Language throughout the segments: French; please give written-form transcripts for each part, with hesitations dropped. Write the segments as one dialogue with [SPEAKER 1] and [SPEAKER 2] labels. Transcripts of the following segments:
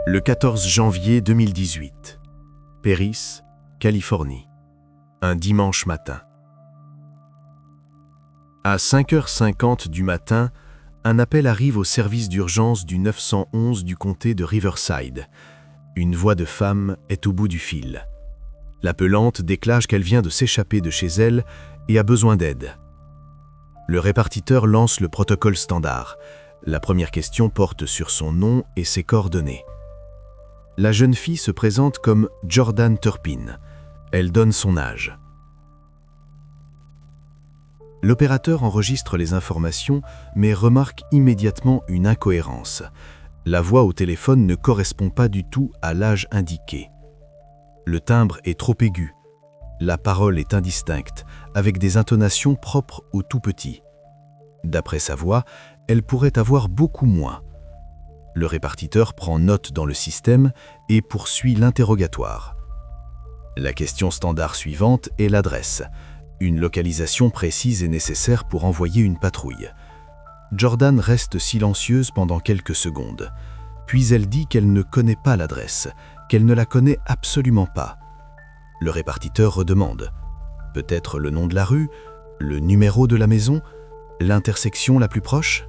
[SPEAKER 1] Le 14 janvier 2018, Perris, Californie, un dimanche matin. À 5h50 du matin, un appel arrive au service d'urgence du 911 du comté de Riverside. Une voix de femme est au bout du fil. L'appelante déclare qu'elle vient de s'échapper de chez elle et a besoin d'aide. Le répartiteur lance le protocole standard. La première question porte sur son nom et ses coordonnées. La jeune fille se présente comme Jordan Turpin. Elle donne son âge. L'opérateur enregistre les informations, mais remarque immédiatement une incohérence. La voix au téléphone ne correspond pas du tout à l'âge indiqué. Le timbre est trop aigu. La parole est indistincte, avec des intonations propres au tout petit. D'après sa voix, elle pourrait avoir beaucoup moins. Le répartiteur prend note dans le système et poursuit l'interrogatoire. La question standard suivante est l'adresse. Une localisation précise est nécessaire pour envoyer une patrouille. Jordan reste silencieuse pendant quelques secondes. Puis elle dit qu'elle ne connaît pas l'adresse, qu'elle ne la connaît absolument pas. Le répartiteur redemande. Peut-être le nom de la rue, le numéro de la maison, l'intersection la plus proche ?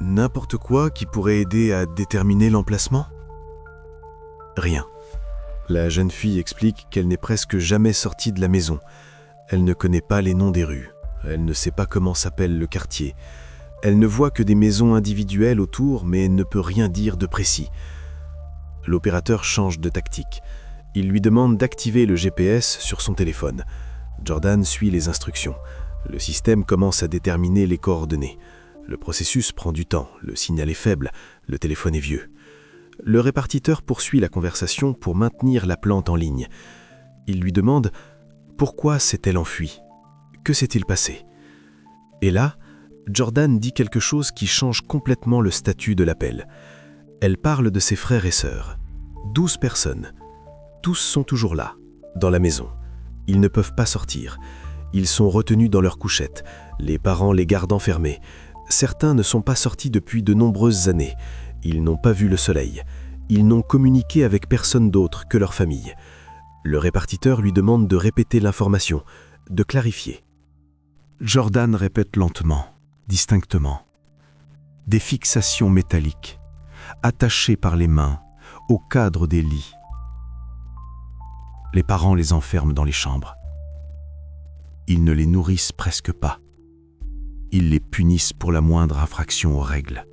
[SPEAKER 2] N'importe quoi qui pourrait aider à déterminer l'emplacement ? Rien. La jeune fille explique qu'elle n'est presque jamais sortie de la maison. Elle ne connaît pas les noms des rues. Elle ne sait pas comment s'appelle le quartier. Elle ne voit que des maisons individuelles autour, mais ne peut rien dire de précis. L'opérateur change de tactique. Il lui demande d'activer le GPS sur son téléphone. Jordan suit les instructions. Le système commence à déterminer les coordonnées. Le processus prend du temps, le signal est faible, le téléphone est vieux. Le répartiteur poursuit la conversation pour maintenir la plante en ligne. Il lui demande « Pourquoi s'est-elle enfuie ? Que s'est-il passé ?» Et là, Jordan dit quelque chose qui change complètement le statut de l'appel. Elle parle de ses frères et sœurs. 12 personnes. Tous sont toujours là, dans la maison. Ils ne peuvent pas sortir. Ils sont retenus dans leur couchette. Les parents les gardent enfermés. Certains ne sont pas sortis depuis de nombreuses années. Ils n'ont pas vu le soleil. Ils n'ont communiqué avec personne d'autre que leur famille. Le répartiteur lui demande de répéter l'information, de clarifier. Jordan répète lentement, distinctement. Des fixations métalliques, attachées par les mains, au cadre des lits. Les parents les enferment dans les chambres. Ils ne les nourrissent presque pas. Ils les punissent pour la moindre infraction aux règles.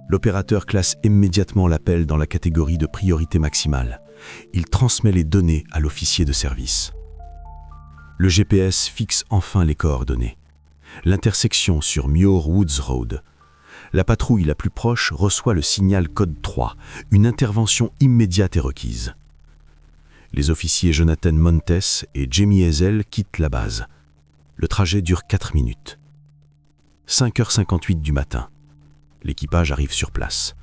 [SPEAKER 2] L'opérateur classe immédiatement l'appel dans la catégorie de priorité maximale. Il transmet les données à l'officier de service. Le GPS fixe enfin les coordonnées. L'intersection sur Muir Woods Road. La patrouille la plus proche reçoit le signal code 3. Une intervention immédiate est requise. Les officiers Jonathan Montes et Jamie Hazel quittent la base. Le trajet dure 4 minutes. 5h58 du matin. L'équipage arrive sur place.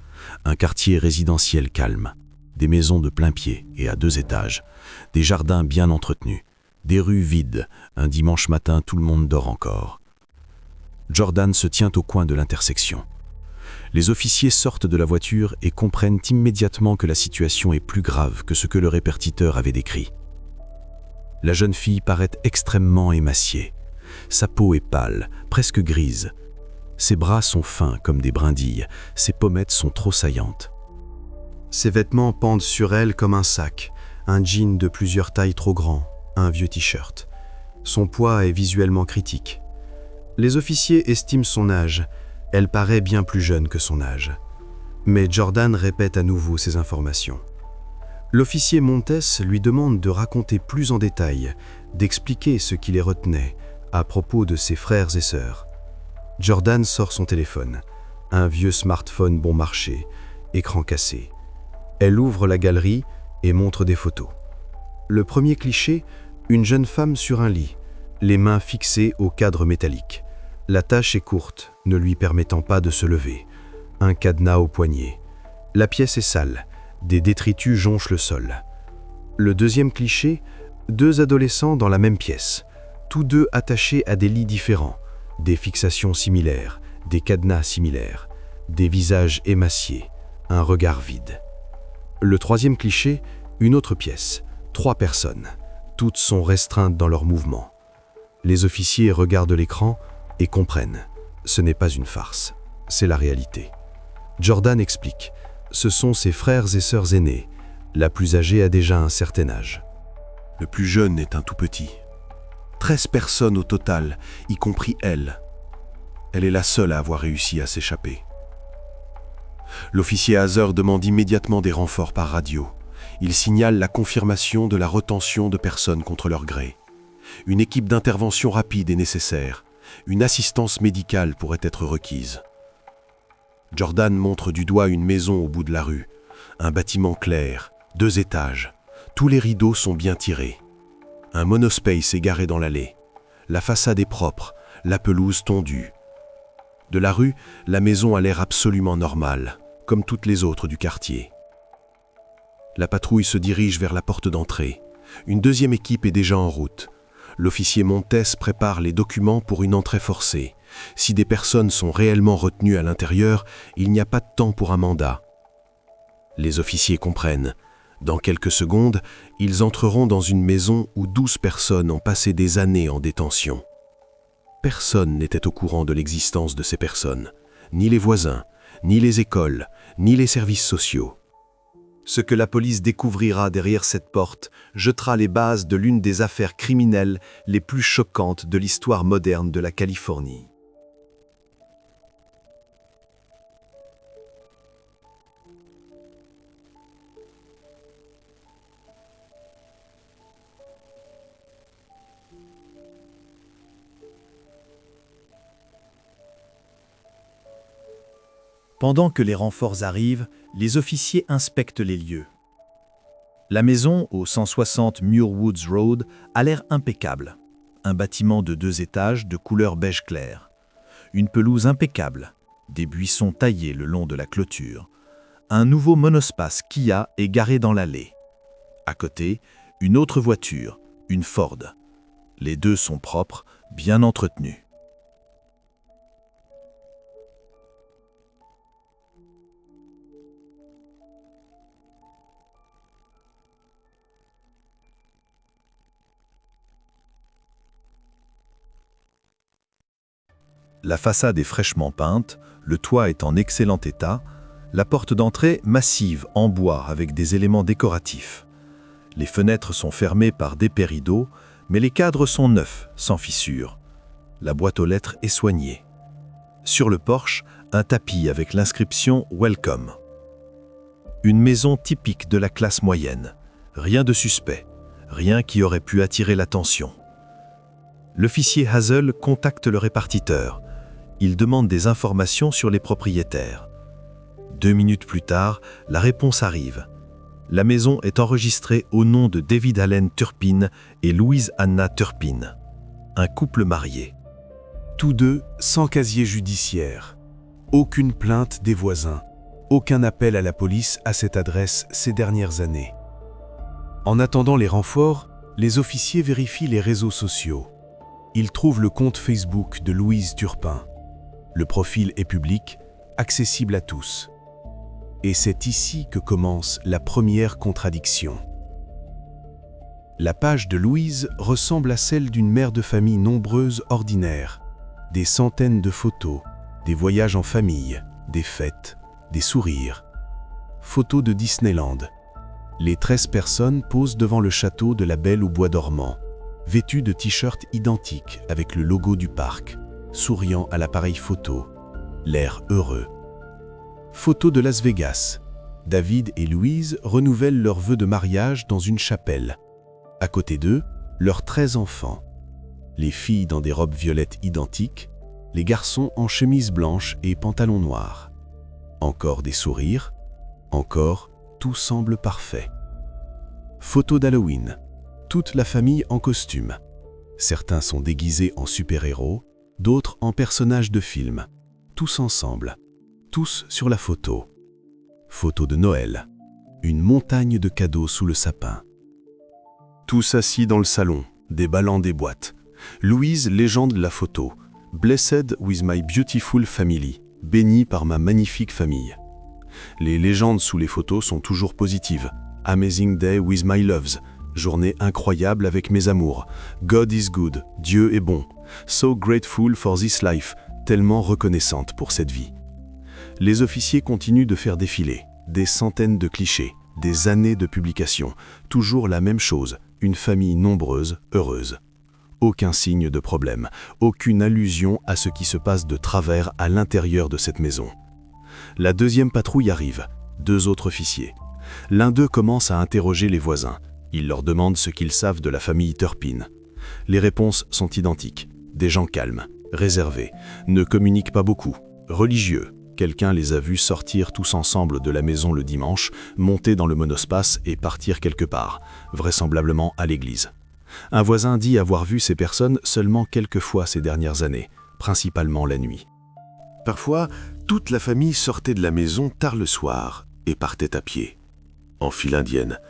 [SPEAKER 2] Un quartier résidentiel calme. Des maisons de plein pied et à 2 étages. Des jardins bien entretenus. Des rues vides. Un dimanche matin, tout le monde dort encore. Jordan se tient au coin de l'intersection. Les officiers sortent de la voiture et comprennent immédiatement que la situation est plus grave que ce que le répartiteur avait décrit. La jeune fille paraît extrêmement émaciée. Sa peau est pâle, presque grise. Ses bras sont fins comme des brindilles, ses pommettes sont trop saillantes. Ses vêtements pendent sur elle comme un sac, un jean de plusieurs tailles trop grand, un vieux t-shirt. Son poids est visuellement critique. Les officiers estiment son âge. Elle paraît bien plus jeune que son âge. Mais Jordan répète à nouveau ces informations. L'officier Montes lui demande de raconter plus en détail, d'expliquer ce qui les retenait à propos de ses frères et sœurs. Jordan sort son téléphone, un vieux smartphone bon marché, écran cassé. Elle ouvre la galerie et montre des photos. Le premier cliché, une jeune femme sur un lit, les mains fixées au cadre métallique. La tâche est courte, ne lui permettant pas de se lever. Un cadenas au poignet. La pièce est sale, des détritus jonchent le sol. Le deuxième cliché, 2 adolescents dans la même pièce, tous deux attachés à des lits différents, des fixations similaires, des cadenas similaires, des visages émaciés, un regard vide. Le troisième cliché, une autre pièce, 3 personnes. Toutes sont restreintes dans leurs mouvements. Les officiers regardent l'écran et comprennent. Ce n'est pas une farce, c'est la réalité. Jordan explique. Ce sont ses frères et sœurs aînés. La plus âgée a déjà un certain âge.
[SPEAKER 3] Le plus jeune est un tout petit. 13 personnes au total, y compris elle. Elle est la seule à avoir réussi à s'échapper. L'officier Hazer demande immédiatement des renforts par radio. Il signale la confirmation de la retention de personnes contre leur gré. Une équipe d'intervention rapide est nécessaire. Une assistance médicale pourrait être requise. Jordan montre du doigt une maison au bout de la rue. Un bâtiment clair, 2 étages. Tous les rideaux sont bien tirés. Un monospace est garé dans l'allée. La façade est propre, la pelouse tondue. De la rue, la maison a l'air absolument normale, comme toutes les autres du quartier. La patrouille se dirige vers la porte d'entrée. Une deuxième équipe est déjà en route. L'officier Montes prépare les documents pour une entrée forcée. Si des personnes sont réellement retenues à l'intérieur, il n'y a pas de temps pour un mandat. Les officiers comprennent. Dans quelques secondes, ils entreront dans une maison où 12 personnes ont passé des années en détention. Personne n'était au courant de l'existence de ces personnes, ni les voisins, ni les écoles, ni les services sociaux. Ce que la police découvrira derrière cette porte jettera les bases de l'une des affaires criminelles les plus choquantes de l'histoire moderne de la Californie.
[SPEAKER 1] Pendant que les renforts arrivent, les officiers inspectent les lieux. La maison, au 160 Muir Woods Road, a l'air impeccable. Un bâtiment de 2 étages de couleur beige clair. Une pelouse impeccable. Des buissons taillés le long de la clôture. Un nouveau monospace Kia est garé dans l'allée. À côté, une autre voiture, une Ford. Les deux sont propres, bien entretenus. La façade est fraîchement peinte, le toit est en excellent état, la porte d'entrée massive en bois avec des éléments décoratifs. Les fenêtres sont fermées par d'épais rideaux, mais les cadres sont neufs, sans fissures. La boîte aux lettres est soignée. Sur le porche, un tapis avec l'inscription « Welcome ». Une maison typique de la classe moyenne. Rien de suspect, rien qui aurait pu attirer l'attention. L'officier Hazel contacte le répartiteur. Il demande des informations sur les propriétaires. 2 minutes plus tard, la réponse arrive. La maison est enregistrée au nom de David Allen Turpin et Louise Anna Turpin, un couple marié.
[SPEAKER 3] Tous deux sans casier judiciaire. Aucune plainte des voisins. Aucun appel à la police à cette adresse ces dernières années. En attendant les renforts, les officiers vérifient les réseaux sociaux. Ils trouvent le compte Facebook de Louise Turpin. Le profil est public, accessible à tous. Et c'est ici que commence la première contradiction. La page de Louise ressemble à celle d'une mère de famille nombreuse ordinaire. Des centaines de photos, des voyages en famille, des fêtes, des sourires. Photos de Disneyland. Les 13 personnes posent devant le château de la Belle au Bois dormant, vêtues de t-shirts identiques avec le logo du parc, souriant à l'appareil photo, l'air heureux. Photo de Las Vegas. David et Louise renouvellent leurs vœux de mariage dans une chapelle. À côté d'eux, leurs 13 enfants. Les filles dans des robes violettes identiques, les garçons en chemise blanche et pantalon noir. Encore des sourires, encore tout semble parfait. Photo d'Halloween. Toute la famille en costume. Certains sont déguisés en super-héros, d'autres en personnages de films. Tous ensemble. Tous sur la photo. Photo de Noël. Une montagne de cadeaux sous le sapin. Tous assis dans le salon, déballant des boîtes. Louise légende la photo. Blessed with my beautiful family. Béni par ma magnifique famille.
[SPEAKER 2] Les légendes sous les photos sont toujours positives. Amazing day with my loves. Journée incroyable avec mes amours. God is good. Dieu est bon. So grateful for this life. Tellement reconnaissante pour cette vie. Les officiers continuent de faire défiler. Des centaines de clichés. Des années de publications. Toujours la même chose. Une famille nombreuse, heureuse. Aucun signe de problème. Aucune allusion à ce qui se passe de travers à l'intérieur de cette maison. La deuxième patrouille arrive. 2 autres officiers. L'un d'eux commence à interroger les voisins. Il leur demande ce qu'ils savent de la famille Turpin. Les réponses sont identiques. Des gens calmes, réservés, ne communiquent pas beaucoup, religieux. Quelqu'un les a vus sortir tous ensemble de la maison le dimanche, monter dans le monospace et partir quelque part, vraisemblablement à l'église. Un voisin dit avoir vu ces personnes seulement quelques fois ces dernières années, principalement la nuit.
[SPEAKER 1] Parfois, toute la famille sortait de la maison tard le soir et partait à pied, en file indienne,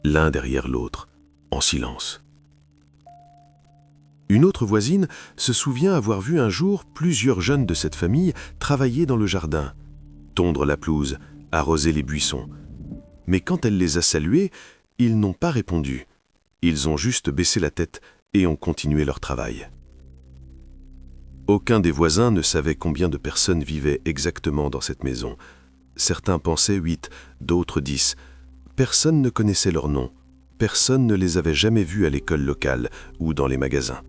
[SPEAKER 1] l'un derrière l'autre, en silence. Une autre voisine se souvient avoir vu un jour plusieurs jeunes de cette famille travailler dans le jardin, tondre la pelouse, arroser les buissons. Mais quand elle les a salués, ils n'ont pas répondu. Ils ont juste baissé la tête et ont continué leur travail. Aucun des voisins ne savait combien de personnes vivaient exactement dans cette maison. Certains pensaient 8, d'autres 10. Personne ne connaissait leurs noms. Personne ne les avait jamais vus à l'école locale ou dans les magasins.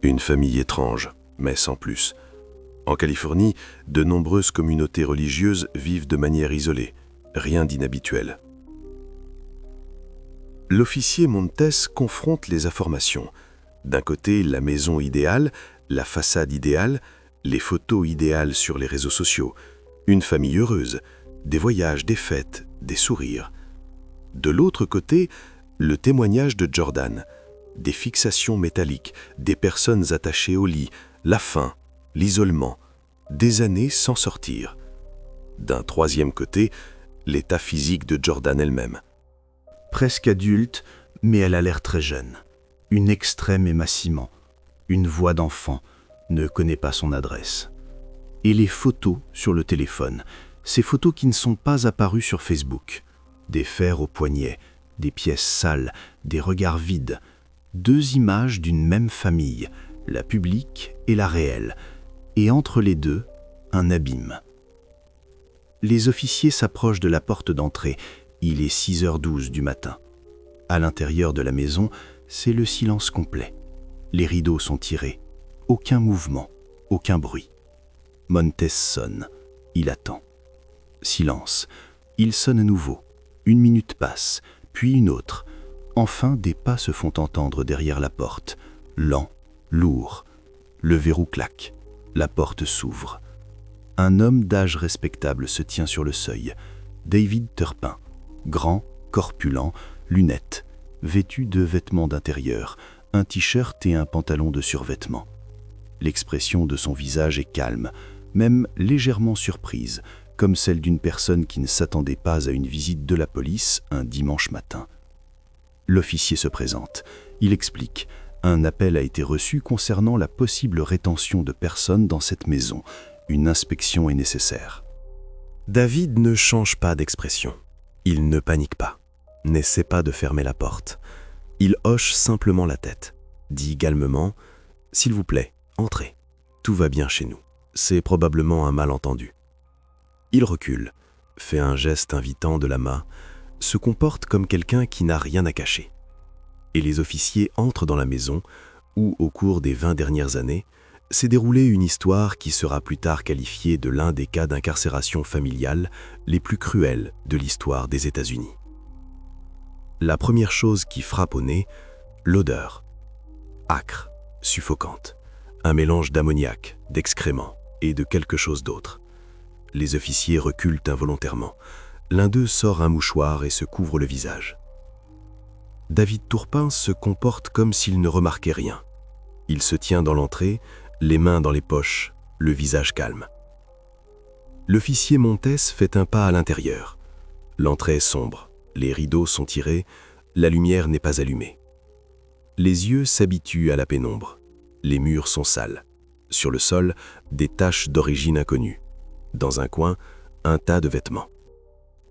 [SPEAKER 1] Une famille étrange, mais sans plus. En Californie, de nombreuses communautés religieuses vivent de manière isolée. Rien d'inhabituel. L'officier Montes confronte les informations. D'un côté, la maison idéale, la façade idéale, les photos idéales sur les réseaux sociaux, une famille heureuse, des voyages, des fêtes, des sourires. De l'autre côté, le témoignage de Jordan, des fixations métalliques, des personnes attachées au lit, la faim, l'isolement, des années sans sortir. D'un troisième côté, l'état physique de Jordan elle-même.
[SPEAKER 4] Presque adulte, mais elle a l'air très jeune. Une extrême émaciement, une voix d'enfant, ne connaît pas son adresse. Et les photos sur le téléphone, ces photos qui ne sont pas apparues sur Facebook. Des fers au poignet, des pièces sales, des regards vides. 2 images d'une même famille, la publique et la réelle. Et entre les deux, un abîme. Les officiers s'approchent de la porte d'entrée. Il est 6h12 du matin. À l'intérieur de la maison, c'est le silence complet. Les rideaux sont tirés. Aucun mouvement, aucun bruit. Montes sonne. Il attend. Silence. Il sonne à nouveau. 1 minute passe, puis une autre. Enfin, des pas se font entendre derrière la porte. Lents, lourds. Le verrou claque. La porte s'ouvre. Un homme d'âge respectable se tient sur le seuil. David Turpin. Grand, corpulent, lunettes, vêtu de vêtements d'intérieur, un t-shirt et un pantalon de survêtement. L'expression de son visage est calme, même légèrement surprise, comme celle d'une personne qui ne s'attendait pas à une visite de la police un dimanche matin. L'officier se présente. Il explique. Un appel a été reçu concernant la possible rétention de personnes dans cette maison. Une inspection est nécessaire.
[SPEAKER 2] David ne change pas d'expression. Il ne panique pas, n'essaie pas de fermer la porte. Il hoche simplement la tête, dit calmement « S'il vous plaît, entrez. Tout va bien chez nous. C'est probablement un malentendu. » Il recule, fait un geste invitant de la main, se comporte comme quelqu'un qui n'a rien à cacher. Et les officiers entrent dans la maison où, au cours des 20 dernières années, s'est déroulée une histoire qui sera plus tard qualifiée de l'un des cas d'incarcération familiale les plus cruels de l'histoire des États-Unis. La première chose qui frappe au nez, l'odeur. Âcre, suffocante, un mélange d'ammoniac, d'excréments et de quelque chose d'autre. Les officiers reculent involontairement. L'un d'eux sort un mouchoir et se couvre le visage. David Turpin se comporte comme s'il ne remarquait rien. Il se tient dans l'entrée, les mains dans les poches, le visage calme. L'officier Montes fait un pas à l'intérieur. L'entrée est sombre, les rideaux sont tirés, la lumière n'est pas allumée. Les yeux s'habituent à la pénombre. Les murs sont sales. Sur le sol, des taches d'origine inconnue. Dans un coin, un tas de vêtements.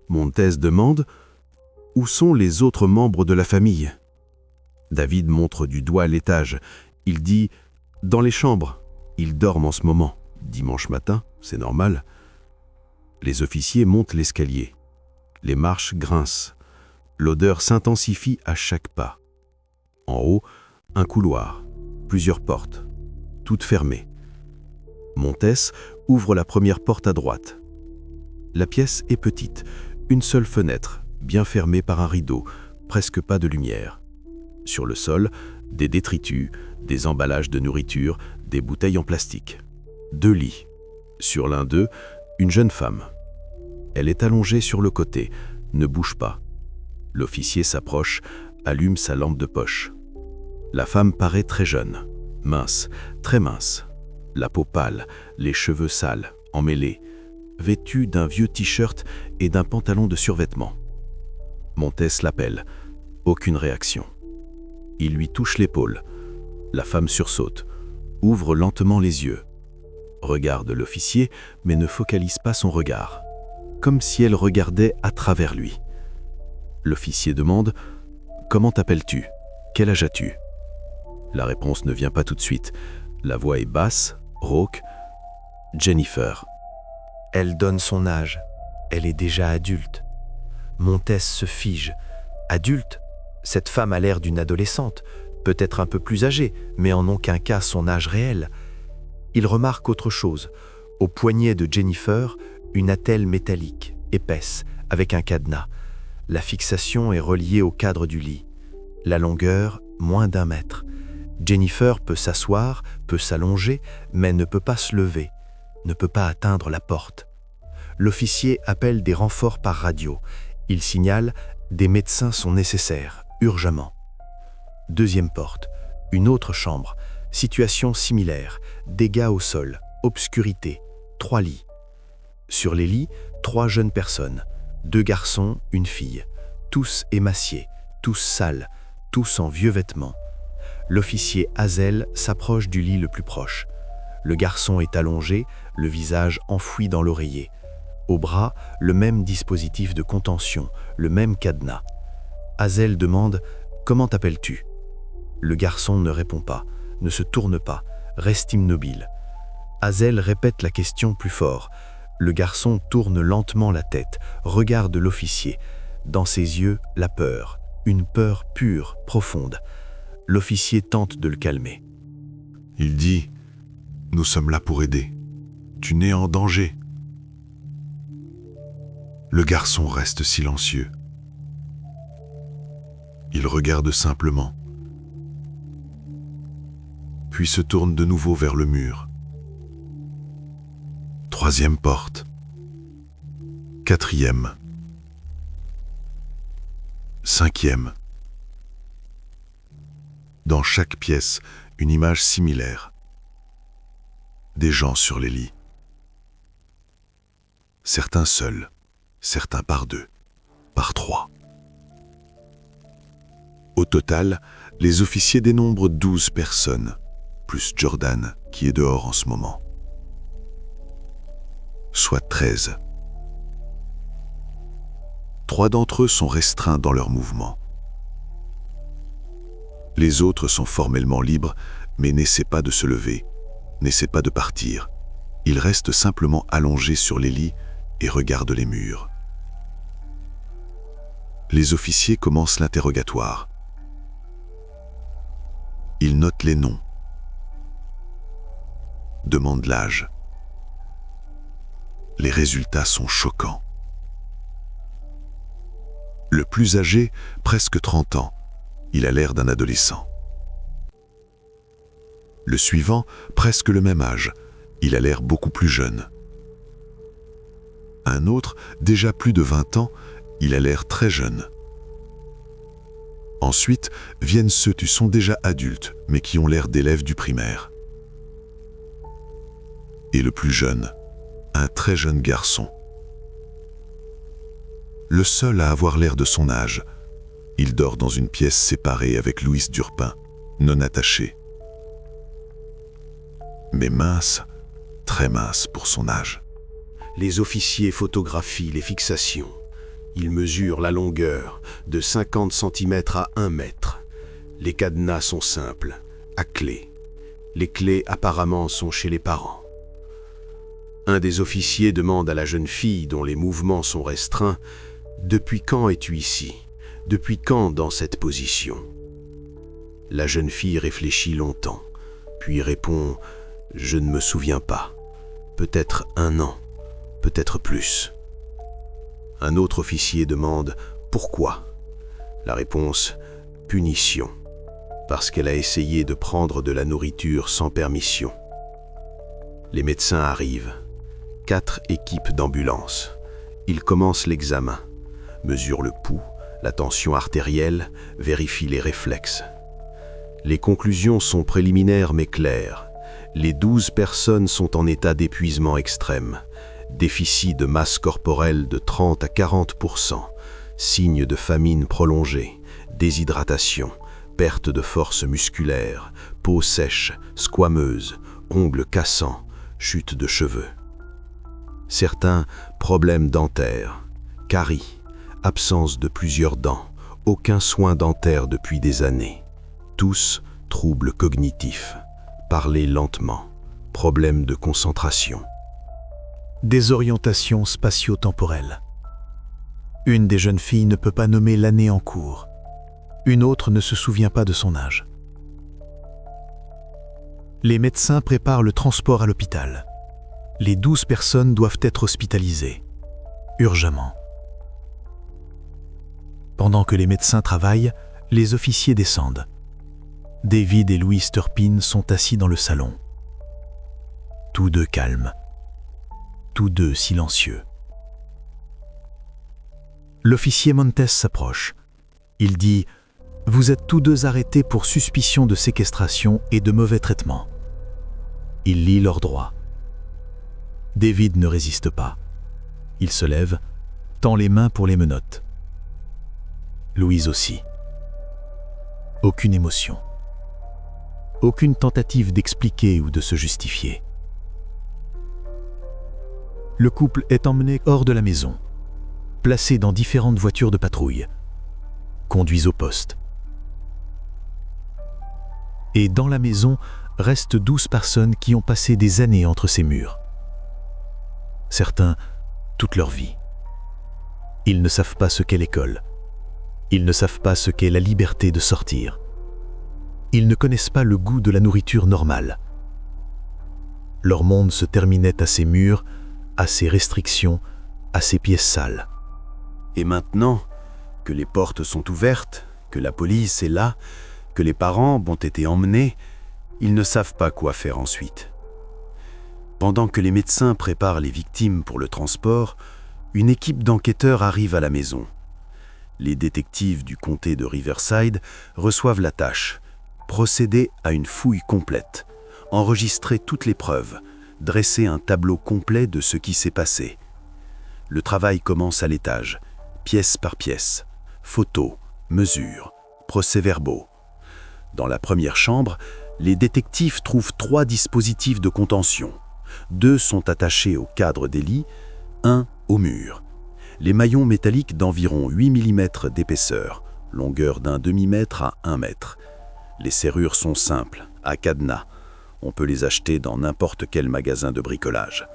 [SPEAKER 2] Montez demande « Où sont les autres membres de la famille ?» David montre du doigt l'étage. Il dit « Dans les chambres. Ils dorment en ce moment. Dimanche matin, c'est normal. » Les officiers montent l'escalier. Les marches grincent. L'odeur s'intensifie à chaque pas. En haut, un couloir, plusieurs portes, toutes fermées. Montez ouvre la première porte à droite. La pièce est petite, une seule fenêtre, bien fermée par un rideau, presque pas de lumière. Sur le sol, des détritus, des emballages de nourriture, des bouteilles en plastique. 2 lits. Sur l'un d'eux, une jeune femme. Elle est allongée sur le côté, ne bouge pas. L'officier s'approche, allume sa lampe de poche. La femme paraît très jeune, mince, très mince. La peau pâle, les cheveux sales, emmêlés, vêtue d'un vieux t-shirt et d'un pantalon de survêtement. Montez l'appelle. Aucune réaction. Il lui touche l'épaule. La femme sursaute, ouvre lentement les yeux. Regarde l'officier, mais ne focalise pas son regard. Comme si elle regardait à travers lui. L'officier demande « Comment t'appelles-tu? Quel âge as-tu » La réponse ne vient pas tout de suite. La voix est basse, rauque. « Jennifer. »
[SPEAKER 5] Elle donne son âge. Elle est déjà adulte. Montez se fige. Adulte? Cette femme a l'air d'une adolescente, peut-être un peu plus âgée, mais en aucun cas son âge réel. Il remarque autre chose. Au poignet de Jennifer, une attelle métallique, épaisse, avec un cadenas. La fixation est reliée au cadre du lit. La longueur, moins d'1 mètre. Jennifer peut s'asseoir, peut s'allonger, mais ne peut pas se lever, ne peut pas atteindre la porte. L'officier appelle des renforts par radio. Il signale « Des médecins sont nécessaires, urgemment ». 2e porte, une autre chambre, situation similaire, dégâts au sol, obscurité, 3 lits. Sur les lits, 3 jeunes personnes, 2 garçons, une fille, tous émaciés, tous sales, tous en vieux vêtements. L'officier Hazel s'approche du lit le plus proche. Le garçon est allongé, le visage enfoui dans l'oreiller. Au bras, le même dispositif de contention, le même cadenas. Hazel demande « Comment t'appelles-tu » Le garçon ne répond pas, ne se tourne pas, reste immobile. Hazel répète la question plus fort. Le garçon tourne lentement la tête, regarde l'officier. Dans ses yeux, la peur, une peur pure, profonde. L'officier tente de le calmer.
[SPEAKER 3] Il dit « Nous sommes là pour aider. Tu n'es en danger. » Le garçon reste silencieux. Il regarde simplement, puis se tourne de nouveau vers le mur. 3e porte. 4e. 5e. Dans chaque pièce, une image similaire. Des gens sur les lits. Certains seuls, certains par 2, par 3. Au total, les officiers dénombrent 12 personnes, plus Jordan qui est dehors en ce moment. Soit 13. 3 d'entre eux sont restreints dans leurs mouvements. Les autres sont formellement libres, mais n'essaient pas de se lever, n'essaient pas de partir. Ils restent simplement allongés sur les lits et regardent les murs. Les officiers commencent l'interrogatoire. Ils notent les noms, demandent l'âge. Les résultats sont choquants. Le plus âgé, presque 30 ans, il a l'air d'un adolescent. Le suivant, presque le même âge, il a l'air beaucoup plus jeune. Un autre, déjà plus de 20 ans, il a l'air très jeune. Ensuite, viennent ceux qui sont déjà adultes, mais qui ont l'air d'élèves du primaire. Et le plus jeune, un très jeune garçon. Le seul à avoir l'air de son âge, il dort dans une pièce séparée avec Louis Durpin, non attaché. Mais mince, très mince pour son âge. Les officiers photographient les fixations. Ils mesurent la longueur de 50 cm à 1 mètre. Les cadenas sont simples, à clé. Les clés apparemment sont chez les parents. Un des officiers demande à la jeune fille dont les mouvements sont restreints « Depuis quand es-tu ici? Depuis quand dans cette position ?» La jeune fille réfléchit longtemps, puis répond « Je ne me souviens pas. Peut-être 1 an, peut-être plus. » Un autre officier demande « Pourquoi ?» La réponse « Punition, parce qu'elle a essayé de prendre de la nourriture sans permission. » Les médecins arrivent. 4 équipes d'ambulance. Ils commencent l'examen, mesurent le pouls, la tension artérielle, vérifient les réflexes. Les conclusions sont préliminaires mais claires. Les 12 personnes sont en état d'épuisement extrême. Déficit de masse corporelle de 30 à 40%, signe de famine prolongée, déshydratation, perte de force musculaire, peau sèche, squameuse, ongles cassants, chute de cheveux. Certains problèmes dentaires, caries, absence de plusieurs dents, aucun soin dentaire depuis des années. Tous troubles cognitifs, parler lentement, problèmes de concentration.
[SPEAKER 4] Désorientation spatio-temporelle. Une des jeunes filles ne peut pas nommer l'année en cours. Une autre ne se souvient pas de son âge. Les médecins préparent le transport à l'hôpital. Les 12 personnes doivent être hospitalisées, urgemment. Pendant que les médecins travaillent, les officiers descendent. David et Louise Turpin sont assis dans le salon. Tous deux calmes. Tous deux silencieux. L'officier Montes s'approche. Il dit « Vous êtes tous deux arrêtés pour suspicion de séquestration et de mauvais traitement. » Il lit leurs droits. David ne résiste pas. Il se lève, tend les mains pour les menottes. Louise aussi. Aucune émotion. Aucune tentative d'expliquer ou de se justifier. Le couple est emmené hors de la maison, placé dans différentes voitures de patrouille, conduits au poste. Et dans la maison restent 12 personnes qui ont passé des années entre ces murs. Certains, toute leur vie. Ils ne savent pas ce qu'est l'école. Ils ne savent pas ce qu'est la liberté de sortir. Ils ne connaissent pas le goût de la nourriture normale. Leur monde se terminait à ces murs, à ces restrictions, à ces pièces sales.
[SPEAKER 3] Et maintenant, que les portes sont ouvertes, que la police est là, que les parents ont été emmenés, ils ne savent pas quoi faire ensuite. Pendant que les médecins préparent les victimes pour le transport, une équipe d'enquêteurs arrive à la maison. Les détectives du comté de Riverside reçoivent la tâche, procéder à une fouille complète, enregistrer toutes les preuves, dresser un tableau complet de ce qui s'est passé. Le travail commence à l'étage, pièce par pièce, photos, mesures, procès-verbaux. Dans la première chambre, les détectives trouvent 3 dispositifs de contention. 2 sont attachés au cadre des lits, 1 au mur. Les maillons métalliques d'environ 8 mm d'épaisseur, longueur d'un demi-mètre à 1 mètre. Les serrures sont simples, à cadenas. On peut les acheter dans n'importe quel magasin de bricolage.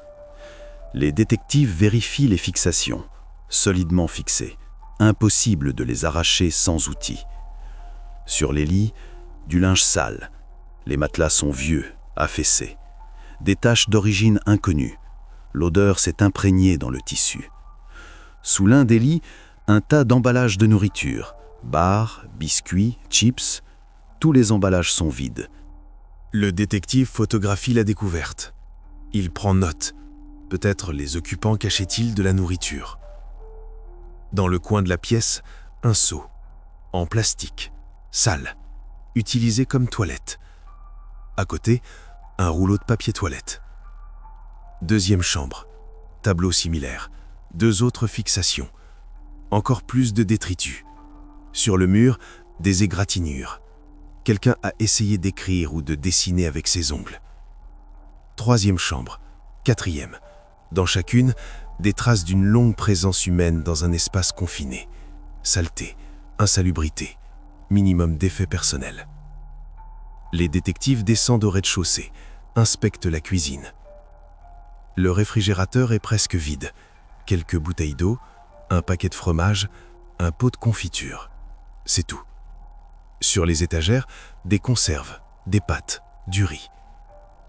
[SPEAKER 3] Les détectives vérifient les fixations, solidement fixées. Impossible de les arracher sans outils. Sur les lits, du linge sale. Les matelas sont vieux, affaissés. Des taches d'origine inconnue. L'odeur s'est imprégnée dans le tissu. Sous l'un des lits, un tas d'emballages de nourriture. Bars, biscuits, chips. Tous les emballages sont vides. Le détective photographie la découverte. Il prend note. Peut-être les occupants cachaient-ils de la nourriture. Dans le coin de la pièce, un seau, en plastique, sale, utilisé comme toilette. À côté, un rouleau de papier toilette. Deuxième chambre, tableau similaire, 2 autres fixations. Encore plus de détritus. Sur le mur, des égratignures. Quelqu'un a essayé d'écrire ou de dessiner avec ses ongles. Troisième chambre, 4e, Dans chacune, des traces d'une longue présence humaine dans un espace confiné. Saleté, insalubrité, minimum d'effets personnels. Les détectives descendent au rez-de-chaussée, inspectent la cuisine. Le réfrigérateur est presque vide. Quelques bouteilles d'eau, un paquet de fromage, un pot de confiture. C'est tout. Sur les étagères, des conserves, des pâtes, du riz.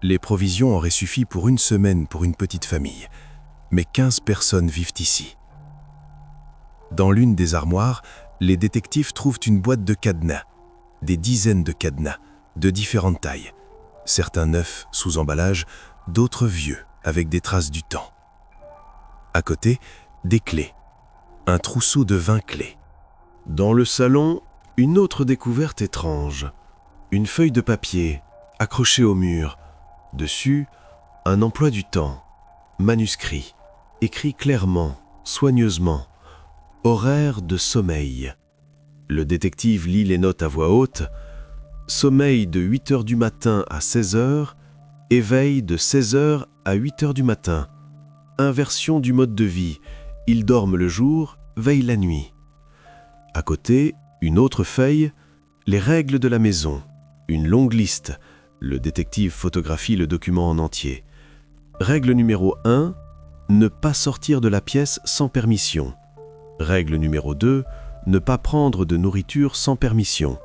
[SPEAKER 3] Les provisions auraient suffi pour une semaine pour une petite famille, mais 15 personnes vivent ici. Dans l'une des armoires, les détectives trouvent une boîte de cadenas, des dizaines de cadenas, de différentes tailles, certains neufs sous emballage, d'autres vieux, avec des traces du temps. À côté, des clés, un trousseau de 20 clés. Dans le salon, une autre découverte étrange, une feuille de papier accrochée au mur. Dessus, un emploi du temps, manuscrit, écrit clairement, soigneusement, horaire de sommeil. Le détective lit les notes à voix haute. Sommeil de 8 heures du matin à 16 heures, éveil de 16 heures à 8 heures du matin. Inversion du mode de vie, ils dorment le jour, veillent la nuit. À côté, une autre feuille, les règles de la maison, une longue liste. Le détective photographie le document en entier. Règle numéro 1, ne pas sortir de la pièce sans permission. Règle numéro 2, ne pas prendre de nourriture sans permission.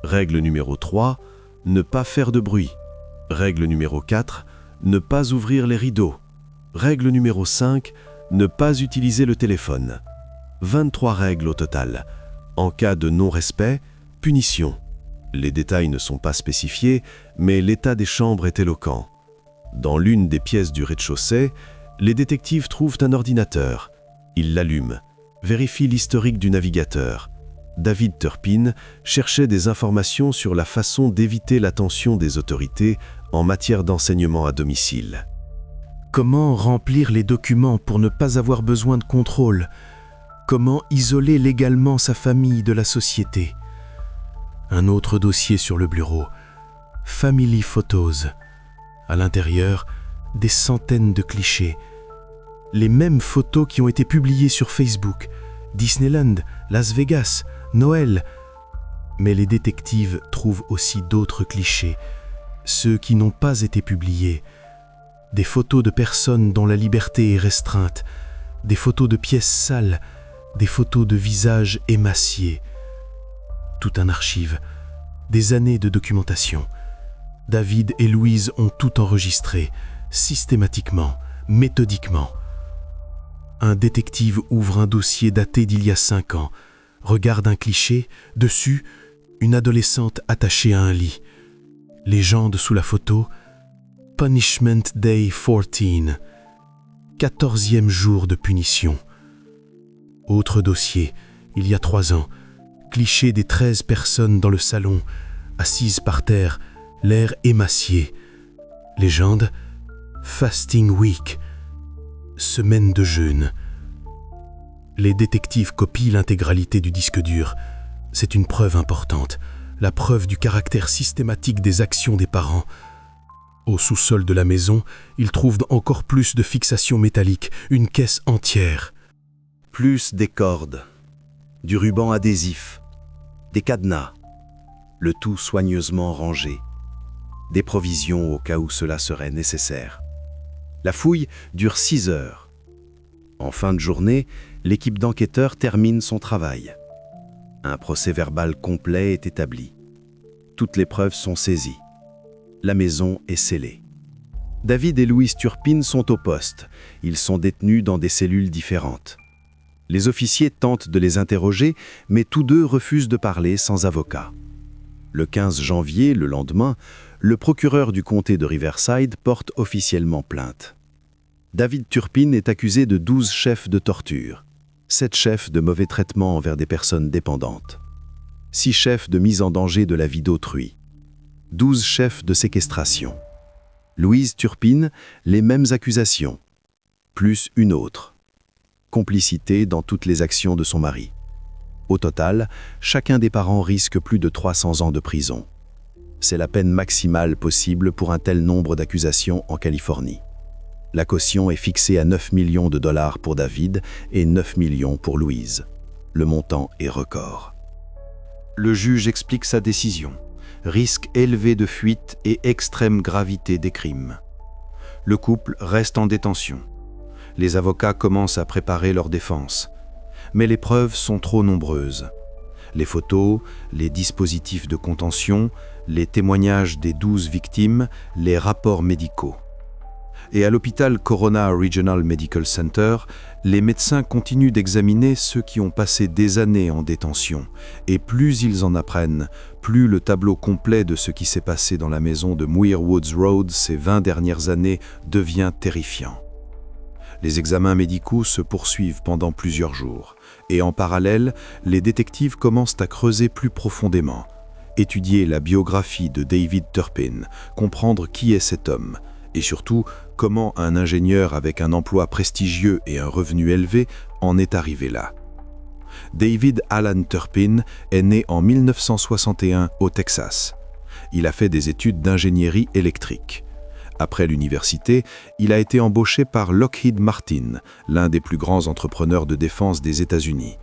[SPEAKER 3] Règle numéro 3, ne pas faire de bruit. Règle numéro 4, ne pas ouvrir les rideaux. Règle numéro 5, ne pas utiliser le téléphone. 23 règles au total. En cas de non-respect, punition. Les détails ne sont pas spécifiés, mais l'état des chambres est éloquent. Dans l'une des pièces du rez-de-chaussée, les détectives trouvent un ordinateur. Ils l'allument, vérifient l'historique du navigateur. David Turpin cherchait des informations sur la façon d'éviter l'attention des autorités en matière d'enseignement à domicile.
[SPEAKER 4] Comment remplir les documents pour ne pas avoir besoin de contrôle? Comment isoler légalement sa famille de la société? Un autre dossier sur le bureau. Family Photos. À l'intérieur, des centaines de clichés. Les mêmes photos qui ont été publiées sur Facebook. Disneyland, Las Vegas, Noël. Mais les détectives trouvent aussi d'autres clichés. Ceux qui n'ont pas été publiés. Des photos de personnes dont la liberté est restreinte. Des photos de pièces sales. Des photos de visages émaciés. Tout un archive, des années de documentation. David et Louise ont tout enregistré, systématiquement, méthodiquement. Un détective ouvre un dossier daté d'il y a 5 ans, regarde un cliché, dessus, une adolescente attachée à un lit. Légende sous la photo, Punishment Day 14, 14e jour de punition. Autre dossier, il y a 3 ans, cliché des 13 personnes dans le salon, assises par terre, l'air émacié. Légende, Fasting Week, semaine de jeûne. Les détectives copient l'intégralité du disque dur. C'est une preuve importante, la preuve du caractère systématique des actions des parents. Au sous-sol de la maison, ils trouvent encore plus de fixations métalliques, une caisse entière.
[SPEAKER 5] Plus des cordes, du ruban adhésif, des cadenas, le tout soigneusement rangé, des provisions au cas où cela serait nécessaire. La fouille dure 6 heures. En fin de journée, l'équipe d'enquêteurs termine son travail. Un procès-verbal complet est établi. Toutes les preuves sont saisies. La maison est scellée. David et Louise Turpin sont au poste. Ils sont détenus dans des cellules différentes. Les officiers tentent de les interroger, mais tous deux refusent de parler sans avocat. Le 15 janvier, le lendemain, le procureur du comté de Riverside porte officiellement plainte. David Turpin est accusé de 12 chefs de torture, 7 chefs de mauvais traitement envers des personnes dépendantes, 6 chefs de mise en danger de la vie d'autrui, 12 chefs de séquestration. Louise Turpin, les mêmes accusations, plus une autre. Complicité dans toutes les actions de son mari. Au total, chacun des parents risque plus de 300 ans de prison. C'est la peine maximale possible pour un tel nombre d'accusations en Californie.
[SPEAKER 2] La caution est fixée à 9 millions de dollars pour David et 9 millions pour Louise. Le montant est record. Le juge explique sa décision. Risque élevé de fuite et extrême gravité des crimes. Le couple reste en détention. Les avocats commencent à préparer leur défense. Mais les preuves sont trop nombreuses. Les photos, les dispositifs de contention, les témoignages des 12 victimes, les rapports médicaux. Et à l'hôpital Corona Regional Medical Center, les médecins continuent d'examiner ceux qui ont passé des années en détention. Et plus ils en apprennent, plus le tableau complet de ce qui s'est passé dans la maison de Muir Woods Road ces 20 dernières années devient terrifiant. Les examens médicaux se poursuivent pendant plusieurs jours. Et en parallèle, les détectives commencent à creuser plus profondément, étudier la biographie de David Turpin, comprendre qui est cet homme, et surtout comment un ingénieur avec un emploi prestigieux et un revenu élevé en est arrivé là. David Alan Turpin est né en 1961 au Texas. Il a fait des études d'ingénierie électrique. Après l'université, il a été embauché par Lockheed Martin, l'un des plus grands entrepreneurs de défense des États-Unis.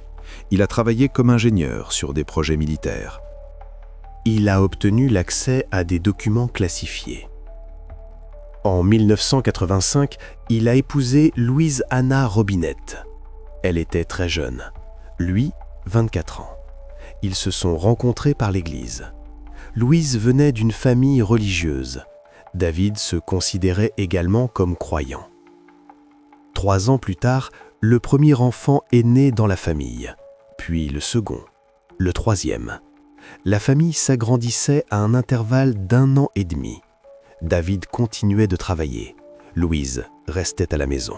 [SPEAKER 2] Il a travaillé comme ingénieur sur des projets militaires.
[SPEAKER 6] Il a obtenu l'accès à des documents classifiés. En 1985, il a épousé Louise Anna Robinette. Elle était très jeune, lui, 24 ans. Ils se sont rencontrés par l'église. Louise venait d'une famille religieuse. David se considérait également comme croyant. 3 ans plus tard, le premier enfant est né dans la famille, puis le second, le troisième. La famille s'agrandissait à un intervalle d'1 an et demi. David continuait de travailler. Louise restait à la maison.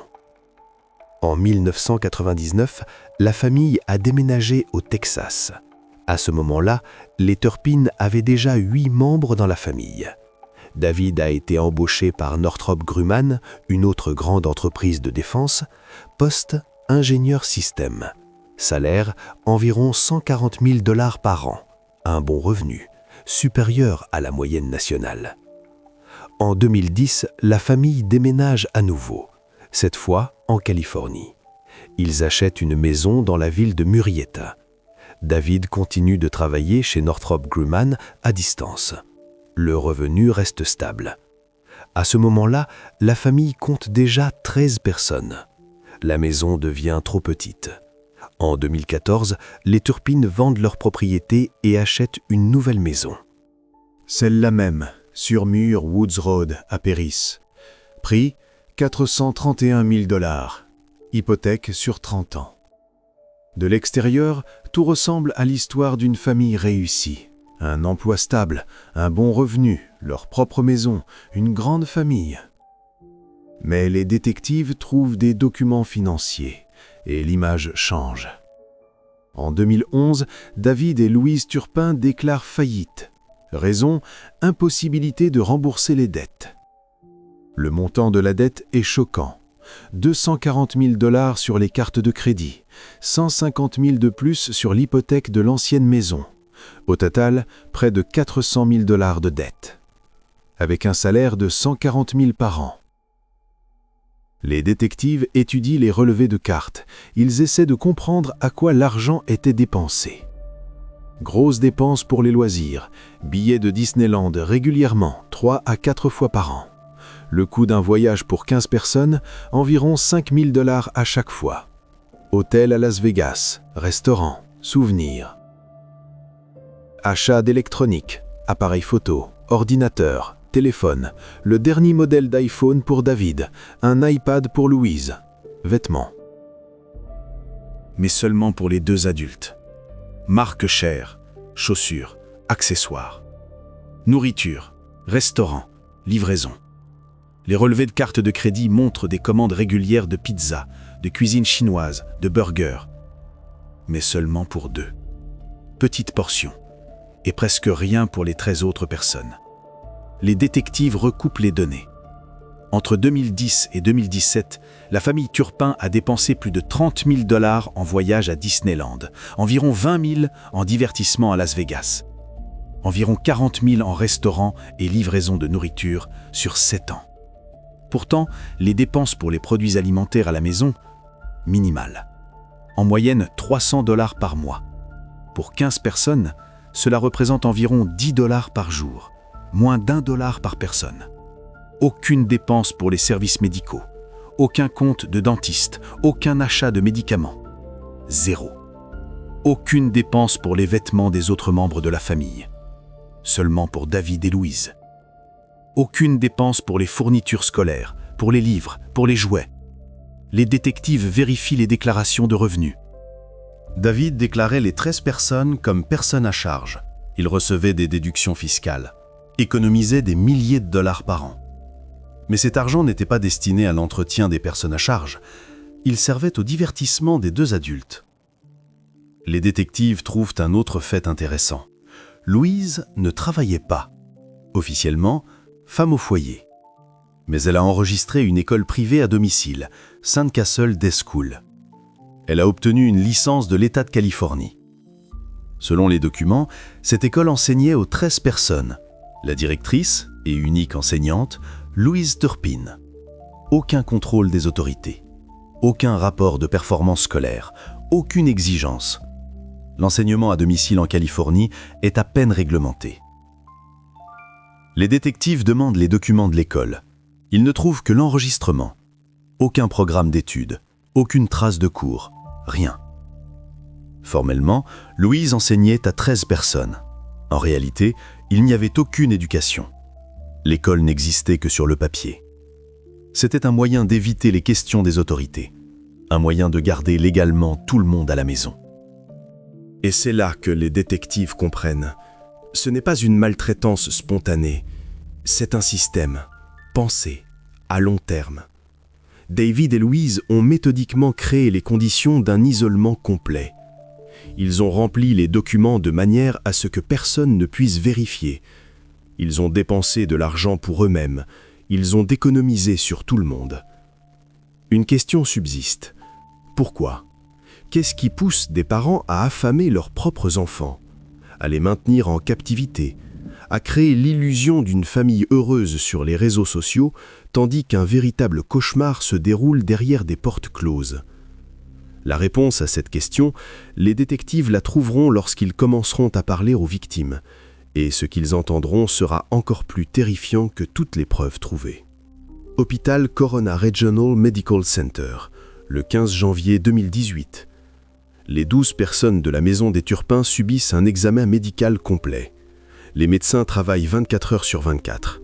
[SPEAKER 6] En 1999, la famille a déménagé au Texas. À ce moment-là, les Turpin avaient déjà 8 membres dans la famille. David a été embauché par Northrop Grumman, une autre grande entreprise de défense, poste ingénieur système. Salaire environ 140 000 $ par an, un bon revenu, supérieur à la moyenne nationale. En 2010, la famille déménage à nouveau, cette fois en Californie. Ils achètent une maison dans la ville de Murrieta. David continue de travailler chez Northrop Grumman à distance. Le revenu reste stable. À ce moment-là, la famille compte déjà 13 personnes. La maison devient trop petite. En 2014, les Turpin vendent leur propriété et achètent une nouvelle maison.
[SPEAKER 3] Celle-là même, sur Muir Woods Road à Paris. Prix 431 000 $. Hypothèque sur 30 ans. De l'extérieur, tout ressemble à l'histoire d'une famille réussie. Un emploi stable, un bon revenu, leur propre maison, une grande famille. Mais les détectives trouvent des documents financiers et l'image change. En 2011, David et Louise Turpin déclarent faillite. Raison, impossibilité de rembourser les dettes. Le montant de la dette est choquant. 240 000 $ sur les cartes de crédit, 150 000 de plus sur l'hypothèque de l'ancienne maison. Au total, près de 400 000 $ de dettes, avec un salaire de 140 000 par an. Les détectives étudient les relevés de cartes. Ils essaient de comprendre à quoi l'argent était dépensé. Grosses dépenses pour les loisirs, billets de Disneyland régulièrement, 3 à 4 fois par an. Le coût d'un voyage pour 15 personnes, environ 5 000 $ à chaque fois. Hôtel à Las Vegas, restaurant, souvenirs. Achat d'électronique, appareil photo, ordinateur, téléphone, le dernier modèle d'iPhone pour David, un iPad pour Louise, vêtements. Mais seulement pour les 2 adultes. Marques chères, chaussures, accessoires. Nourriture, restaurant, livraison. Les relevés de cartes de crédit montrent des commandes régulières de pizza, de cuisine chinoise, de burgers. Mais seulement pour 2. Petite portion. Et presque rien pour les 13 autres personnes. Les détectives recoupent les données. Entre 2010 et 2017, la famille Turpin a dépensé plus de 30 000 $ en voyage à Disneyland, environ 20 000 en divertissement à Las Vegas, environ 40 000 en restaurant et livraison de nourriture sur 7 ans.
[SPEAKER 1] Pourtant, les dépenses pour les produits alimentaires à la maison, minimales. En moyenne, $300 par mois. Pour 15 personnes, cela représente environ $10 par jour, moins $1 par personne. Aucune dépense pour les services médicaux, aucun compte de dentiste, aucun achat de médicaments. Zéro. Aucune dépense pour les vêtements des autres membres de la famille. Seulement pour David et Louise. Aucune dépense pour les fournitures scolaires, pour les livres, pour les jouets. Les détectives vérifient les déclarations de revenus.
[SPEAKER 4] David déclarait les 13 personnes comme personnes à charge. Il recevait des déductions fiscales, économisait des milliers de dollars par an. Mais cet argent n'était pas destiné à l'entretien des personnes à charge. Il servait au divertissement des deux adultes. Les détectives trouvent un autre fait intéressant. Louise ne travaillait pas. Officiellement, femme au foyer. Mais elle a enregistré une école privée à domicile, Sandcastle Day School. Elle a obtenu une licence de l'État de Californie. Selon les documents, cette école enseignait aux 13 personnes. La directrice, et unique enseignante, Louise Turpin. Aucun contrôle des autorités. Aucun rapport de performance scolaire. Aucune exigence. L'enseignement à domicile en Californie est à peine réglementé. Les détectives demandent les documents de l'école. Ils ne trouvent que l'enregistrement. Aucun programme d'études, aucune trace de cours, rien. Formellement, Louise enseignait à 13 personnes. En réalité, il n'y avait aucune éducation. L'école n'existait que sur le papier. C'était un moyen d'éviter les questions des autorités, un moyen de garder légalement tout le monde à la maison.
[SPEAKER 6] Et c'est là que les détectives comprennent. Ce n'est pas une maltraitance spontanée, c'est un système, pensé, à long terme. David et Louise ont méthodiquement créé les conditions d'un isolement complet. Ils ont rempli les documents de manière à ce que personne ne puisse vérifier. Ils ont dépensé de l'argent pour eux-mêmes, ils ont économisé sur tout le monde. Une question subsiste. Pourquoi ? Qu'est-ce qui pousse des parents à affamer leurs propres enfants, à les maintenir en captivité, à créer l'illusion d'une famille heureuse sur les réseaux sociaux, tandis qu'un véritable cauchemar se déroule derrière des portes closes? La réponse à cette question, les détectives la trouveront lorsqu'ils commenceront à parler aux victimes, et ce qu'ils entendront sera encore plus terrifiant que toutes les preuves trouvées. Hôpital Corona Regional Medical Center, le 15 janvier 2018. Les 12 personnes de la maison des Turpin subissent un examen médical complet. Les médecins travaillent 24 heures sur 24.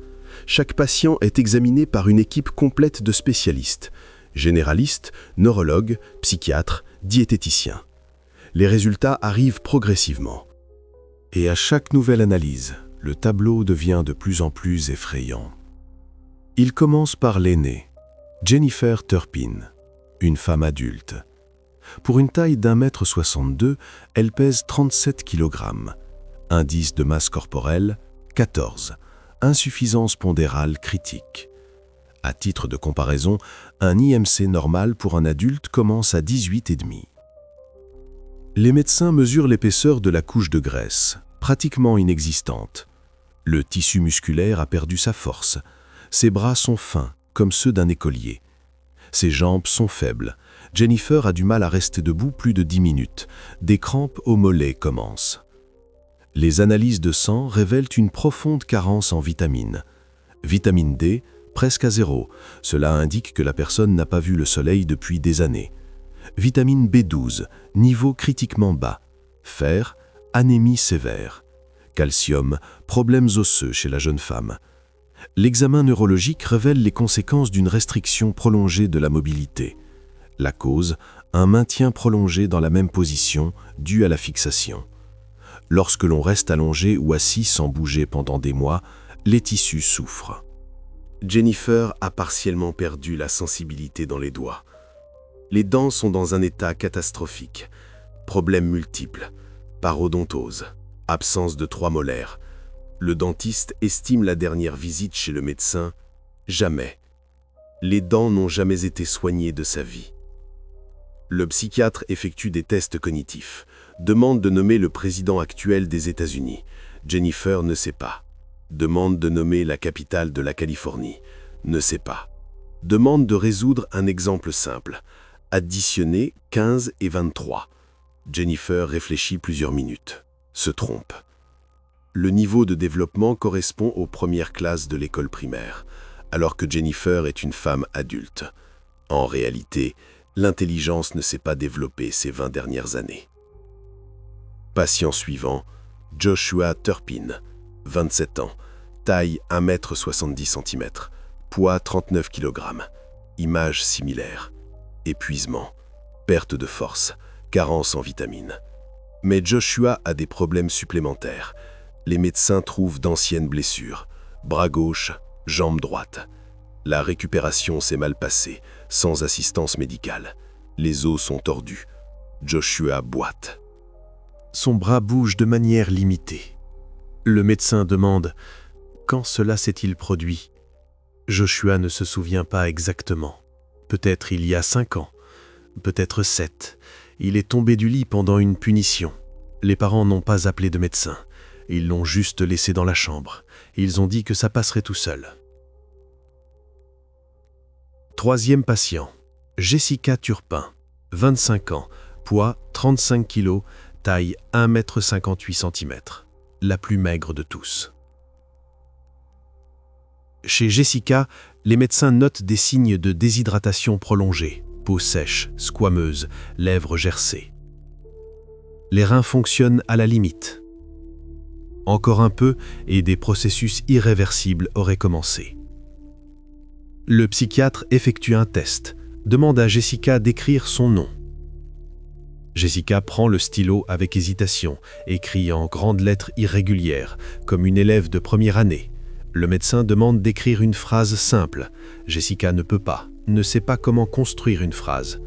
[SPEAKER 6] Chaque patient est examiné par une équipe complète de spécialistes, généralistes, neurologues, psychiatres, diététiciens. Les résultats arrivent progressivement. Et à chaque nouvelle analyse, le tableau devient de plus en plus effrayant. Il commence par l'aînée, Jennifer Turpin, une femme adulte. Pour une taille d'1,62 m, elle pèse 37 kg. Indice de masse corporelle, 14. Insuffisance pondérale critique. À titre de comparaison, un IMC normal pour un adulte commence à 18,5. Les médecins mesurent l'épaisseur de la couche de graisse, pratiquement inexistante. Le tissu musculaire a perdu sa force. Ses bras sont fins, comme ceux d'un écolier. Ses jambes sont faibles. Jennifer a du mal à rester debout plus de 10 minutes. Des crampes au mollet commencent. Les analyses de sang révèlent une profonde carence en vitamines. Vitamine D, presque à 0. Cela indique que la personne n'a pas vu le soleil depuis des années. Vitamine B12, niveau critiquement bas. Fer, anémie sévère. Calcium, problèmes osseux chez la jeune femme. L'examen neurologique révèle les conséquences d'une restriction prolongée de la mobilité. La cause, un maintien prolongé dans la même position dû à la fixation. Lorsque l'on reste allongé ou assis sans bouger pendant des mois, les tissus souffrent. Jennifer a partiellement perdu la sensibilité dans les doigts. Les dents sont dans un état catastrophique. Problèmes multiples, parodontose, absence de 3 molaires. Le dentiste estime la dernière visite chez le médecin, jamais. Les dents n'ont jamais été soignées de sa vie. Le psychiatre effectue des tests cognitifs, demande de nommer le président actuel des États-Unis. Jennifer ne sait pas. Demande de nommer la capitale de la Californie. Ne sait pas.
[SPEAKER 2] demande de résoudre un exemple simple. Additionner 15 et 23. Jennifer réfléchit plusieurs minutes. Se trompe. Le niveau de développement correspond aux premières classes de l'école primaire, alors que Jennifer est une femme adulte. En réalité, l'intelligence ne s'est pas développée ces 20 dernières années. Patient suivant, Joshua Turpin, 27 ans, taille 1,70 m, poids 39 kg, image similaire, épuisement, perte de force, carence en vitamines. Mais Joshua a des problèmes supplémentaires. Les médecins trouvent d'anciennes blessures, bras gauche, jambe droite. La récupération s'est mal passée, sans assistance médicale. Les os sont tordus. Joshua boite.
[SPEAKER 6] Son bras bouge de manière limitée. Le médecin demande « Quand cela s'est-il produit ?» Joshua ne se souvient pas exactement. Peut-être il y a 5 ans, peut-être 7. Il est tombé du lit pendant une punition. Les parents n'ont pas appelé de médecin. Ils l'ont juste laissé dans la chambre. Ils ont dit que ça passerait tout seul. 3e patient, Jessica Turpin, 25 ans, poids 35 kg, taille 1,58 m, la plus maigre de tous. Chez Jessica, les médecins notent des signes de déshydratation prolongée, peau sèche, squameuse, lèvres gercées. Les reins fonctionnent à la limite. Encore un peu et des processus irréversibles auraient commencé. Le psychiatre effectue un test, demande à Jessica d'écrire son nom. Jessica prend le stylo avec hésitation, écrit en grandes lettres irrégulières, comme une élève de première année. Le médecin demande d'écrire une phrase simple. Jessica ne peut pas, ne sait pas comment construire une phrase.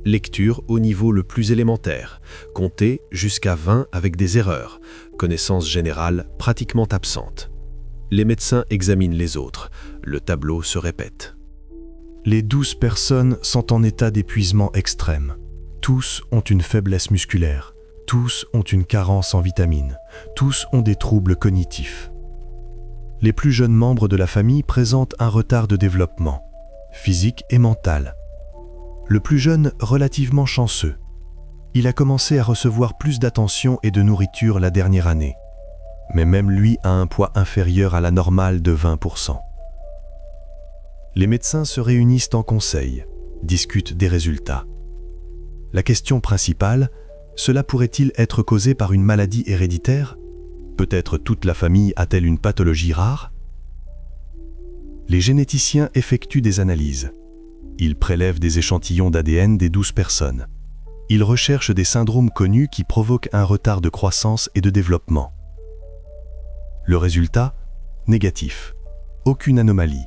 [SPEAKER 6] Lecture au niveau le plus élémentaire, compter jusqu'à 20 avec des erreurs, connaissances générales pratiquement absentes. Les médecins examinent les autres, le tableau se répète.
[SPEAKER 3] Les 12 personnes sont en état d'épuisement extrême. Tous ont une faiblesse musculaire, tous ont une carence en vitamines, tous ont des troubles cognitifs. Les plus jeunes membres de la famille présentent un retard de développement, physique et mental. Le plus jeune, relativement chanceux. Il a commencé à recevoir plus d'attention et de nourriture la dernière année. Mais même lui a un poids inférieur à la normale de 20%. Les médecins se réunissent en conseil, discutent des résultats. La question principale, cela pourrait-il être causé par une maladie héréditaire ? Peut-être toute la famille a-t-elle une pathologie rare ? Les généticiens effectuent des analyses. Ils prélèvent des échantillons d'ADN des 12 personnes. Ils recherchent des syndromes connus qui provoquent un retard de croissance et de développement. Le résultat ? Négatif. Aucune anomalie.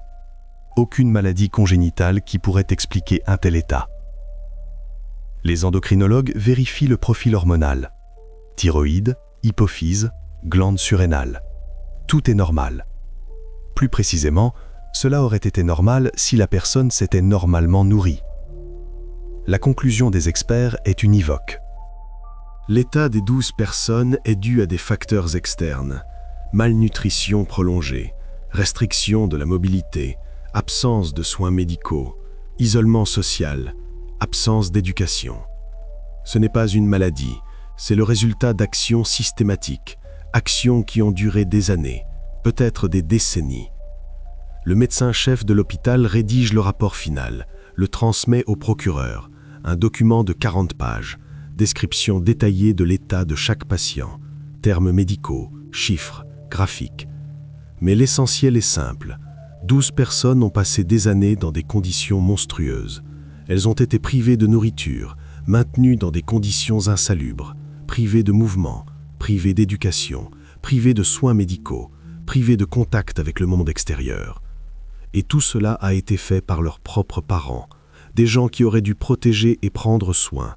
[SPEAKER 3] Aucune maladie congénitale qui pourrait expliquer un tel état. Les endocrinologues vérifient le profil hormonal. Thyroïde, hypophyse, glande surrénale. Tout est normal. Plus précisément, cela aurait été normal si la personne s'était normalement nourrie. La conclusion des experts est univoque.
[SPEAKER 1] L'état des 12 personnes est dû à des facteurs externes. Malnutrition prolongée, restriction de la mobilité, absence de soins médicaux, isolement social, absence d'éducation. Ce n'est pas une maladie, c'est le résultat d'actions systématiques, actions qui ont duré des années, peut-être des décennies. Le médecin-chef de l'hôpital rédige le rapport final, le transmet au procureur, un document de 40 pages, description détaillée de l'état de chaque patient, termes médicaux, chiffres, graphiques. Mais l'essentiel est simple. 12 personnes ont passé des années dans des conditions monstrueuses. Elles ont été privées de nourriture, maintenues dans des conditions insalubres, privées de mouvement, privées d'éducation, privées de soins médicaux, privées de contact avec le monde extérieur. Et tout cela a été fait par leurs propres parents, des gens qui auraient dû protéger et prendre soin.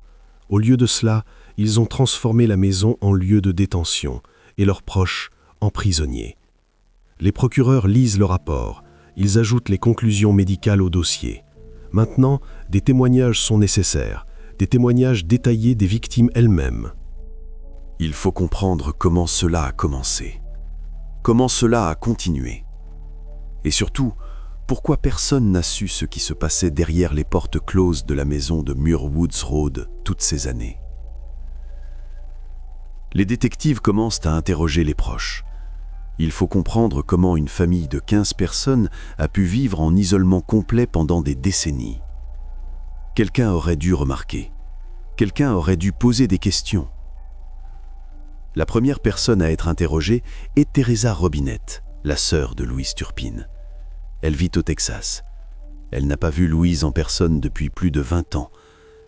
[SPEAKER 1] Au lieu de cela, ils ont transformé la maison en lieu de détention et leurs proches en prisonniers. Les procureurs lisent le rapport, ils ajoutent les conclusions médicales au dossier. Maintenant, des témoignages sont nécessaires, des témoignages détaillés des victimes elles-mêmes.
[SPEAKER 2] Il faut comprendre comment cela a commencé, comment cela a continué. Et surtout, Pourquoi personne n'a su ce qui se passait derrière les portes closes de la maison de Muirwoods Road toutes ces années? Les détectives commencent à interroger les proches. Il faut comprendre comment une famille de 15 personnes a pu vivre en isolement complet pendant des décennies. Quelqu'un aurait dû remarquer. Quelqu'un aurait dû poser des questions. La première personne à être interrogée est Teresa Robinette, la sœur de Louise Turpin. Elle vit au Texas. Elle n'a pas vu Louise en personne depuis plus de 20 ans,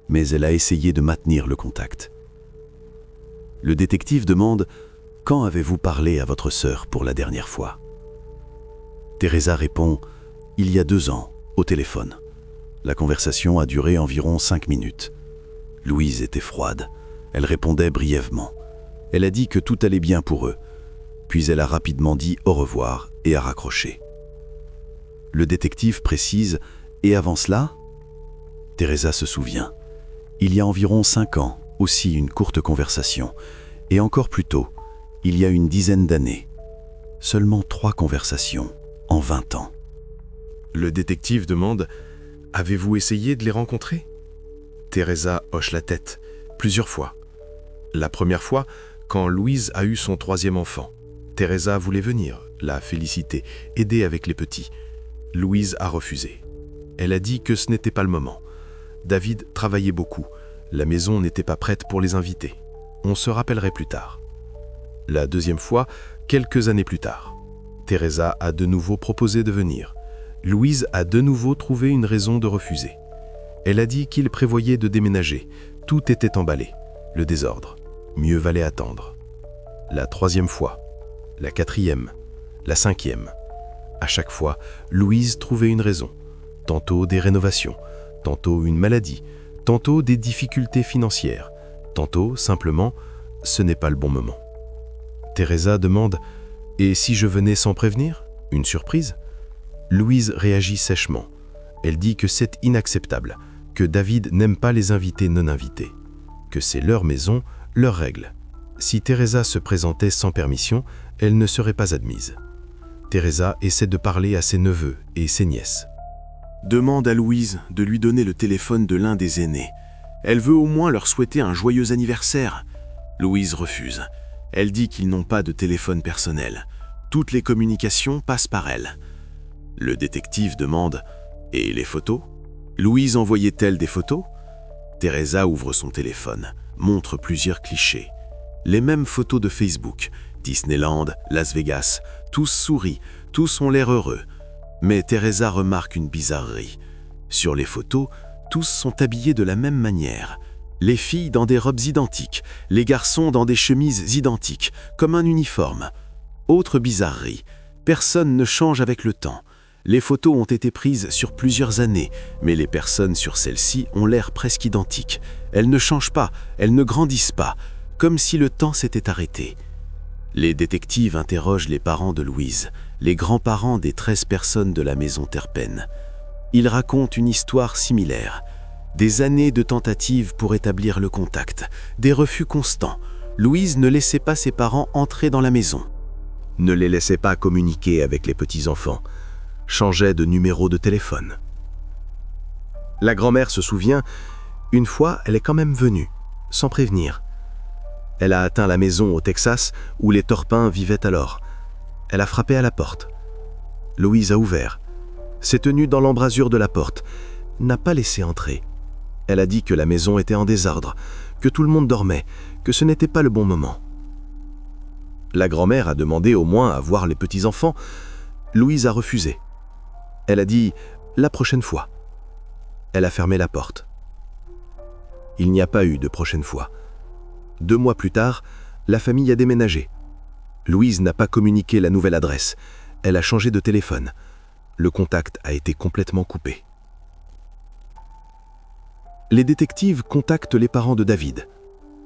[SPEAKER 2] mais elle a essayé de maintenir le contact. Le détective demande « Quand avez-vous parlé à votre sœur pour la dernière fois ?» Teresa répond « Il y a 2 ans, au téléphone. La conversation a duré environ 5 minutes. Louise était froide. Elle répondait brièvement. Elle a dit que tout allait bien pour eux. Puis elle a rapidement dit au revoir et a raccroché. » Le détective précise « Et avant cela ?» Teresa se souvient. Il y a environ 5 ans, aussi une courte conversation. Et encore plus tôt, il y a une dizaine d'années. Seulement 3 conversations en 20 ans.
[SPEAKER 3] Le détective demande « Avez-vous essayé de les rencontrer ?» Teresa hoche la tête, plusieurs fois. La première fois, quand Louise a eu son 3e enfant. Teresa voulait venir, la féliciter, aider avec les petits. Louise a refusé. Elle a dit que ce n'était pas le moment. David travaillait beaucoup. La maison n'était pas prête pour les inviter. On se rappellerait plus tard. La 2e fois, quelques années plus tard. Teresa a de nouveau proposé de venir. Louise a de nouveau trouvé une raison de refuser. Elle a dit qu'il prévoyait de déménager. Tout était emballé. Le désordre. Mieux valait attendre. La 3e fois. La 4e. La 5e. À chaque fois, Louise trouvait une raison. Tantôt des rénovations, tantôt une maladie, tantôt des difficultés financières, tantôt simplement « ce n'est pas le bon moment ». Teresa demande « Et si je venais sans prévenir? Une surprise ?» Louise réagit sèchement. Elle dit que c'est inacceptable, que David n'aime pas les invités non invités, que c'est leur maison, leurs règles. Si Teresa se présentait sans permission, elle ne serait pas admise. Teresa essaie de parler à ses neveux et ses nièces.
[SPEAKER 4] Demande à Louise de lui donner le téléphone de l'un des aînés. Elle veut au moins leur souhaiter un joyeux anniversaire. Louise refuse. Elle dit qu'ils n'ont pas de téléphone personnel. Toutes les communications passent par elle. Le détective demande « Et les photos ?» Louise envoyait-elle des photos? Teresa ouvre son téléphone, montre plusieurs clichés. Les mêmes photos de Facebook, Disneyland, Las Vegas, tous sourient, tous ont l'air heureux. Mais Teresa remarque une bizarrerie. Sur les photos, tous sont habillés de la même manière. Les filles dans des robes identiques, les garçons dans des chemises identiques, comme un uniforme. Autre bizarrerie, personne ne change avec le temps. Les photos ont été prises sur plusieurs années, mais les personnes sur celles-ci ont l'air presque identiques. Elles ne changent pas, elles ne grandissent pas, comme si le temps s'était arrêté. Les détectives interrogent les parents de Louise, les grands-parents des 13 personnes de la maison Turpin. Ils racontent une histoire similaire. Des années de tentatives pour établir le contact, des refus constants. Louise ne laissait pas ses parents entrer dans la maison. Ne les laissait pas communiquer avec les petits-enfants. Changeait de numéro de téléphone. La grand-mère se souvient, une fois, elle est quand même venue, sans prévenir. Elle a atteint la maison au Texas où les Turpin vivaient alors. Elle a frappé à la porte. Louise a ouvert. S'est tenue dans l'embrasure de la porte. N'a pas laissé entrer. Elle a dit que la maison était en désordre, que tout le monde dormait, que ce n'était pas le bon moment. La grand-mère a demandé au moins à voir les petits-enfants. Louise a refusé. Elle a dit « la prochaine fois ». Elle a fermé la porte. Il n'y a pas eu de prochaine fois. 2 mois plus tard, la famille a déménagé. Louise n'a pas communiqué la nouvelle adresse. Elle a changé de téléphone. Le contact a été complètement coupé. Les détectives contactent les parents de David.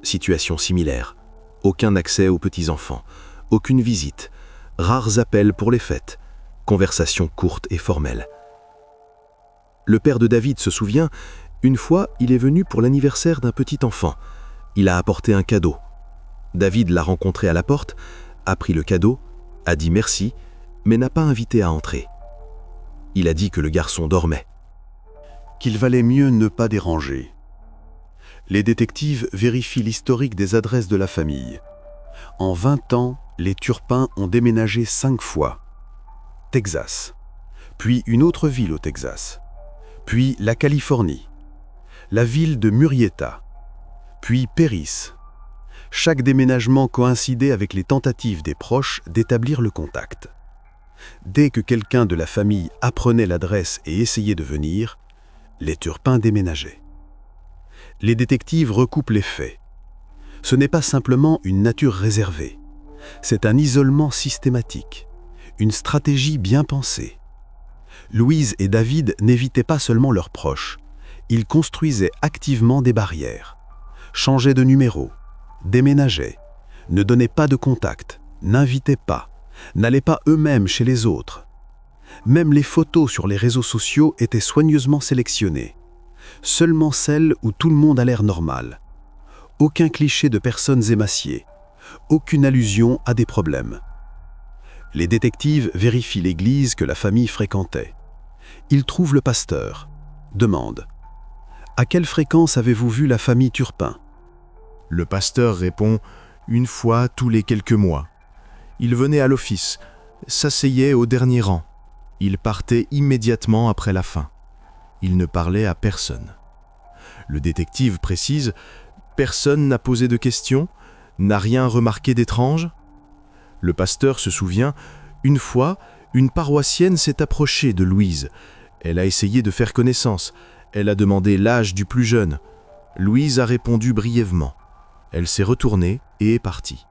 [SPEAKER 4] Situation similaire. Aucun accès aux petits-enfants. Aucune visite. Rares appels pour les fêtes. Conversation courte et formelle. Le père de David se souvient, une fois, il est venu pour l'anniversaire d'un petit enfant. Il a apporté un cadeau. David l'a rencontré à la porte, a pris le cadeau, a dit merci, mais n'a pas invité à entrer.
[SPEAKER 2] Il a dit que le garçon dormait.
[SPEAKER 3] Qu'il valait mieux ne pas déranger. Les détectives vérifient l'historique des adresses de la famille. En 20 ans, les Turpin ont déménagé 5 fois. Texas, puis une autre ville au Texas, puis la Californie, la ville de Murrieta, puis Périsse. Chaque déménagement coïncidait avec les tentatives des proches d'établir le contact. Dès que quelqu'un de la famille apprenait l'adresse et essayait de venir, les Turpin déménageaient. Les détectives recoupent les faits. Ce n'est pas simplement une nature réservée, c'est un isolement systématique, une stratégie bien pensée. Louise et David n'évitaient pas seulement leurs proches, ils construisaient activement des barrières, changeaient de numéro, déménageaient, ne donnaient pas de contact, n'invitaient pas, n'allaient pas eux-mêmes chez les autres. Même les photos sur les réseaux sociaux étaient soigneusement sélectionnées. Seulement celles où tout le monde a l'air normal. Aucun cliché de personnes émaciées. Aucune allusion à des problèmes. Les détectives vérifient l'église que la famille fréquentait. Ils trouvent le pasteur. Demandent « À quelle fréquence avez-vous vu la famille Turpin ?»
[SPEAKER 7] Le pasteur répond « Une fois tous les quelques mois. Il venait à l'office, s'asseyait au dernier rang. Il partait immédiatement après la fin. Il ne parlait à personne. » Le détective précise « Personne n'a posé de questions, n'a rien remarqué d'étrange ?» Le pasteur se souvient « Une fois, une paroissienne s'est approchée de Louise. Elle a essayé de faire connaissance. Elle a demandé l'âge du plus jeune. Louise a répondu brièvement. Elle s'est retournée et est partie.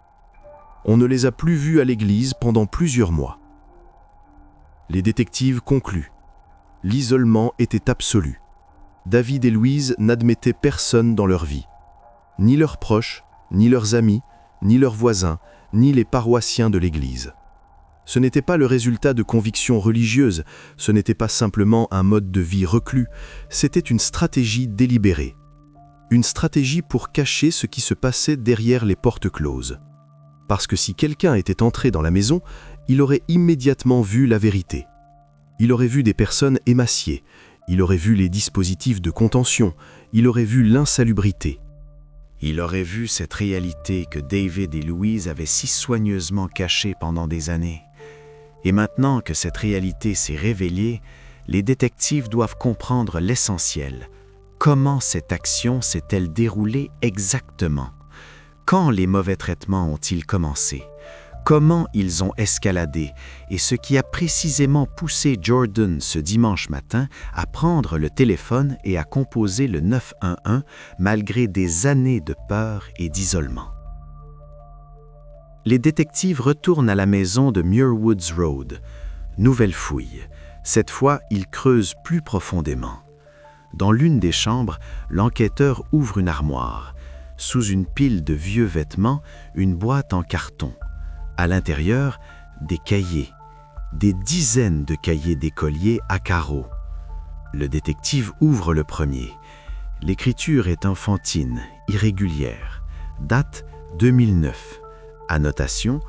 [SPEAKER 7] On ne les a plus vus à l'église pendant plusieurs mois. » Les détectives concluent. L'isolement était absolu. David et Louise n'admettaient personne dans leur vie. Ni leurs proches, ni leurs amis, ni leurs voisins, ni les paroissiens de l'église. Ce n'était pas le résultat de convictions religieuses, ce n'était pas simplement un mode de vie reclus, c'était une stratégie délibérée. Une stratégie pour cacher ce qui se passait derrière les portes closes. Parce que si quelqu'un était entré dans la maison, il aurait immédiatement vu la vérité. Il aurait vu des personnes émaciées, il aurait vu les dispositifs de contention, il aurait vu l'insalubrité.
[SPEAKER 4] Il aurait vu cette réalité que David et Louise avaient si soigneusement cachée pendant des années. Et maintenant que cette réalité s'est révélée, les détectives doivent comprendre l'essentiel. Comment cette action s'est-elle déroulée exactement? Quand les mauvais traitements ont-ils commencé? Comment ils ont escaladé et ce qui a précisément poussé Jordan ce dimanche matin à prendre le téléphone et à composer le 911 malgré des années de peur et d'isolement. Les détectives retournent à la maison de Muir Woods Road. Nouvelle fouille. Cette fois, ils creusent plus profondément. Dans l'une des chambres, l'enquêteur ouvre une armoire. Sous une pile de vieux vêtements, une boîte en carton. À l'intérieur, des cahiers, des dizaines de cahiers d'écoliers à carreaux. Le détective ouvre le premier. L'écriture est enfantine, irrégulière. Date 2009. Annotation: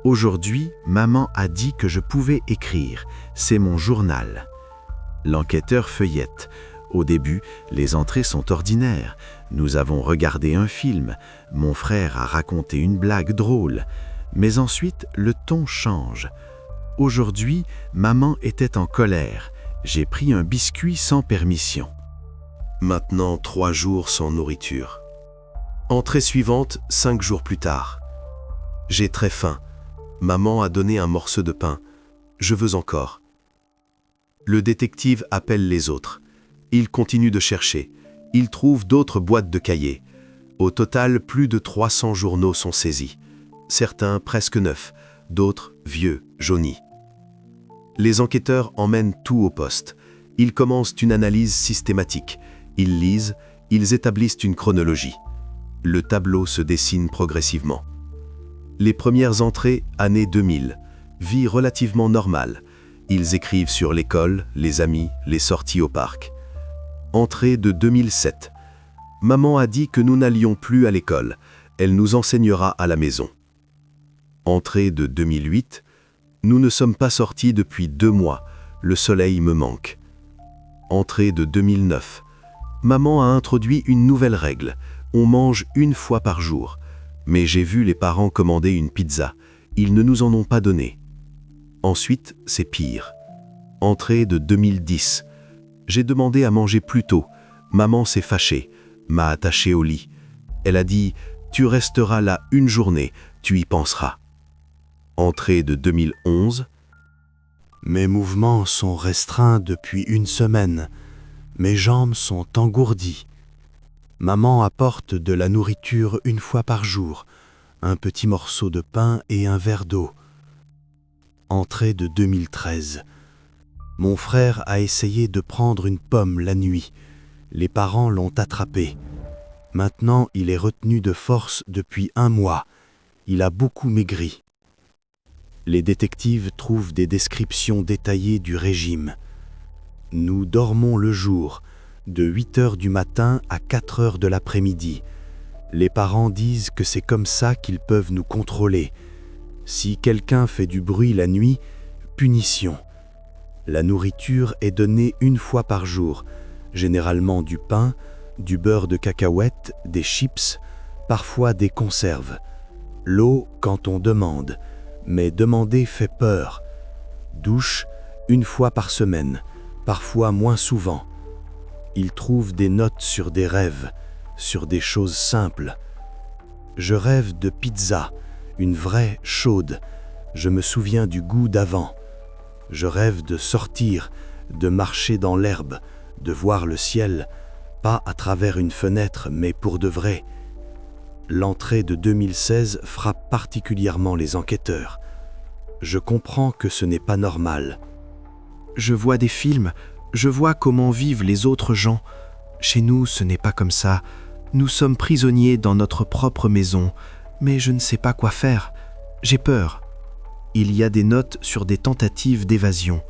[SPEAKER 4] aujourd'hui, maman a dit que je pouvais écrire. C'est mon journal. L'enquêteur feuillette. Au début, les entrées sont ordinaires. Nous avons regardé un film. Mon frère a raconté une blague drôle. Mais ensuite, le ton change. Aujourd'hui, maman était en colère. J'ai pris un biscuit sans permission.
[SPEAKER 2] Maintenant, 3 jours sans nourriture. Entrée suivante, 5 jours plus tard. J'ai très faim. Maman a donné un morceau de pain. Je veux encore. Le détective appelle les autres. Il continue de chercher. Il trouve d'autres boîtes de cahiers. Au total, plus de 300 journaux sont saisis. Certains presque neufs, d'autres vieux, jaunis. Les enquêteurs emmènent tout au poste. Ils commencent une analyse systématique. Ils lisent, ils établissent une chronologie. Le tableau se dessine progressivement. Les premières entrées, année 2000. Vie relativement normale. Ils écrivent sur l'école, les amis, les sorties au parc. Entrée de 2007. Maman a dit que nous n'allions plus à l'école. Elle nous enseignera à la maison. Entrée de 2008. Nous ne sommes pas sortis depuis 2 mois.
[SPEAKER 1] Le soleil me manque. Entrée de 2009. Maman a introduit une nouvelle règle. On mange 1 fois par jour. Mais j'ai vu les parents commander une pizza. Ils ne nous en ont pas donné. Ensuite, c'est pire. Entrée de 2010. J'ai demandé à manger plus tôt. Maman s'est fâchée, m'a attaché au lit. Elle a dit « Tu resteras là 1 journée, tu y penseras ». Entrée de 2011.
[SPEAKER 4] Mes mouvements sont restreints depuis 1 semaine. Mes jambes sont engourdies. Maman apporte de la nourriture 1 fois par jour, un petit morceau de pain et un verre d'eau. Entrée de 2013. Mon frère a essayé de prendre une pomme la nuit. Les parents l'ont attrapé. Maintenant, il est retenu de force depuis 1 mois. Il a beaucoup maigri. Les détectives trouvent des descriptions détaillées du régime. Nous dormons le jour, de 8 heures du matin à 4 heures de l'après-midi. Les parents disent que c'est comme ça qu'ils peuvent nous contrôler. Si quelqu'un fait du bruit la nuit, punition. La nourriture est donnée 1 fois par jour, généralement du pain, du beurre de cacahuète, des chips, parfois des conserves. L'eau quand on demande, mais demander fait peur. Douche 1 fois par semaine, parfois moins souvent. Ils trouvent des notes sur des rêves, sur des choses simples. Je rêve de pizza, une vraie chaude. Je me souviens du goût d'avant. Je rêve de sortir, de marcher dans l'herbe, de voir le ciel, pas à travers une fenêtre, mais pour de vrai. L'entrée de 2016 frappe particulièrement les enquêteurs. Je comprends que ce n'est pas normal.
[SPEAKER 8] Je vois des films, je vois comment vivent les autres gens. Chez nous, ce n'est pas comme ça. Nous sommes prisonniers dans notre propre maison, mais je ne sais pas quoi faire. J'ai peur. Il y a des notes sur des tentatives d'évasion.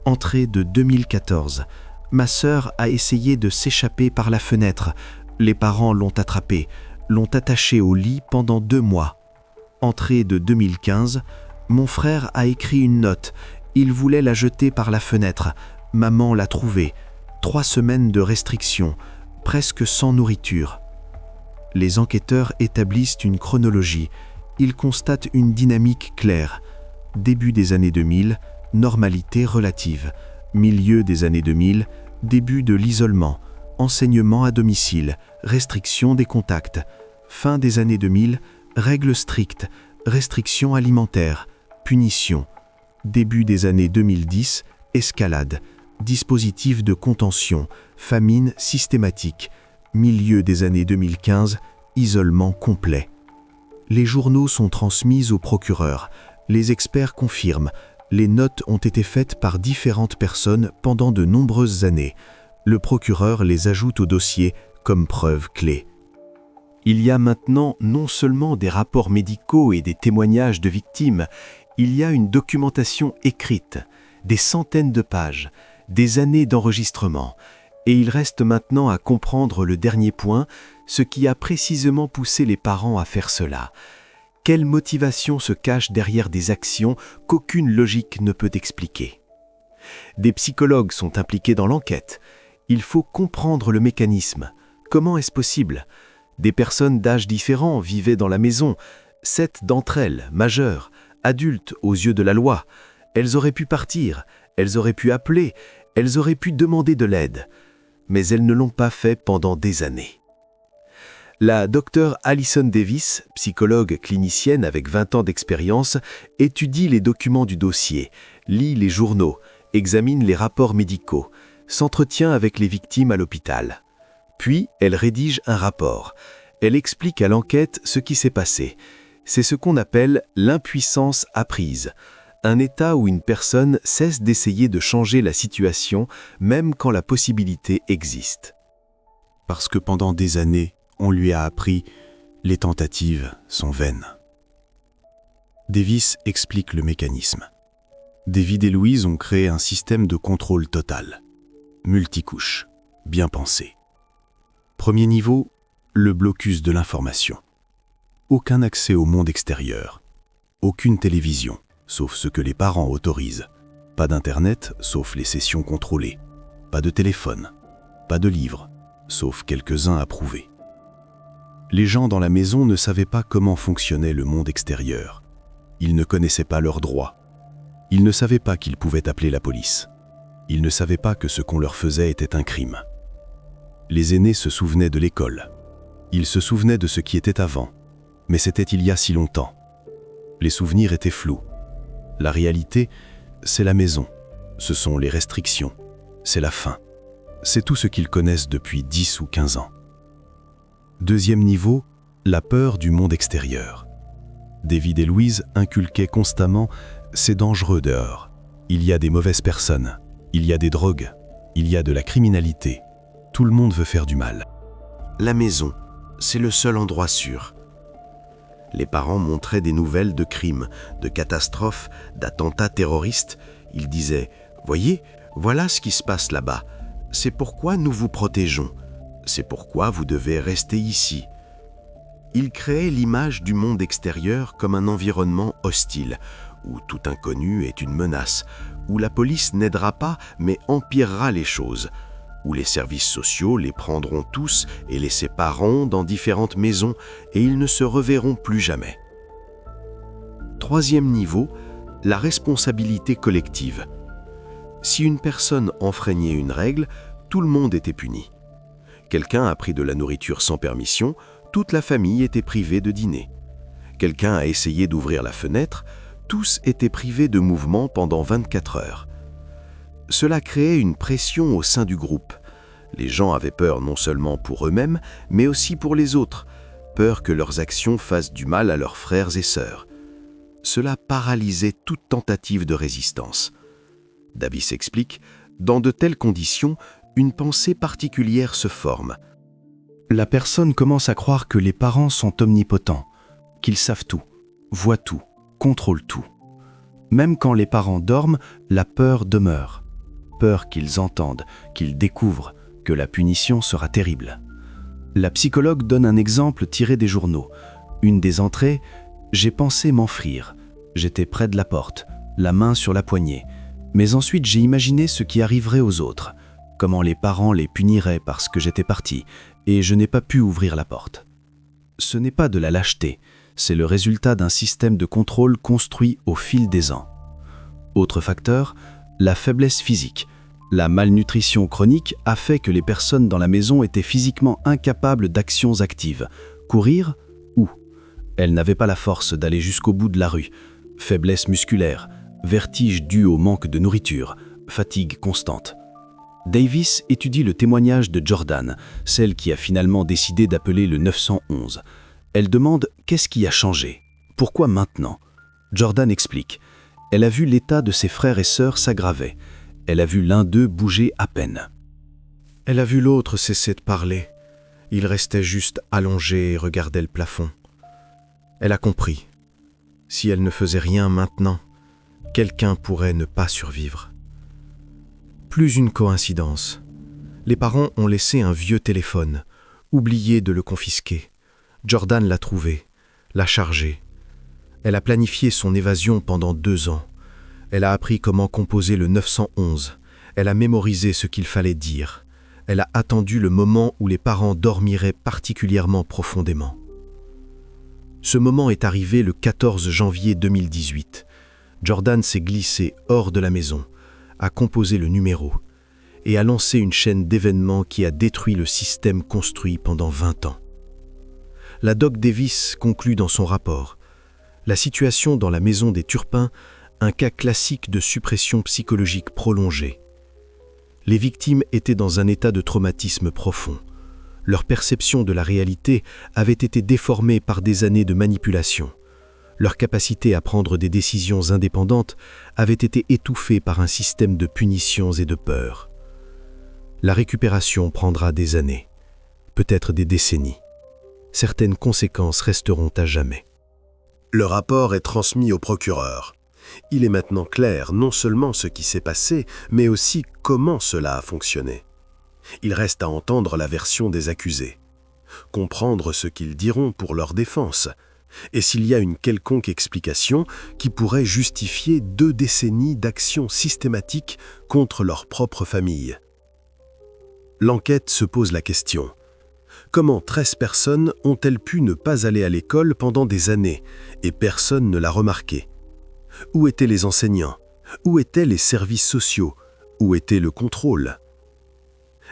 [SPEAKER 8] Entrée de 2014. Ma sœur a essayé de s'échapper par la fenêtre. Les parents l'ont attrapée, l'ont attachée au lit pendant 2 mois. Entrée de 2015. Mon frère a écrit une note. Il voulait la jeter par la fenêtre. Maman l'a trouvée. 3 semaines de restriction, presque sans nourriture. Les enquêteurs établissent une chronologie. Ils constatent une dynamique claire. Début des années 2000, normalité relative. Milieu des années 2000, début de l'isolement, enseignement à domicile, restriction des contacts. Fin des années 2000, règles strictes, restrictions alimentaires, punition. Début des années 2010, escalade, dispositif de contention, famine systématique. Milieu des années 2015, isolement complet. Les journaux sont transmis au procureur. Les experts confirment. Les notes ont été faites par différentes personnes pendant de nombreuses années. Le procureur les ajoute au dossier comme preuve clé. Il y a maintenant non seulement des rapports médicaux et des témoignages de victimes, il y a une documentation écrite, des centaines de pages, des années d'enregistrement. Et il reste maintenant à comprendre le dernier point, ce qui a précisément poussé les parents à faire cela. Quelle motivation se cache derrière des actions qu'aucune logique ne peut expliquer? Des psychologues sont impliqués dans l'enquête. Il faut comprendre le mécanisme. Comment est-ce possible? Des personnes d'âges différents vivaient dans la maison. 7 d'entre elles, majeures, adultes aux yeux de la loi. Elles auraient pu partir, elles auraient pu appeler, elles auraient pu demander de l'aide. Mais elles ne l'ont pas fait pendant des années. La docteure Alison Davis, psychologue clinicienne avec 20 ans d'expérience, étudie les documents du dossier, lit les journaux, examine les rapports médicaux, s'entretient avec les victimes à l'hôpital. Puis, elle rédige un rapport. Elle explique à l'enquête ce qui s'est passé. C'est ce qu'on appelle l'impuissance apprise, un état où une personne cesse d'essayer de changer la situation, même quand la possibilité existe.
[SPEAKER 2] Parce que pendant des années, on lui a appris « les tentatives sont vaines ». Davis explique le mécanisme. David et Louise ont créé un système de contrôle total, multicouche, bien pensé. Premier niveau, le blocus de l'information. Aucun accès au monde extérieur, aucune télévision, sauf ce que les parents autorisent. Pas d'internet, sauf les sessions contrôlées. Pas de téléphone. Pas de livres, sauf quelques-uns approuvés. Les gens dans la maison ne savaient pas comment fonctionnait le monde extérieur. Ils ne connaissaient pas leurs droits. Ils ne savaient pas qu'ils pouvaient appeler la police. Ils ne savaient pas que ce qu'on leur faisait était un crime. Les aînés se souvenaient de l'école. Ils se souvenaient de ce qui était avant, mais c'était il y a si longtemps. Les souvenirs étaient flous. La réalité, c'est la maison. Ce sont les restrictions. C'est la faim. C'est tout ce qu'ils connaissent depuis 10 ou 15 ans. Deuxième niveau, la peur du monde extérieur. David et Louise inculquaient constamment « c'est dangereux dehors, il y a des mauvaises personnes, il y a des drogues, il y a de la criminalité, tout le monde veut faire du mal ».
[SPEAKER 6] La maison, c'est le seul endroit sûr. Les parents montraient des nouvelles de crimes, de catastrophes, d'attentats terroristes. Ils disaient « Voyez, voilà ce qui se passe là-bas. C'est pourquoi nous vous protégeons. C'est pourquoi vous devez rester ici. » Ils créaient l'image du monde extérieur comme un environnement hostile, où tout inconnu est une menace, où la police n'aidera pas mais empirera les choses, où les services sociaux les prendront tous et les sépareront dans différentes maisons et ils ne se reverront plus jamais. Troisième niveau, la responsabilité collective. Si une personne enfreignait une règle, tout le monde était puni. Quelqu'un a pris de la nourriture sans permission, toute la famille était privée de dîner. Quelqu'un a essayé d'ouvrir la fenêtre, tous étaient privés de mouvement pendant 24 heures. Cela créait une pression au sein du groupe. Les gens avaient peur non seulement pour eux-mêmes, mais aussi pour les autres, peur que leurs actions fassent du mal à leurs frères et sœurs. Cela paralysait toute tentative de résistance. Davis explique, dans de telles conditions, une pensée particulière se forme. La personne commence à croire que les parents sont omnipotents, qu'ils savent tout, voient tout, contrôlent tout. Même quand les parents dorment, la peur demeure. Peur qu'ils entendent, qu'ils découvrent, que la punition sera terrible. La psychologue donne un exemple tiré des journaux. Une des entrées, « J'ai pensé m'enfuir. J'étais près de la porte, la main sur la poignée. Mais ensuite j'ai imaginé ce qui arriverait aux autres, comment les parents les puniraient parce que j'étais parti, et je n'ai pas pu ouvrir la porte. » Ce n'est pas de la lâcheté, c'est le résultat d'un système de contrôle construit au fil des ans. Autre facteur, la faiblesse physique. La malnutrition chronique a fait que les personnes dans la maison étaient physiquement incapables d'actions actives. Courir ou elles n'avaient pas la force d'aller jusqu'au bout de la rue. Faiblesse musculaire, vertige dû au manque de nourriture, fatigue constante. Davis étudie le témoignage de Jordan, celle qui a finalement décidé d'appeler le 911. Elle demande « Qu'est-ce qui a changé? Pourquoi maintenant ?» Jordan explique « Elle a vu l'état de ses frères et sœurs s'aggraver. Elle a vu l'un d'eux bouger à peine. Elle a vu l'autre cesser de parler. Il restait juste allongé et regardait le plafond. Elle a compris. Si elle ne faisait rien maintenant, quelqu'un pourrait ne pas survivre. » Plus une coïncidence. Les parents ont laissé un vieux téléphone, oublié de le confisquer. Jordan l'a trouvé, l'a chargé. Elle a planifié son évasion pendant 2 ans. Elle a appris comment composer le 911. Elle a mémorisé ce qu'il fallait dire. Elle a attendu le moment où les parents dormiraient particulièrement profondément. Ce moment est arrivé le 14 janvier 2018. Jordan s'est glissé hors de la maison, a composé le numéro et a lancé une chaîne d'événements qui a détruit le système construit pendant 20 ans. La Doc Davis conclut dans son rapport « La situation dans la maison des Turpin, un cas classique de suppression psychologique prolongée. Les victimes étaient dans un état de traumatisme profond. Leur perception de la réalité avait été déformée par des années de manipulation. Leur capacité à prendre des décisions indépendantes avait été étouffée par un système de punitions et de peurs. La récupération prendra des années, peut-être des décennies. Certaines conséquences resteront à jamais. »
[SPEAKER 9] Le rapport est transmis au procureur. Il est maintenant clair non seulement ce qui s'est passé, mais aussi comment cela a fonctionné. Il reste à entendre la version des accusés, comprendre ce qu'ils diront pour leur défense, Et s'il y a une quelconque explication qui pourrait justifier 2 décennies d'actions systématiques contre leur propre famille? L'enquête se pose la question. Comment 13 personnes ont-elles pu ne pas aller à l'école pendant des années et personne ne l'a remarqué? Où étaient les enseignants? Où étaient les services sociaux? Où était le contrôle?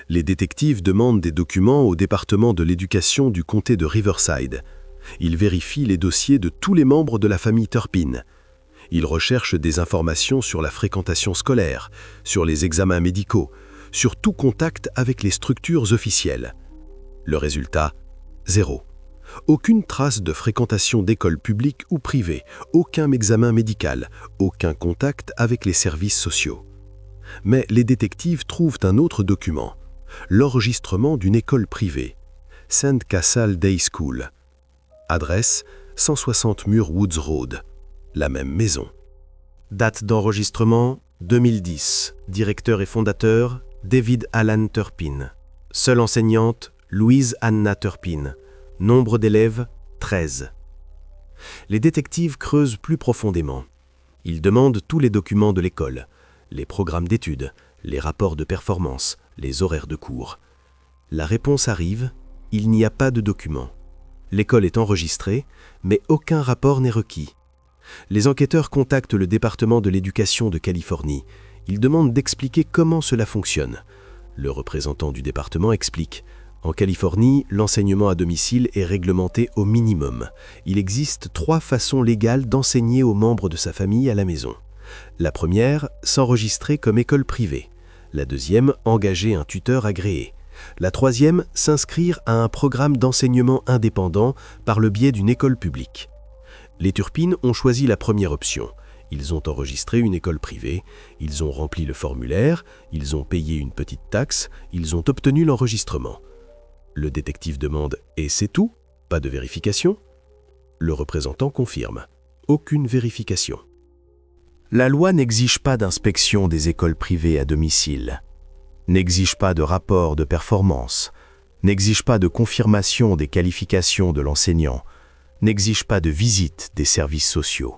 [SPEAKER 9] Les détectives demandent des documents au département de l'éducation du comté de Riverside. Ils vérifient les dossiers de tous les membres de la famille Turpin. Ils recherchent des informations sur la fréquentation scolaire, sur les examens médicaux, sur tout contact avec les structures officielles. Le résultat, 0. Aucune trace de fréquentation d'écoles publiques ou privées, aucun examen médical, aucun contact avec les services sociaux. Mais les détectives trouvent un autre document, l'enregistrement d'une école privée, St. Cassal Day School. Adresse 160 Muir Woods Road, la même maison.
[SPEAKER 6] Date d'enregistrement 2010. Directeur et fondateur David Alan Turpin. Seule enseignante Louise Anna Turpin. Nombre d'élèves 13. Les détectives creusent plus profondément. Ils demandent tous les documents de l'école, les programmes d'études, les rapports de performance, les horaires de cours. La réponse arrive, il n'y a pas de documents. L'école est enregistrée, mais aucun rapport n'est requis. Les enquêteurs contactent le département de l'éducation de Californie. Ils demandent d'expliquer comment cela fonctionne. Le représentant du département explique. En Californie, l'enseignement à domicile est réglementé au minimum. Il existe 3 façons légales d'enseigner aux membres de sa famille à la maison. La première, s'enregistrer comme école privée. La deuxième, engager un tuteur agréé. La troisième, s'inscrire à un programme d'enseignement indépendant par le biais d'une école publique. Les Turpin ont choisi la première option. Ils ont enregistré une école privée, ils ont rempli le formulaire, ils ont payé une petite taxe, ils ont obtenu l'enregistrement. Le détective demande « Et c'est tout? Pas de vérification ?» Le représentant confirme « Aucune vérification. »
[SPEAKER 2] La loi n'exige pas d'inspection des écoles privées à domicile, n'exige pas de rapport de performance, n'exige pas de confirmation des qualifications de l'enseignant, n'exige pas de visite des services sociaux.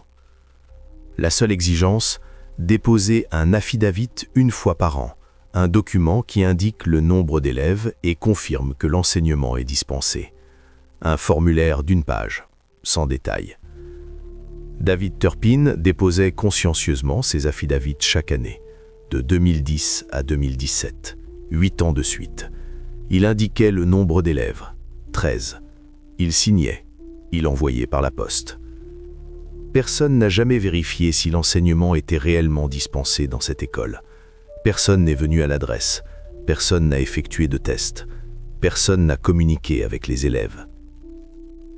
[SPEAKER 2] La seule exigence, déposer un affidavit 1 fois par an, un document qui indique le nombre d'élèves et confirme que l'enseignement est dispensé. Un formulaire d'1 page, sans détail. David Turpin déposait consciencieusement ses affidavits chaque année, de 2010 à 2017, 8 ans de suite. Il indiquait le nombre d'élèves, 13. Il signait, il envoyait par la poste. Personne n'a jamais vérifié si l'enseignement était réellement dispensé dans cette école. Personne n'est venu à l'adresse, personne n'a effectué de tests, personne n'a communiqué avec les élèves.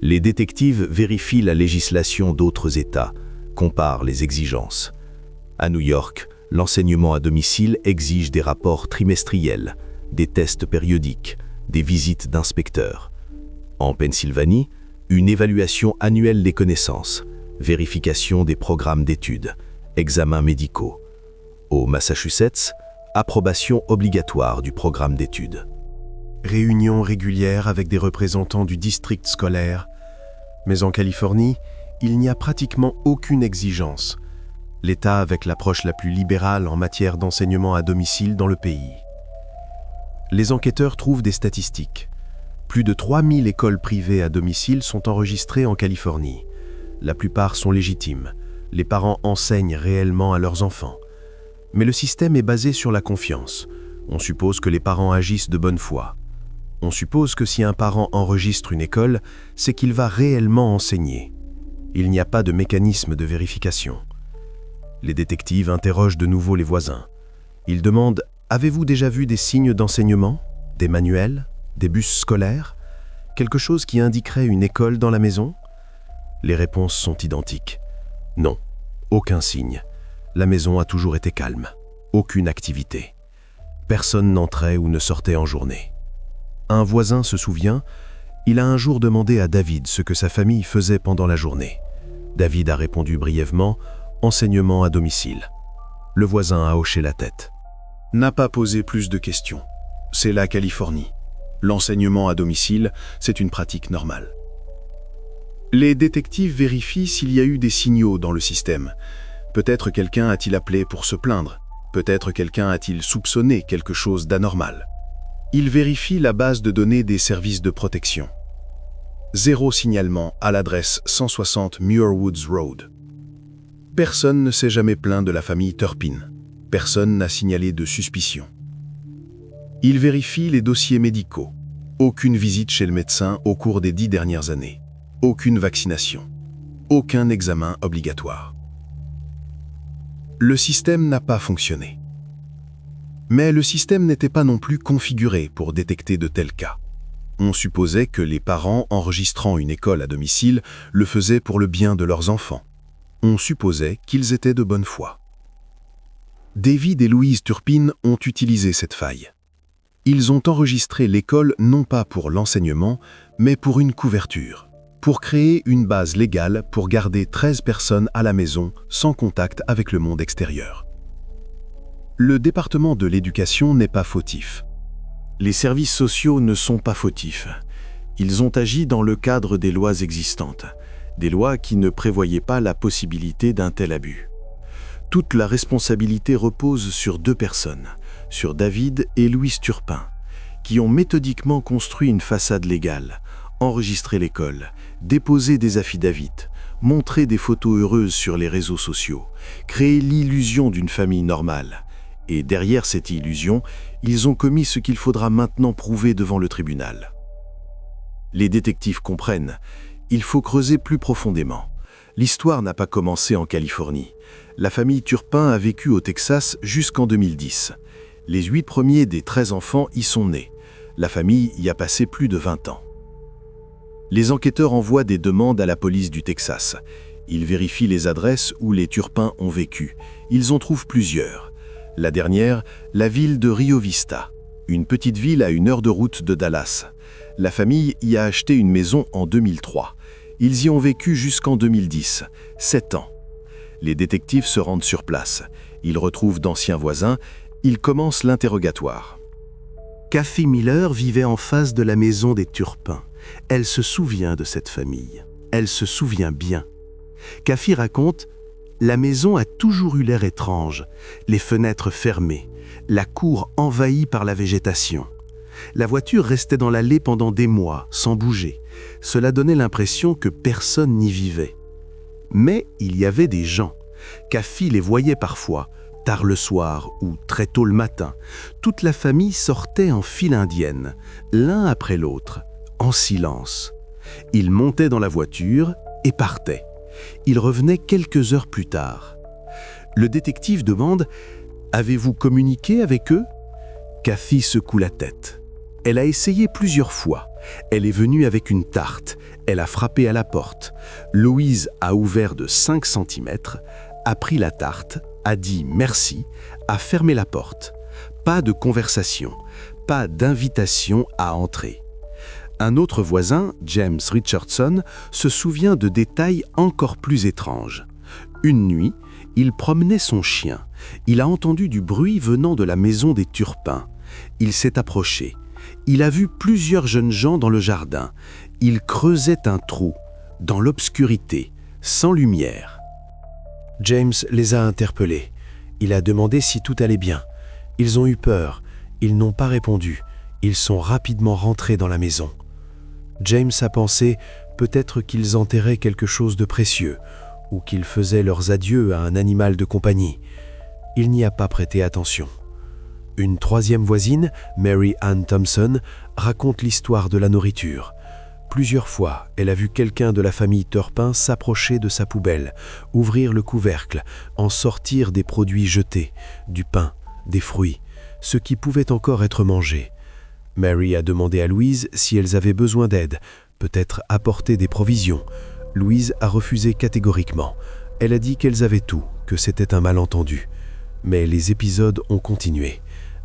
[SPEAKER 2] Les détectives vérifient la législation d'autres États, comparent les exigences. À New York, l'enseignement à domicile exige des rapports trimestriels, des tests périodiques, des visites d'inspecteurs. En Pennsylvanie, une évaluation annuelle des connaissances, vérification des programmes d'études, examens médicaux. Au Massachusetts, approbation obligatoire du programme d'études.
[SPEAKER 6] Réunions régulières avec des représentants du district scolaire. Mais en Californie, il n'y a pratiquement aucune exigence. L'État avec l'approche la plus libérale en matière d'enseignement à domicile dans le pays. Les enquêteurs trouvent des statistiques. Plus de 3000 écoles privées à domicile sont enregistrées en Californie. La plupart sont légitimes. Les parents enseignent réellement à leurs enfants. Mais le système est basé sur la confiance. On suppose que les parents agissent de bonne foi. On suppose que si un parent enregistre une école, c'est qu'il va réellement enseigner. Il n'y a pas de mécanisme de vérification. Les détectives interrogent de nouveau les voisins. Ils demandent « Avez-vous déjà vu des signes d'enseignement? Des manuels? Des bus scolaires? Quelque chose qui indiquerait une école dans la maison ?» Les réponses sont identiques. Non, aucun signe. La maison a toujours été calme. Aucune activité. Personne n'entrait ou ne sortait en journée. Un voisin se souvient, il a un jour demandé à David ce que sa famille faisait pendant la journée. David a répondu brièvement « Enseignement à domicile ». Le voisin a hoché la tête.
[SPEAKER 7] N'a pas posé plus de questions. C'est la Californie. L'enseignement à domicile, c'est une pratique normale. Les détectives vérifient s'il y a eu des signaux dans le système. Peut-être quelqu'un a-t-il appelé pour se plaindre. Peut-être quelqu'un a-t-il soupçonné quelque chose d'anormal. Ils vérifient la base de données des services de protection. 0 signalement à l'adresse 160 Muirwoods Road. Personne ne s'est jamais plaint de la famille Turpin. Personne n'a signalé de suspicion. Ils vérifient les dossiers médicaux. Aucune visite chez le médecin au cours des 10 dernières années. Aucune vaccination. Aucun examen obligatoire. Le système n'a pas fonctionné. Mais le système n'était pas non plus configuré pour détecter de tels cas. On supposait que les parents enregistrant une école à domicile le faisaient pour le bien de leurs enfants. On supposait qu'ils étaient de bonne foi. David et Louise Turpin ont utilisé cette faille. Ils ont enregistré l'école non pas pour l'enseignement, mais pour une couverture, pour créer une base légale pour garder 13 personnes à la maison sans contact avec le monde extérieur. Le département de l'éducation n'est pas fautif.
[SPEAKER 4] Les services sociaux ne sont pas fautifs. Ils ont agi dans le cadre des lois existantes, des lois qui ne prévoyaient pas la possibilité d'un tel abus. Toute la responsabilité repose sur 2 personnes, sur David et Louise Turpin, qui ont méthodiquement construit une façade légale, enregistré l'école, déposé des affidavits, montré des photos heureuses sur les réseaux sociaux, créé l'illusion d'une famille normale. Et derrière cette illusion, ils ont commis ce qu'il faudra maintenant prouver devant le tribunal. Les détectives comprennent, il faut creuser plus profondément. L'histoire n'a pas commencé en Californie. La famille Turpin a vécu au Texas jusqu'en 2010. Les 8 premiers des 13 enfants y sont nés. La famille y a passé plus de 20 ans. Les enquêteurs envoient des demandes à la police du Texas. Ils vérifient les adresses où les Turpin ont vécu. Ils en trouvent plusieurs. La dernière, la ville de Rio Vista, une petite ville à 1 heure de route de Dallas. La famille y a acheté une maison en 2003. Ils y ont vécu jusqu'en 2010, 7 ans. Les détectives se rendent sur place. Ils retrouvent d'anciens voisins. Ils commencent l'interrogatoire.
[SPEAKER 6] Kathy Miller vivait en face de la maison des Turpin. Elle se souvient de cette famille. Elle se souvient bien. Kathy raconte « La maison a toujours eu l'air étrange, les fenêtres fermées, la cour envahie par la végétation. La voiture restait dans l'allée pendant des mois, sans bouger. Cela donnait l'impression que personne n'y vivait. Mais il y avait des gens. Kathy les voyait parfois, tard le soir ou très tôt le matin. Toute la famille sortait en file indienne, l'un après l'autre, en silence. Ils montaient dans la voiture et partaient. Ils revenaient quelques heures plus tard. Le détective demande « Avez-vous communiqué avec eux ?» Kathy secoue la tête. Elle a essayé plusieurs fois. Elle est venue avec une tarte. Elle a frappé à la porte. Louise a ouvert de 5 cm, a pris la tarte, a dit merci, a fermé la porte. Pas de conversation, pas d'invitation à entrer. Un autre voisin, James Richardson, se souvient de détails encore plus étranges. Une nuit, il promenait son chien. Il a entendu du bruit venant de la maison des Turpin. Il s'est approché. Il a vu plusieurs jeunes gens dans le jardin. Ils creusaient un trou, dans l'obscurité, sans lumière.
[SPEAKER 2] James les a interpellés. Il a demandé si tout allait bien. Ils ont eu peur. Ils n'ont pas répondu. Ils sont rapidement rentrés dans la maison. James a pensé peut-être qu'ils enterraient quelque chose de précieux ou qu'ils faisaient leurs adieux à un animal de compagnie. Il n'y a pas prêté attention. Une troisième voisine, Mary Ann Thompson, raconte l'histoire de la nourriture. Plusieurs fois, elle a vu quelqu'un de la famille Turpin s'approcher de sa poubelle, ouvrir le couvercle, en sortir des produits jetés, du pain, des fruits, ce qui pouvait encore être mangé. Mary a demandé à Louise si elles avaient besoin d'aide, peut-être apporter des provisions. Louise a refusé catégoriquement. Elle a dit qu'elles avaient tout, que c'était un malentendu. Mais les épisodes ont continué.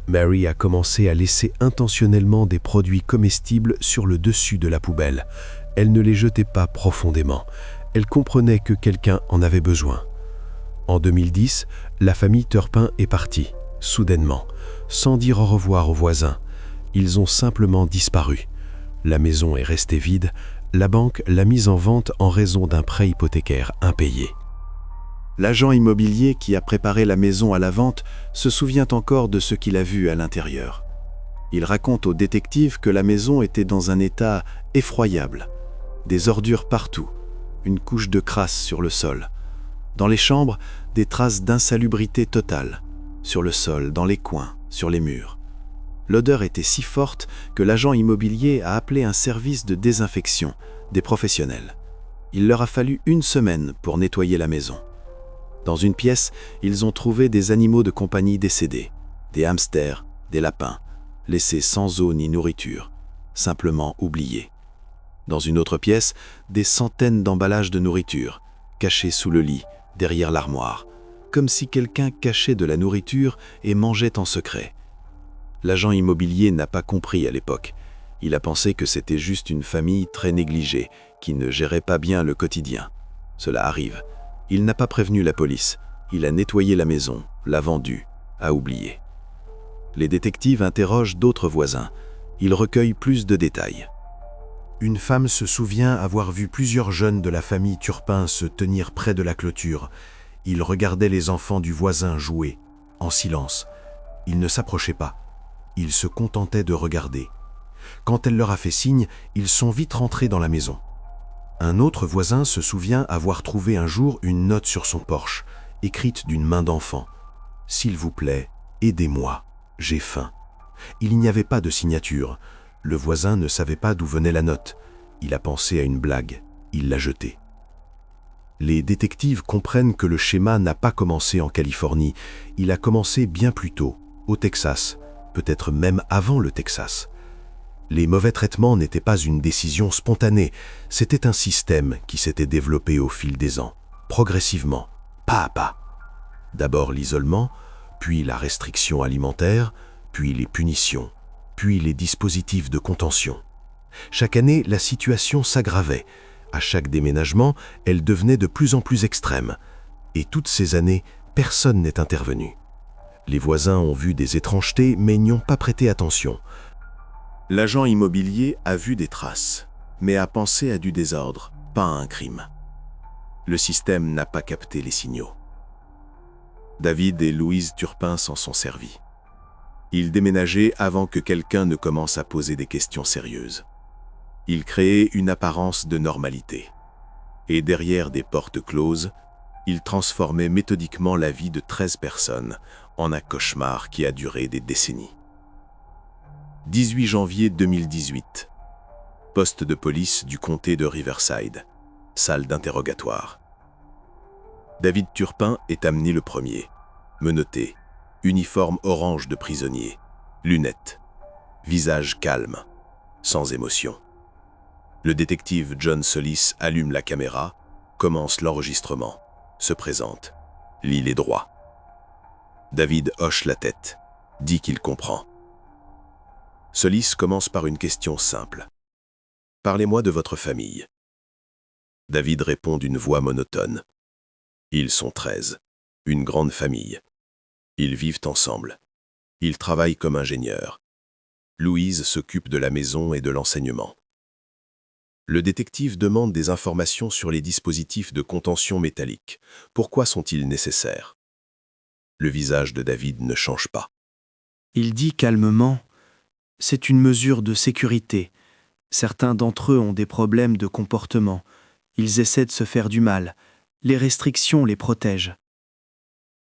[SPEAKER 2] Mary a commencé à laisser intentionnellement des produits comestibles sur le dessus de la poubelle. Elle ne les jetait pas profondément. Elle comprenait que quelqu'un en avait besoin. En 2010, la famille Turpin est partie, soudainement, sans dire au revoir aux voisins. Ils ont simplement disparu. La maison est restée vide, La banque l'a mise en vente en raison d'un prêt hypothécaire impayé.
[SPEAKER 4] L'agent immobilier qui a préparé la maison à la vente se souvient encore de ce qu'il a vu à l'intérieur. Il raconte au détective que la maison était dans un état effroyable. Des ordures partout, une couche de crasse sur le sol. Dans les chambres, des traces d'insalubrité totale. Sur le sol, dans les coins, sur les murs. L'odeur était si forte que l'agent immobilier a appelé un service de désinfection, des professionnels. Il leur a fallu 1 semaine pour nettoyer la maison. Dans une pièce, ils ont trouvé des animaux de compagnie décédés, des hamsters, des lapins, laissés sans eau ni nourriture, simplement oubliés. Dans une autre pièce, des centaines d'emballages de nourriture, cachés sous le lit, derrière l'armoire, comme si quelqu'un cachait de la nourriture et mangeait en secret. L'agent immobilier n'a pas compris à l'époque. Il a pensé que c'était juste une famille très négligée, qui ne gérait pas bien le quotidien. Cela arrive. Il n'a pas prévenu la police. Il a nettoyé la maison, l'a vendue, a oublié. Les détectives interrogent d'autres voisins. Ils recueillent plus de détails.
[SPEAKER 2] Une femme se souvient avoir vu plusieurs jeunes de la famille Turpin se tenir près de la clôture. Ils regardaient les enfants du voisin jouer, en silence. Ils ne s'approchaient pas. Ils se contentaient de regarder. Quand elle leur a fait signe, ils sont vite rentrés dans la maison. Un autre voisin se souvient avoir trouvé un jour une note sur son porche, écrite d'une main d'enfant. « S'il vous plaît, aidez-moi, j'ai faim ». Il n'y avait pas de signature. Le voisin ne savait pas d'où venait la note. Il a pensé à une blague. Il l'a jetée. Les détectives comprennent que le schéma n'a pas commencé en Californie. Il a commencé bien plus tôt, au Texas, peut-être même avant le Texas. Les mauvais traitements n'étaient pas une décision spontanée, c'était un système qui s'était développé au fil des ans, progressivement, pas à pas. D'abord l'isolement, puis la restriction alimentaire, puis les punitions, puis les dispositifs de contention. Chaque année, la situation s'aggravait. À chaque déménagement, elle devenait de plus en plus extrême. Et toutes ces années, personne n'est intervenu. Les voisins ont vu des étrangetés, mais n'y ont pas prêté attention.
[SPEAKER 4] L'agent immobilier a vu des traces, mais a pensé à du désordre, pas à un crime. Le système n'a pas capté les signaux. David et Louise Turpin s'en sont servis. Ils déménageaient avant que quelqu'un ne commence à poser des questions sérieuses. Ils créaient une apparence de normalité. Et derrière des portes closes, ils transformaient méthodiquement la vie de 13 personnes en un cauchemar qui a duré des décennies. 18 janvier 2018. Poste de police du comté de Riverside. Salle d'interrogatoire. David Turpin est amené le premier. Menotté, uniforme orange de prisonnier, lunettes, visage calme, sans émotion. Le détective John Solis allume la caméra, commence l'enregistrement, se présente, lit les droits. David hoche la tête, dit qu'il comprend. Solis commence par une question simple. « Parlez-moi de votre famille. » David répond d'une voix monotone. Ils sont 13, une grande famille. Ils vivent ensemble. Ils travaillent comme ingénieurs. Louise s'occupe de la maison et de l'enseignement. Le détective demande des informations sur les dispositifs de contention métallique. Pourquoi sont-ils nécessaires? Le visage de David ne change pas.
[SPEAKER 8] Il dit calmement « C'est une mesure de sécurité. Certains d'entre eux ont des problèmes de comportement. Ils essaient de se faire du mal. Les restrictions les protègent. »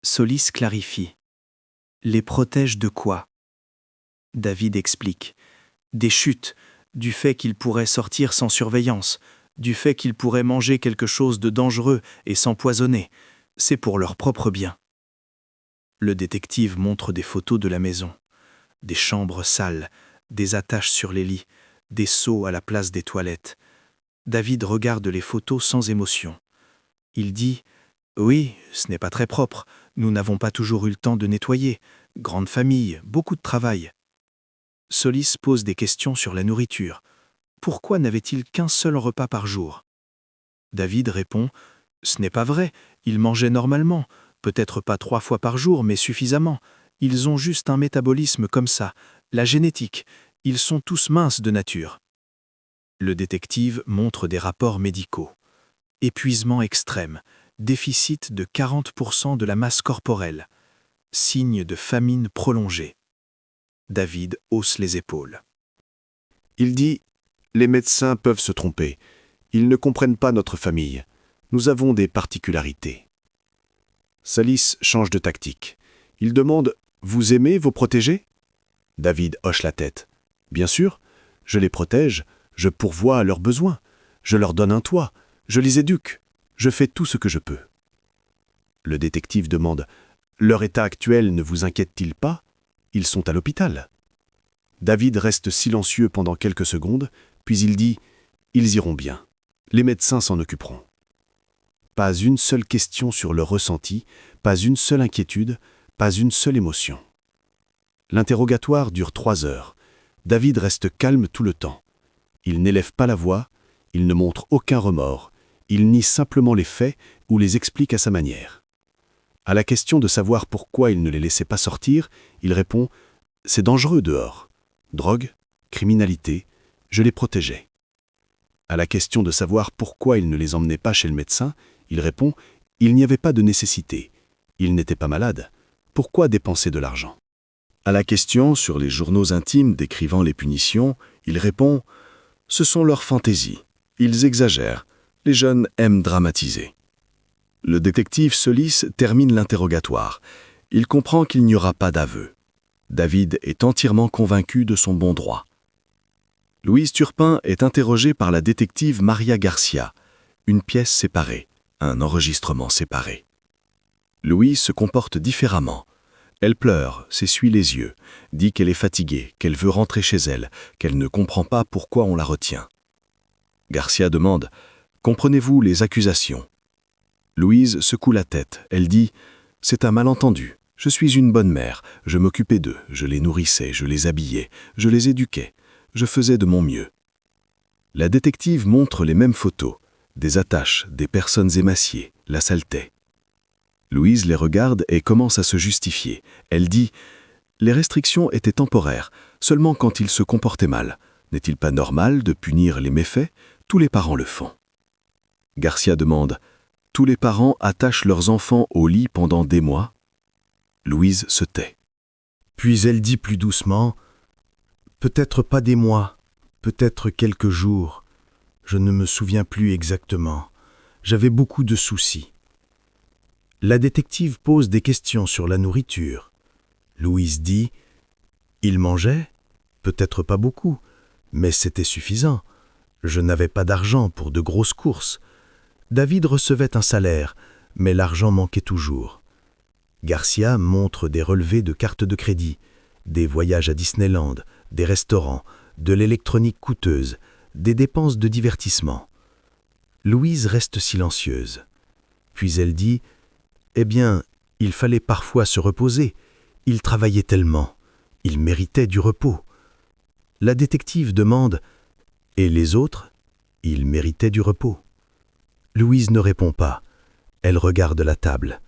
[SPEAKER 8] Solis clarifie. « Les protègent de quoi ?» David explique. « Des chutes, du fait qu'ils pourraient sortir sans surveillance, du fait qu'ils pourraient manger quelque chose de dangereux et s'empoisonner. C'est pour leur propre bien. » Le détective montre des photos de la maison. Des chambres sales, des attaches sur les lits, des seaux à la place des toilettes. David regarde les photos sans émotion. Il dit « Oui, ce n'est pas très propre. Nous n'avons pas toujours eu le temps de nettoyer. Grande famille, beaucoup de travail. » Solis pose des questions sur la nourriture. Pourquoi n'avait-il qu'un seul repas par jour? David répond « Ce n'est pas vrai, ils mangeaient normalement. Peut-être pas 3 fois par jour, mais suffisamment. Ils ont juste un métabolisme comme ça, la génétique. Ils sont tous minces de nature. » Le détective montre des rapports médicaux. Épuisement extrême, déficit de 40% de la masse corporelle, signe de famine prolongée. David hausse les épaules.
[SPEAKER 7] Il dit « Les médecins peuvent se tromper. Ils ne comprennent pas notre famille. Nous avons des particularités. » Salis change de tactique. Il demande « Vous aimez vos protégés ?» David hoche la tête. « Bien sûr, je les protège, je pourvois à leurs besoins, je leur donne un toit, je les éduque, je fais tout ce que je peux. » Le détective demande « Leur état actuel ne vous inquiète-t-il pas? Ils sont à l'hôpital. » David reste silencieux pendant quelques secondes, puis il dit « Ils iront bien. Les médecins s'en occuperont. » Pas une seule question sur leur ressenti, pas une seule inquiétude, pas une seule émotion. L'interrogatoire dure 3 heures. David reste calme tout le temps. Il n'élève pas la voix, il ne montre aucun remords, il nie simplement les faits ou les explique à sa manière. À la question de savoir pourquoi il ne les laissait pas sortir, il répond « C'est dangereux dehors. Drogue, criminalité, je les protégeais. » À la question de savoir pourquoi il ne les emmenait pas chez le médecin, il répond « Il n'y avait pas de nécessité. Ils n'étaient pas malades. Pourquoi dépenser de l'argent ?» À la question sur les journaux intimes décrivant les punitions, il répond « Ce sont leurs fantaisies. Ils exagèrent. Les jeunes aiment dramatiser. » Le détective Solis termine l'interrogatoire. Il comprend qu'il n'y aura pas d'aveu. David est entièrement convaincu de son bon droit. Louise Turpin est interrogée par la détective Maria Garcia. Une pièce séparée, un enregistrement séparé. Louise se comporte différemment. Elle pleure, s'essuie les yeux, dit qu'elle est fatiguée, qu'elle veut rentrer chez elle, qu'elle ne comprend pas pourquoi on la retient. Garcia demande « Comprenez-vous les accusations ?» Louise secoue la tête. Elle dit « C'est un malentendu. Je suis une bonne mère. Je m'occupais d'eux. Je les nourrissais, je les habillais, je les éduquais. Je faisais de mon mieux. » La détective montre les mêmes photos. Des attaches, des personnes émaciées, la saleté. Louise les regarde et commence à se justifier. Elle dit « Les restrictions étaient temporaires, seulement quand ils se comportaient mal. N'est-il pas normal de punir les méfaits? Tous les parents le font. » Garcia demande « Tous les parents attachent leurs enfants au lit pendant des mois ?» Louise se tait.
[SPEAKER 4] Puis elle dit plus doucement « Peut-être pas des mois, peut-être quelques jours. Je ne me souviens plus exactement. J'avais beaucoup de soucis. » La détective pose des questions sur la nourriture. Louise dit « Il mangeait? Peut-être pas beaucoup, mais c'était suffisant. Je n'avais pas d'argent pour de grosses courses. David recevait un salaire, mais l'argent manquait toujours. » Garcia montre des relevés de cartes de crédit, des voyages à Disneyland, des restaurants, de l'électronique coûteuse, des dépenses de divertissement. Louise reste silencieuse. Puis elle dit « Eh bien, il fallait parfois se reposer. Il travaillait tellement. Il méritait du repos. » La détective demande « Et les autres? Ils méritaient du repos. » Louise ne répond pas. Elle regarde la table.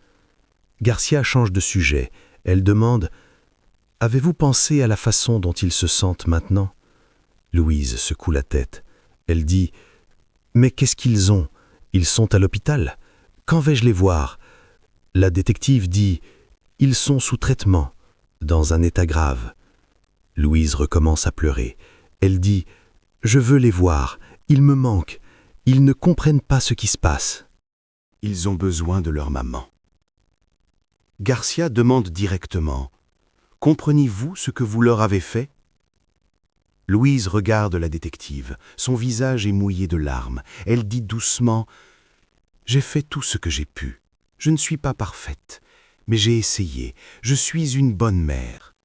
[SPEAKER 4] Garcia change de sujet. Elle demande « Avez-vous pensé à la façon dont ils se sentent maintenant ?» Louise secoue la tête. Elle dit « Mais qu'est-ce qu'ils ont? Ils sont à l'hôpital. Quand vais-je les voir ?» La détective dit « Ils sont sous traitement, dans un état grave. » Louise recommence à pleurer. Elle dit « Je veux les voir. Ils me manquent. Ils ne comprennent pas ce qui se passe. »
[SPEAKER 3] Ils ont besoin de leur maman. Garcia demande directement « Comprenez-vous ce que vous leur avez fait ?» Louise regarde la détective. Son visage est mouillé de larmes. Elle dit doucement « J'ai fait tout ce que j'ai pu. Je ne suis pas parfaite, mais j'ai essayé. Je suis une bonne mère. »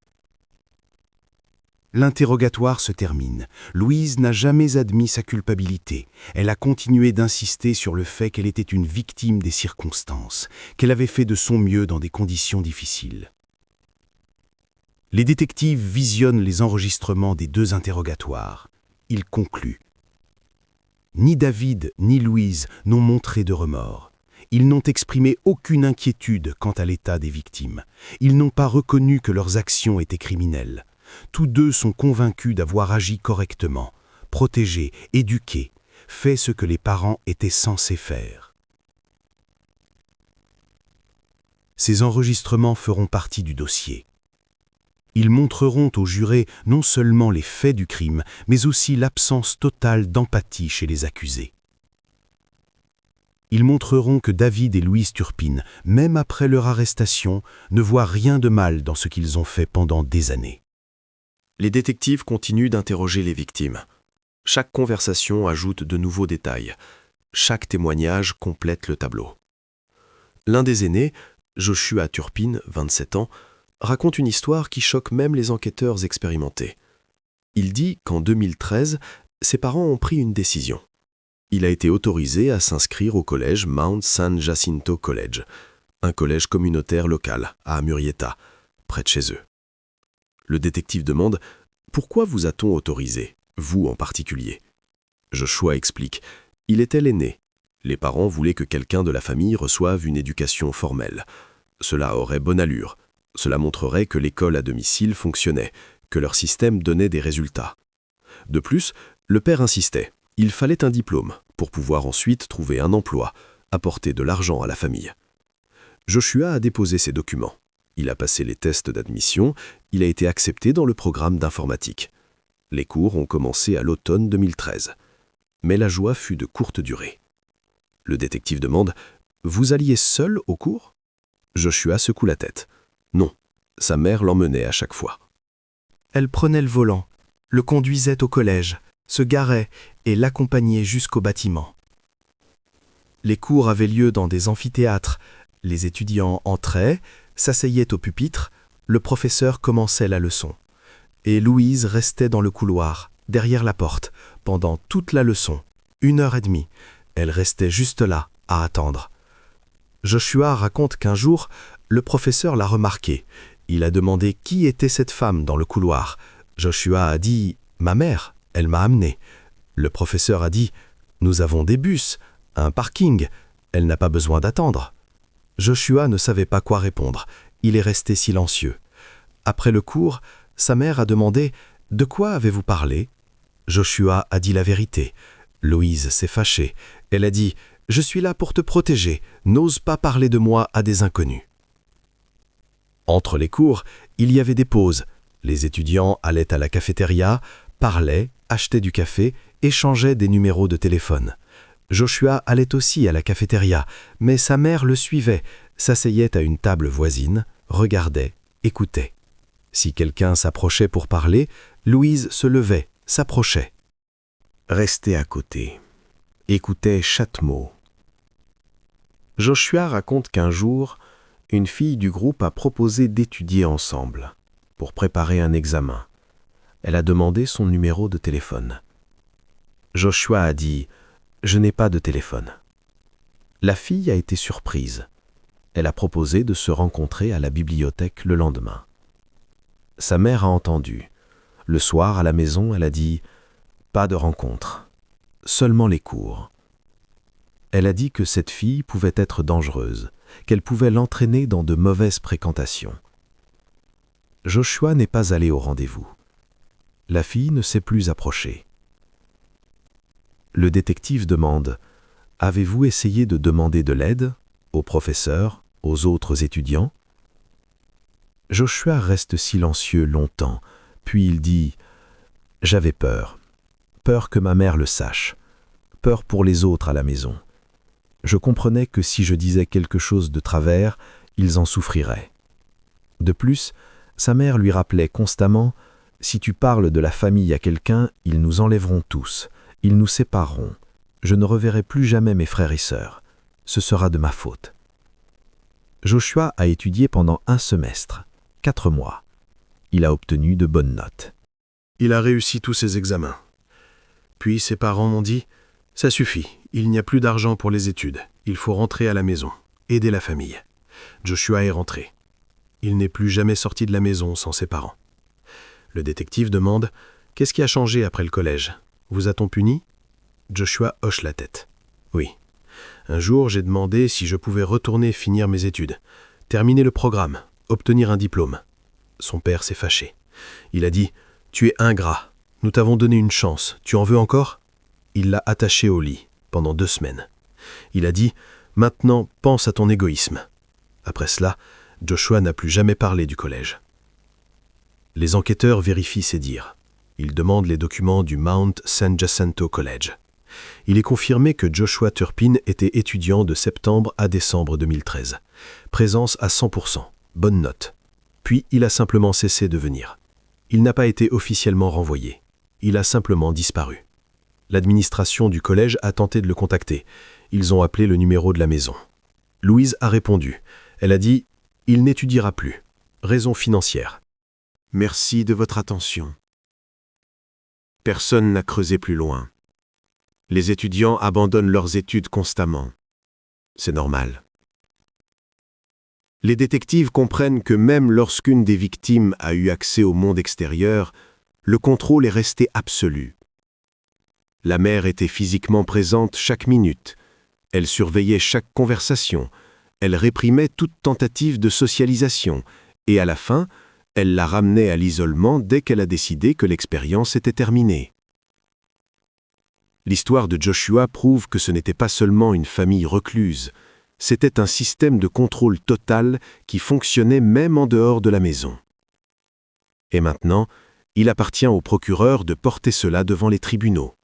[SPEAKER 3] L'interrogatoire se termine. Louise n'a jamais admis sa culpabilité. Elle a continué d'insister sur le fait qu'elle était une victime des circonstances, qu'elle avait fait de son mieux dans des conditions difficiles. Les détectives visionnent les enregistrements des 2 interrogatoires. Ils concluent. Ni David ni Louise n'ont montré de remords. Ils n'ont exprimé aucune inquiétude quant à l'état des victimes. Ils n'ont pas reconnu que leurs actions étaient criminelles. Tous 2 sont convaincus d'avoir agi correctement,
[SPEAKER 2] protégé, éduqué, fait ce que les parents étaient censés faire. Ces enregistrements feront partie du dossier. Ils montreront aux jurés non seulement les faits du crime, mais aussi l'absence totale d'empathie chez les accusés. Ils montreront que David et Louise Turpin, même après leur arrestation, ne voient rien de mal dans ce qu'ils ont fait pendant des années.
[SPEAKER 6] Les détectives continuent d'interroger les victimes. Chaque conversation ajoute de nouveaux détails. Chaque témoignage complète le tableau. L'un des aînés, Joshua Turpin, 27 ans, raconte une histoire qui choque même les enquêteurs expérimentés. Il dit qu'en 2013, ses parents ont pris une décision. Il a été autorisé à s'inscrire au collège Mount San Jacinto College, un collège communautaire local à Murrieta, près de chez eux. Le détective demande « Pourquoi vous a-t-on autorisé, vous en particulier ?» Joshua explique « Il était l'aîné. Les parents voulaient que quelqu'un de la famille reçoive une éducation formelle. Cela aurait bonne allure. Cela montrerait que l'école à domicile fonctionnait, que leur système donnait des résultats. De plus, le père insistait. Il fallait un diplôme pour pouvoir ensuite trouver un emploi, apporter de l'argent à la famille. Joshua a déposé ses documents. Il a passé les tests d'admission, il a été accepté dans le programme d'informatique. Les cours ont commencé à l'automne 2013. Mais la joie fut de courte durée. Le détective demande « Vous alliez seul au cours ?» Joshua secoue la tête. Non, sa mère l'emmenait à chaque fois.
[SPEAKER 8] Elle prenait le volant, le conduisait au collège, se garait et l'accompagnait jusqu'au bâtiment. Les cours avaient lieu dans des amphithéâtres. Les étudiants entraient, s'asseyaient au pupitre, le professeur commençait la leçon. Et Louise restait dans le couloir, derrière la porte, pendant toute la leçon, 1h30. Elle restait juste là, à attendre. Joshua raconte qu'un jour, le professeur l'a remarqué. Il a demandé qui était cette femme dans le couloir. Joshua a dit « Ma mère, elle m'a amené ». Le professeur a dit « Nous avons des bus, un parking, elle n'a pas besoin d'attendre ». Joshua ne savait pas quoi répondre. Il est resté silencieux. Après le cours, sa mère a demandé « De quoi avez-vous parlé ?» Joshua a dit la vérité. Louise s'est fâchée. Elle a dit « Je suis là pour te protéger, n'ose pas parler de moi à des inconnus ». Entre les cours, il y avait des pauses. Les étudiants allaient à la cafétéria, parlaient, achetaient du café, échangeaient des numéros de téléphone. Joshua allait aussi à la cafétéria, mais sa mère le suivait, s'asseyait à une table voisine, regardait, écoutait. Si quelqu'un s'approchait pour parler, Louise se levait, s'approchait.
[SPEAKER 2] Restait à côté, écoutait chaque mot. Joshua raconte qu'un jour, une fille du groupe a proposé d'étudier ensemble, pour préparer un examen. Elle a demandé son numéro de téléphone. Joshua a dit « Je n'ai pas de téléphone ». La fille a été surprise. Elle a proposé de se rencontrer à la bibliothèque le lendemain. Sa mère a entendu. Le soir, à la maison, elle a dit « Pas de rencontre, seulement les cours ». Elle a dit que cette fille pouvait être dangereuse, qu'elle pouvait l'entraîner dans de mauvaises fréquentations. Joshua n'est pas allé au rendez-vous. La fille ne s'est plus approchée. Le détective demande « Avez-vous essayé de demander de l'aide au professeur, aux autres étudiants ?» Joshua reste silencieux longtemps, puis il dit « J'avais peur. Peur que ma mère le sache. Peur pour les autres à la maison. Je comprenais que si je disais quelque chose de travers, ils en souffriraient. De plus, sa mère lui rappelait constamment « Si tu parles de la famille à quelqu'un, ils nous enlèveront tous. Ils nous sépareront. Je ne reverrai plus jamais mes frères et sœurs. Ce sera de ma faute. » Joshua a étudié pendant 1 semestre, 4 mois. Il a obtenu de bonnes notes.
[SPEAKER 7] Il a réussi tous ses examens. Puis ses parents m'ont dit « Ça suffit, il n'y a plus d'argent pour les études. Il faut rentrer à la maison, aider la famille. » Joshua est rentré. Il n'est plus jamais sorti de la maison sans ses parents. Le détective demande « Qu'est-ce qui a changé après le collège ? Vous a-t-on puni ?» Joshua hoche la tête. « Oui. Un jour, j'ai demandé si je pouvais retourner finir mes études, terminer le programme, obtenir un diplôme. Son père s'est fâché. Il a dit « Tu es ingrat, Nous t'avons donné une chance. Tu en veux encore ?» Il l'a attaché au lit pendant 2 semaines. Il a dit « Maintenant, pense à ton égoïsme. » Après cela, Joshua n'a plus jamais parlé du collège. Les enquêteurs vérifient ses dires. Ils demandent les documents du Mount San Jacinto College. Il est confirmé que Joshua Turpin était étudiant de septembre à décembre 2013. Présence à 100%, bonne note. Puis il a simplement cessé de venir. Il n'a pas été officiellement renvoyé. Il a simplement disparu. L'administration du collège a tenté de le contacter. Ils ont appelé le numéro de la maison. Louise a répondu. Elle a dit « Il n'étudiera plus. Raison financière. »
[SPEAKER 9] Merci de votre attention. Personne n'a creusé plus loin. Les étudiants abandonnent leurs études constamment. C'est normal. Les détectives comprennent que même lorsqu'une des victimes a eu accès au monde extérieur, le contrôle est resté absolu. La mère était physiquement présente chaque minute. Elle surveillait chaque conversation. Elle réprimait toute tentative de socialisation. Et à la fin, elle la ramenait à l'isolement dès qu'elle a décidé que l'expérience était terminée. L'histoire de Joshua prouve que ce n'était pas seulement une famille recluse, c'était un système de contrôle total qui fonctionnait même en dehors de la maison. Et maintenant, il appartient au procureur de porter cela devant les tribunaux.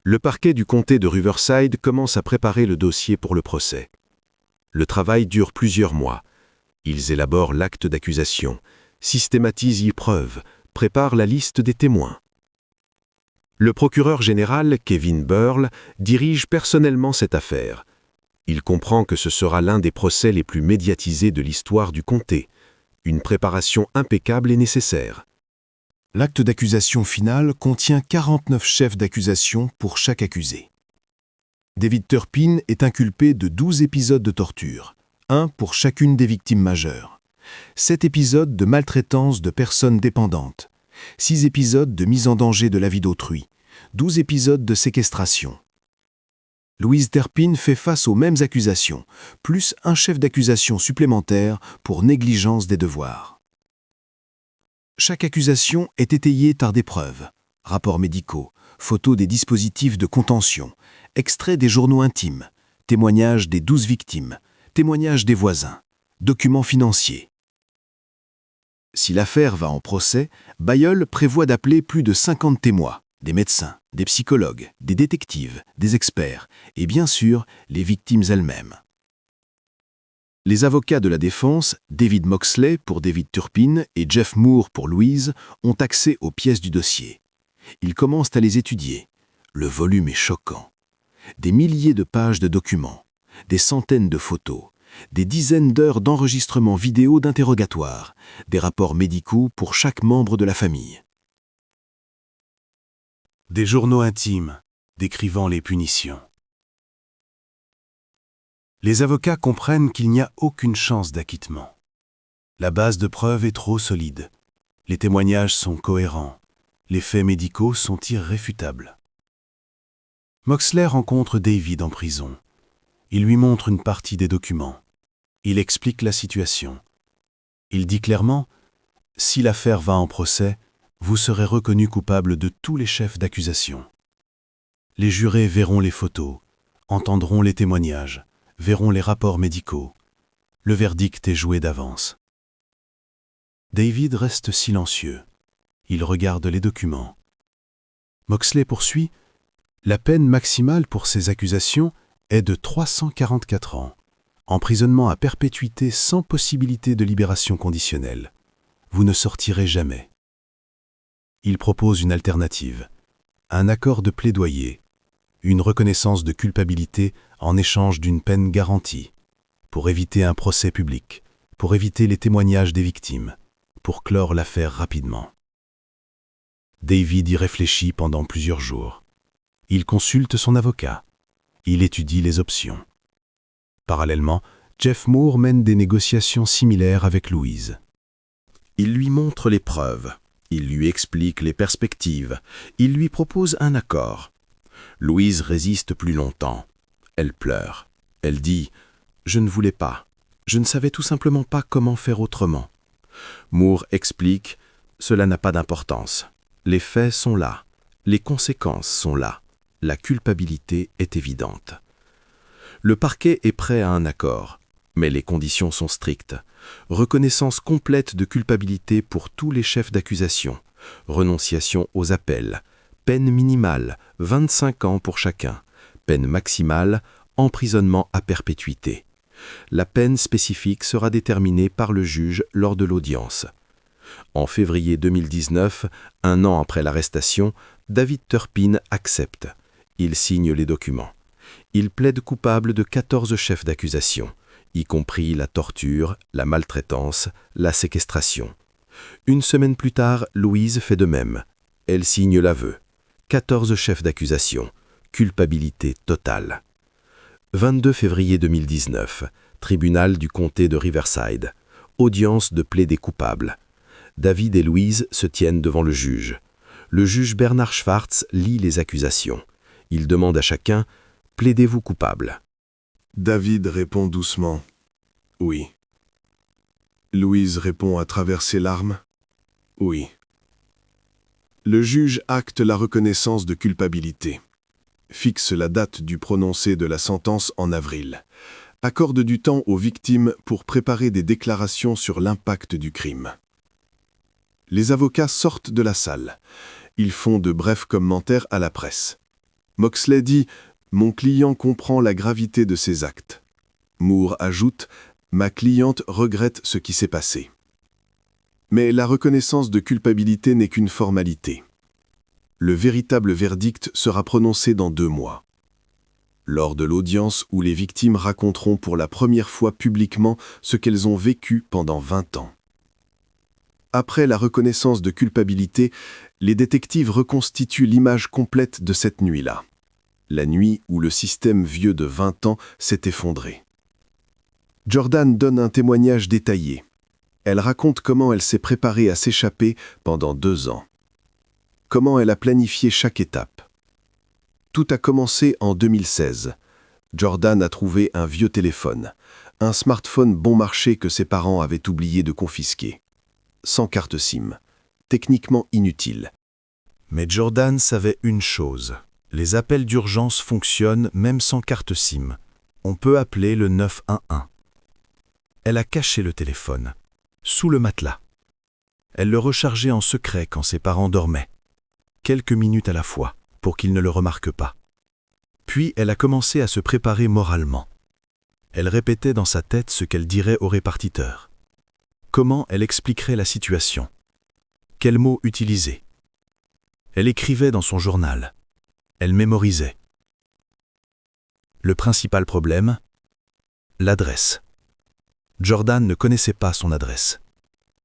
[SPEAKER 9] Le parquet du comté de Riverside commence à préparer le dossier pour le procès. Le travail dure plusieurs mois. Ils élaborent l'acte d'accusation, systématisent les preuves, préparent la liste des témoins. Le procureur général, Kevin Burl, dirige personnellement cette affaire. Il comprend que ce sera l'un des procès les plus médiatisés de l'histoire du comté. Une préparation impeccable est nécessaire.
[SPEAKER 3] L'acte d'accusation final contient 49 chefs d'accusation pour chaque accusé. David Turpin est inculpé de 12 épisodes de torture, un pour chacune des victimes majeures, 7 épisodes de maltraitance de personnes dépendantes, 6 épisodes de mise en danger de la vie d'autrui, 12 épisodes de séquestration. Louise Turpin fait face aux mêmes accusations, plus un chef d'accusation supplémentaire pour négligence des devoirs. Chaque accusation est étayée par des preuves, rapports médicaux, photos des dispositifs de contention, extraits des journaux intimes, témoignages des 12 victimes, témoignages des voisins, documents financiers. Si l'affaire va en procès, Bailleul prévoit d'appeler plus de 50 témoins, des médecins, des psychologues, des détectives, des experts et bien sûr les victimes elles-mêmes. Les avocats de la défense, David Moxley pour David Turpin et Jeff Moore pour Louise, ont accès aux pièces du dossier. Ils commencent à les étudier. Le volume est choquant. Des milliers de pages de documents, des centaines de photos, des dizaines d'heures d'enregistrements vidéo d'interrogatoires, des rapports médicaux pour chaque membre de la famille. Des journaux intimes décrivant les punitions. Les avocats comprennent qu'il n'y a aucune chance d'acquittement. La base de preuve est trop solide. Les témoignages sont cohérents. Les faits médicaux sont irréfutables. Moxley rencontre David en prison. Il lui montre une partie des documents. Il explique la situation. Il dit clairement « Si l'affaire va en procès, vous serez reconnu coupable de tous les chefs d'accusation. Les jurés verront les photos, entendront les témoignages, verront les rapports médicaux. Le verdict est joué d'avance. » David reste silencieux. Il regarde les documents. Moxley poursuit « La peine maximale pour ces accusations est de 344 ans. Emprisonnement à perpétuité sans possibilité de libération conditionnelle. Vous ne sortirez jamais. » Il propose une alternative, un accord de plaidoyer, une reconnaissance de culpabilité en échange d'une peine garantie, pour éviter un procès public, pour éviter les témoignages des victimes, pour clore l'affaire rapidement. David y réfléchit pendant plusieurs jours. Il consulte son avocat. Il étudie les options. Parallèlement, Jeff Moore mène des négociations similaires avec Louise.
[SPEAKER 4] Il lui montre les preuves, il lui explique les perspectives, il lui propose un accord. Louise résiste plus longtemps. Elle pleure. Elle dit « Je ne voulais pas. Je ne savais tout simplement pas comment faire autrement. » Moore explique «
[SPEAKER 2] Cela n'a pas d'importance. Les faits sont là. Les conséquences sont là. La culpabilité est évidente. Le parquet est prêt à un accord, mais les conditions sont strictes. Reconnaissance complète de culpabilité pour tous les chefs d'accusation. Renonciation aux appels. Peine minimale, 25 ans pour chacun. Peine maximale, emprisonnement à perpétuité. La peine spécifique sera déterminée par le juge lors de l'audience. En février 2019, un an après l'arrestation, David Turpin accepte. Il signe les documents. Il plaide coupable de 14 chefs d'accusation, y compris la torture, la maltraitance, la séquestration. Une semaine plus tard, Louise fait de même. Elle signe l'aveu. 14 chefs d'accusation. Culpabilité totale. 22 février 2019. Tribunal du comté de Riverside. Audience de plaidés coupables. David et Louise se tiennent devant le juge. Le juge Bernard Schwartz lit les accusations. Il demande à chacun « Plaidez-vous coupable ?»
[SPEAKER 7] David répond doucement « Oui ». Louise répond à travers ses larmes « Oui ». Le juge acte la reconnaissance de culpabilité, fixe la date du prononcé de la sentence en avril, accorde du temps aux victimes pour préparer des déclarations sur l'impact du crime. Les avocats sortent de la salle. Ils font de brefs commentaires à la presse. Moxley dit « Mon client comprend la gravité de ses actes ». Moore ajoute « Ma cliente regrette ce qui s'est passé ». Mais la reconnaissance de culpabilité n'est qu'une formalité. Le véritable verdict sera prononcé dans 2 mois. Lors de l'audience où les victimes raconteront pour la première fois publiquement ce qu'elles ont vécu pendant 20 ans. Après la reconnaissance de culpabilité, les détectives reconstituent l'image complète de cette nuit-là. La nuit où le système vieux de 20 ans s'est effondré. Jordan donne un témoignage détaillé. Elle raconte comment elle s'est préparée à s'échapper pendant 2 ans. Comment elle a planifié chaque étape. Tout a commencé en 2016. Jordan a trouvé un vieux téléphone, un smartphone bon marché que ses parents avaient oublié de confisquer. Sans carte SIM, techniquement inutile.
[SPEAKER 2] Mais Jordan savait une chose. Les appels d'urgence fonctionnent même sans carte SIM. On peut appeler le 911. Elle a caché le téléphone, sous le matelas. Elle le rechargeait en secret quand ses parents dormaient, quelques minutes à la fois, pour qu'ils ne le remarquent pas. Puis elle a commencé à se préparer moralement. Elle répétait dans sa tête ce qu'elle dirait au répartiteur. Comment elle expliquerait la situation? Quels mots utiliser? Elle écrivait dans son journal. Elle mémorisait. Le principal problème? L'adresse. Jordan ne connaissait pas son adresse.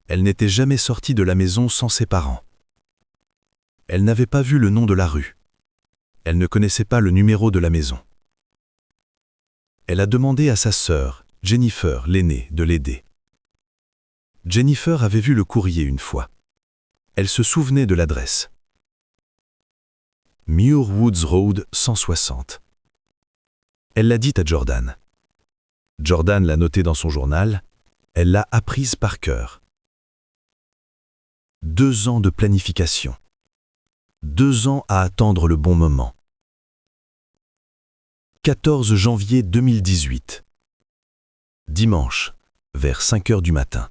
[SPEAKER 2] Elle n'était jamais sortie de la maison sans ses parents. Elle n'avait pas vu le nom de la rue. Elle ne connaissait pas le numéro de la maison. Elle a demandé à sa sœur, Jennifer, l'aînée, de l'aider. Jennifer avait vu le courrier une fois. Elle se souvenait de l'adresse. Muir Woods Road 160. Elle l'a dit à Jordan. Jordan l'a noté dans son journal. Elle l'a apprise par cœur. 2 ans de planification. 2 ans à attendre le bon moment. 14 janvier 2018. Dimanche, vers 5 heures du matin.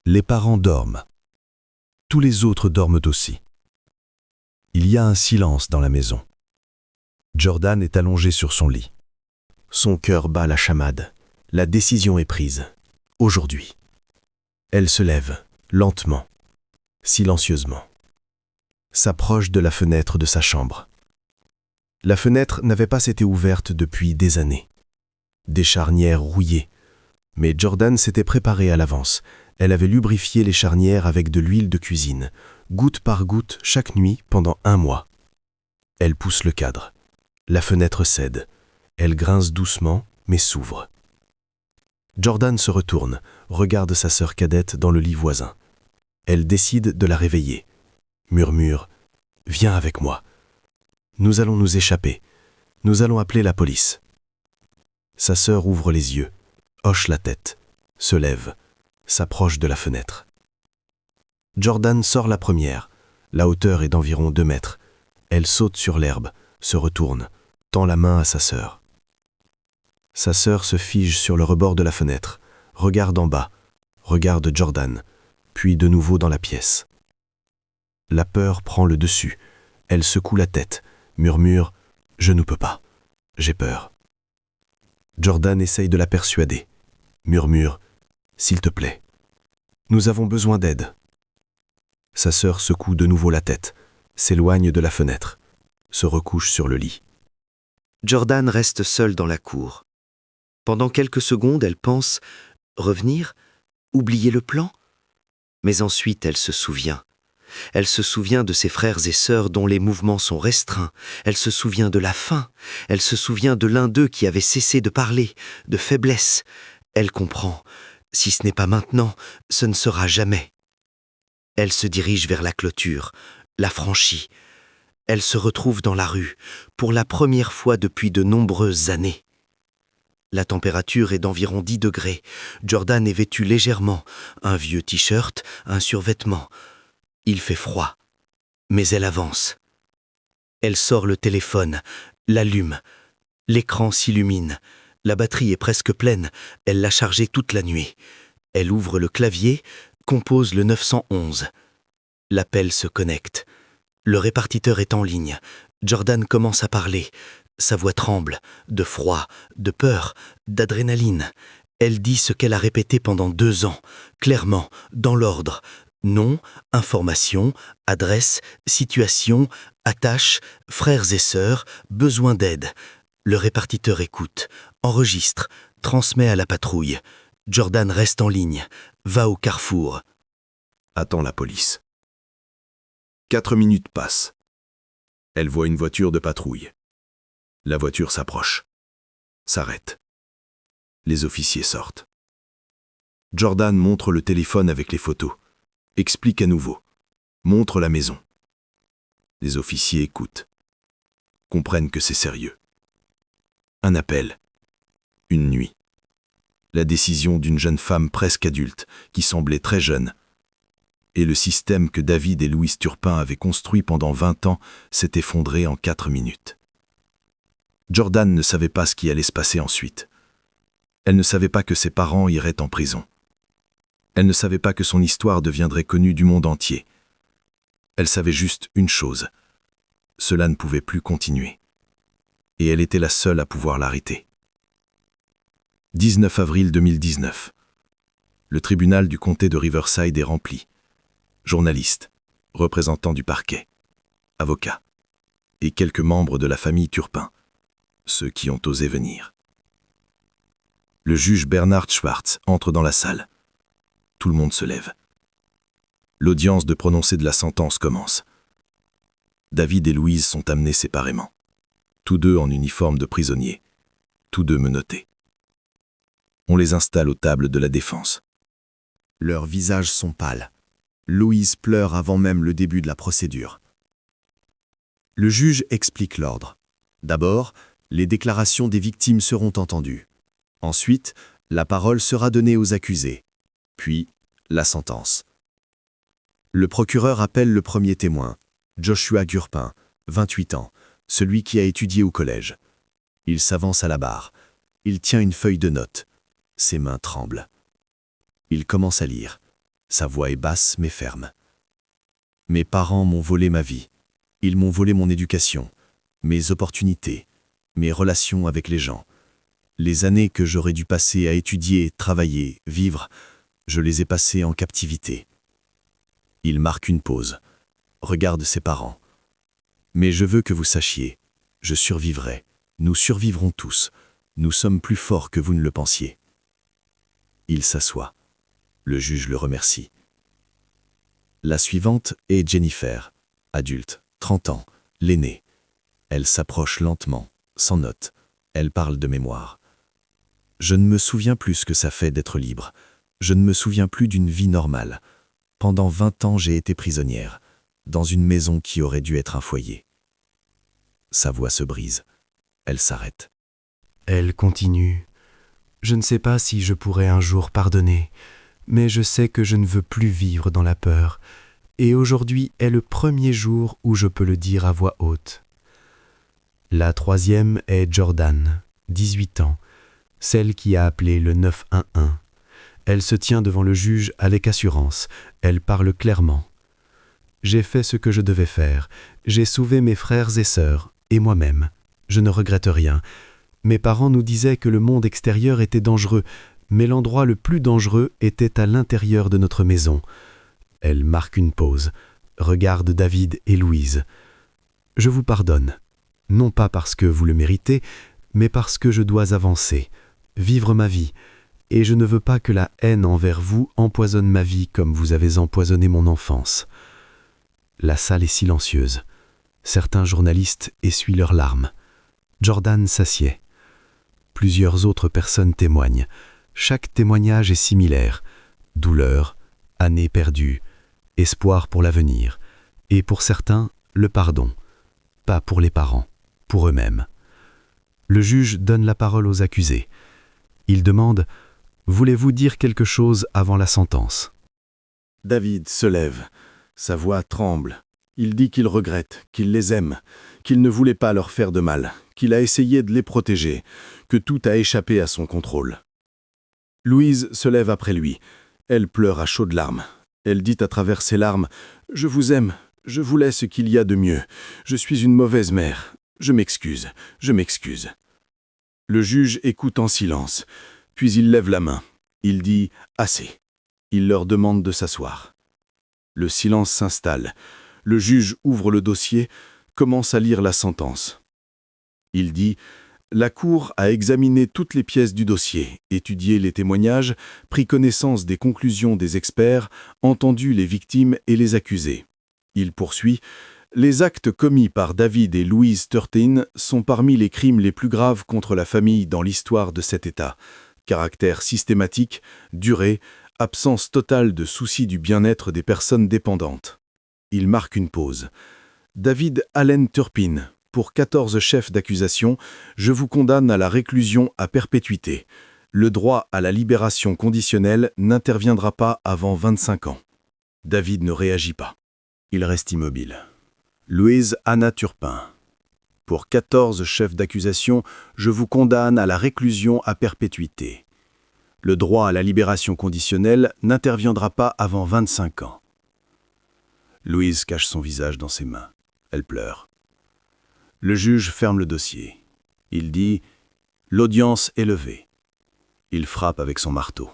[SPEAKER 2] Les parents dorment. Tous les autres dorment aussi. Il y a un silence dans la maison. Jordan est allongé sur son lit.
[SPEAKER 6] Son cœur bat la chamade. La décision est prise. Aujourd'hui. Elle se lève, lentement, silencieusement. S'approche de la fenêtre de sa chambre. La fenêtre n'avait pas été ouverte depuis des années. Des charnières rouillées. Mais Jordan s'était préparée à l'avance. Elle avait lubrifié les charnières avec de l'huile de cuisine, goutte par goutte chaque nuit pendant 1 mois. Elle pousse le cadre. La fenêtre cède. Elle grince doucement, mais s'ouvre. Jordan se retourne, regarde sa sœur cadette dans le lit voisin. Elle décide de la réveiller. Murmure « Viens avec moi. Nous allons nous échapper. Nous allons appeler la police. » Sa sœur ouvre les yeux, hoche la tête, se lève, s'approche de la fenêtre.
[SPEAKER 2] Jordan sort la première. La hauteur est d'environ 2 mètres. Elle saute sur l'herbe, se retourne, tend la main à sa sœur. Sa sœur se fige sur le rebord de la fenêtre, regarde en bas, regarde Jordan, puis de nouveau dans la pièce. La peur prend le dessus. Elle secoue la tête, murmure « Je ne peux pas, j'ai peur ». Jordan essaye de la persuader, murmure « S'il te plaît, nous avons besoin d'aide ». Sa sœur secoue de nouveau la tête, s'éloigne de la fenêtre, se recouche sur le lit.
[SPEAKER 5] Jordan reste seule dans la cour. Pendant quelques secondes, elle pense « Revenir ? Oublier le plan ?» Mais ensuite, elle se souvient. Elle se souvient de ses frères et sœurs dont les mouvements sont restreints. Elle se souvient de la faim. Elle se souvient de l'un d'eux qui avait cessé de parler, de faiblesse. Elle comprend. Si ce n'est pas maintenant, ce ne sera jamais. Elle se dirige vers la clôture, la franchit. Elle se retrouve dans la rue, pour la première fois depuis de nombreuses années. La température est d'environ 10 degrés. Jordan est vêtue légèrement, un vieux t-shirt, un survêtement. Il fait froid, mais elle avance. Elle sort le téléphone, l'allume. L'écran s'illumine. La batterie est presque pleine. Elle l'a chargé toute la nuit. Elle ouvre le clavier, compose le 911. L'appel se connecte. Le répartiteur est en ligne. Jordan commence à parler. Sa voix tremble, de froid, de peur, d'adrénaline. Elle dit ce qu'elle a répété pendant 2 ans, clairement, dans l'ordre. Nom, information, adresse, situation, attache, frères et sœurs, besoin d'aide. Le répartiteur écoute, enregistre, transmet à la patrouille. Jordan reste en ligne, va au carrefour.
[SPEAKER 3] Attend la police. 4 minutes passent. Elle voit une voiture de patrouille. La voiture s'approche, s'arrête. Les officiers sortent. Jordan montre le téléphone avec les photos, explique à nouveau, montre la maison. Les officiers écoutent, comprennent que c'est sérieux. Un appel, une nuit. La décision d'une jeune femme presque adulte, qui semblait très jeune. Et le système que David et Louise Turpin avaient construit pendant 20 ans s'est effondré en 4 minutes. Jordan ne savait pas ce qui allait se passer ensuite. Elle ne savait pas que ses parents iraient en prison. Elle ne savait pas que son histoire deviendrait connue du monde entier. Elle savait juste une chose. Cela ne pouvait plus continuer. Et elle était la seule à pouvoir l'arrêter. 19 avril 2019. Le tribunal du comté de Riverside est rempli. Journalistes, représentants du parquet, avocats et quelques membres de la famille Turpin, ceux qui ont osé venir. Le juge Bernard Schwartz entre dans la salle. Tout le monde se lève. L'audience de prononcer de la sentence commence. David et Louise sont amenés séparément, tous deux en uniforme de prisonniers, tous deux menottés. On les installe aux tables de la défense.
[SPEAKER 7] Leurs visages sont pâles. Louise pleure avant même le début de la procédure. Le juge explique l'ordre. D'abord, les déclarations des victimes seront entendues. Ensuite, la parole sera donnée aux accusés. Puis, la sentence. Le procureur appelle le premier témoin, Joshua Gurpin, 28 ans, celui qui a étudié au collège. Il s'avance à la barre. Il tient une feuille de notes. Ses mains tremblent. Il commence à lire. Sa voix est basse mais ferme. Mes parents m'ont volé ma vie. Ils m'ont volé mon éducation, mes opportunités, mes relations avec les gens. Les années que j'aurais dû passer à étudier, travailler, vivre, je les ai passées en captivité. Il marque une pause, regarde ses parents. Mais je veux que vous sachiez, je survivrai, nous survivrons tous, nous sommes plus forts que vous ne le pensiez. Il s'assoit. Le juge le remercie. La suivante est Jennifer, adulte, 30 ans, l'aînée. Elle s'approche lentement, sans note. Elle parle de mémoire. Je ne me souviens plus ce que ça fait d'être libre. Je ne me souviens plus d'une vie normale. Pendant 20 ans, j'ai été prisonnière, dans une maison qui aurait dû être un foyer. Sa voix se brise. Elle s'arrête.
[SPEAKER 8] Elle continue. Je ne sais pas si je pourrai un jour pardonner, mais je sais que je ne veux plus vivre dans la peur, et aujourd'hui est le premier jour où je peux le dire à voix haute. La troisième est Jordan, 18 ans, celle qui a appelé le 911. Elle se tient devant le juge avec assurance, elle parle clairement. J'ai fait ce que je devais faire, j'ai sauvé mes frères et sœurs, et moi-même. Je ne regrette rien. Mes parents nous disaient que le monde extérieur était dangereux, mais l'endroit le plus dangereux était à l'intérieur de notre maison. Elle marque une pause, regarde David et Louise. Je vous pardonne, non pas parce que vous le méritez, mais parce que je dois avancer, vivre ma vie, et je ne veux pas que la haine envers vous empoisonne ma vie comme vous avez empoisonné mon enfance. La salle est silencieuse. Certains journalistes essuient leurs larmes. Jordan s'assied. Plusieurs autres personnes témoignent. Chaque témoignage est similaire. Douleur, années perdues, espoir pour l'avenir. Et pour certains, le pardon. Pas pour les parents, pour eux-mêmes. Le juge donne la parole aux accusés. Il demande « Voulez-vous dire quelque chose avant la sentence ?»
[SPEAKER 7] David se lève. Sa voix tremble. Il dit qu'il regrette, qu'il les aime, qu'il ne voulait pas leur faire de mal, qu'il a essayé de les protéger, que tout a échappé à son contrôle. Louise se lève après lui. Elle pleure à chaudes larmes. Elle dit à travers ses larmes « Je vous aime, je voulais ce qu'il y a de mieux. Je suis une mauvaise mère. Je m'excuse, je m'excuse. » Le juge écoute en silence, puis il lève la main. Il dit « Assez ». Il leur demande de s'asseoir. Le silence s'installe. Le juge ouvre le dossier, commence à lire la sentence. Il dit « La Cour a examiné toutes les pièces du dossier, étudié les témoignages, pris connaissance des conclusions des experts, entendu les victimes et les accusés. » Il poursuit « Les actes commis par David et Louise Turtein sont parmi les crimes les plus graves contre la famille dans l'histoire de cet État. Caractère systématique, durée, absence totale de souci du bien-être des personnes dépendantes. » Il marque une pause. « David Allen Turpin, pour 14 chefs d'accusation, je vous condamne à la réclusion à perpétuité. Le droit à la libération conditionnelle n'interviendra pas avant 25 ans. » David ne réagit pas. Il reste immobile. Louise Anna Turpin. Pour 14 chefs d'accusation, je vous condamne à la réclusion à perpétuité. Le droit à la libération conditionnelle n'interviendra pas avant 25 ans. Louise cache son visage dans ses mains. Elle pleure. Le juge ferme le dossier. Il dit « L'audience est levée ». Il frappe avec son marteau.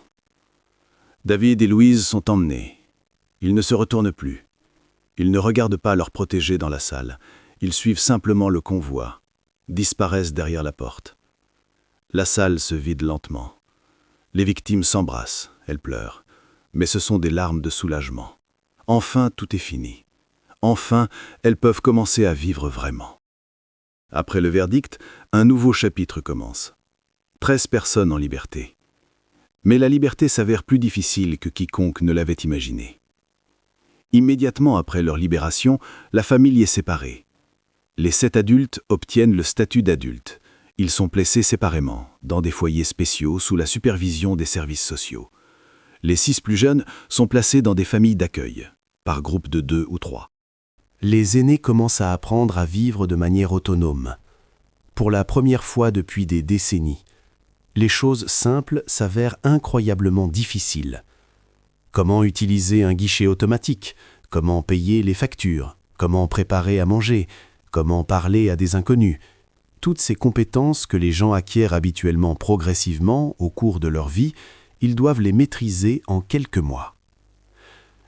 [SPEAKER 7] David et Louise sont emmenés. Ils ne se retournent plus. Ils ne regardent pas leurs protégés dans la salle. Ils suivent simplement le convoi, disparaissent derrière la porte. La salle se vide lentement. Les victimes s'embrassent, elles pleurent, mais ce sont des larmes de soulagement. Enfin, tout est fini. Enfin, elles peuvent commencer à vivre vraiment. Après le verdict, un nouveau chapitre commence. 13 personnes en liberté. Mais la liberté s'avère plus difficile que quiconque ne l'avait imaginé. Immédiatement après leur libération, la famille est séparée. Les 7 adultes obtiennent le statut d'adulte. Ils sont placés séparément, dans des foyers spéciaux sous la supervision des services sociaux. Les 6 plus jeunes sont placés dans des familles d'accueil, par groupe de 2 ou 3.
[SPEAKER 6] Les aînés commencent à apprendre à vivre de manière autonome. Pour la première fois depuis des décennies, les choses simples s'avèrent incroyablement difficiles. Comment utiliser un guichet automatique? Comment payer les factures? Comment préparer à manger? Comment parler à des inconnus? Toutes ces compétences que les gens acquièrent habituellement progressivement au cours de leur vie, ils doivent les maîtriser en quelques mois.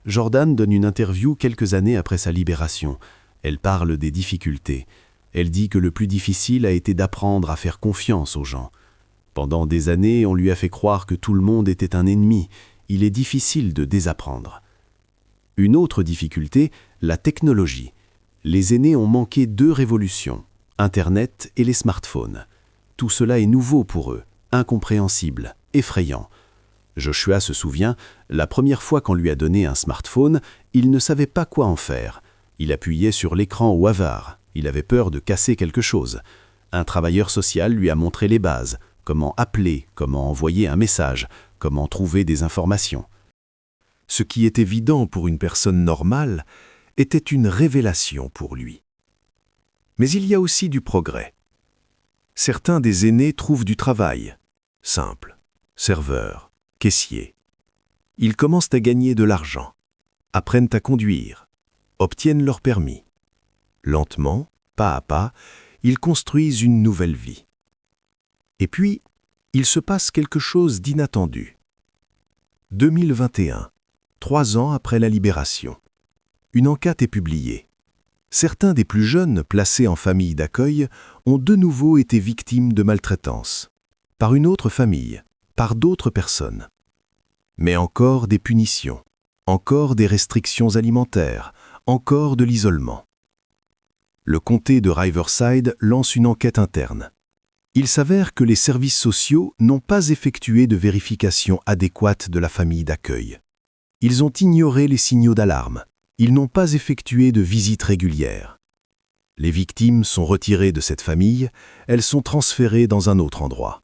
[SPEAKER 6] Jordan donne une interview quelques années après sa libération. Elle parle des difficultés. Elle dit que le plus difficile a été d'apprendre à faire confiance aux gens. Pendant des années, on lui a fait croire que tout le monde était un ennemi. Il est difficile de désapprendre. Une autre difficulté, la technologie. Les aînés ont manqué 2 révolutions, Internet et les smartphones. Tout cela est nouveau pour eux, incompréhensible, effrayant. Joshua se souvient, la première fois qu'on lui a donné un smartphone, il ne savait pas quoi en faire. Il appuyait sur l'écran au hasard. Il avait peur de casser quelque chose. Un travailleur social lui a montré les bases, comment appeler, comment envoyer un message, comment trouver des informations.
[SPEAKER 3] Ce qui est évident pour une personne normale était une révélation pour lui. Mais il y a aussi du progrès. Certains des aînés trouvent du travail, simple, serveur, caissier. Ils commencent à gagner de l'argent, apprennent à conduire, obtiennent leur permis. Lentement, pas à pas, ils construisent une nouvelle vie. Et puis, il se passe quelque chose d'inattendu. 2021, 3 ans après la libération. Une enquête est publiée. Certains des plus jeunes placés en famille d'accueil ont de nouveau été victimes de maltraitance, par une autre famille, par d'autres personnes. Mais encore des punitions, encore des restrictions alimentaires, encore de l'isolement. Le comté de Riverside lance une enquête interne. Il s'avère que les services sociaux n'ont pas effectué de vérification adéquate de la famille d'accueil. Ils ont ignoré les signaux d'alarme. Ils n'ont pas effectué de visites régulières. Les victimes sont retirées de cette famille, elles sont transférées dans un autre endroit.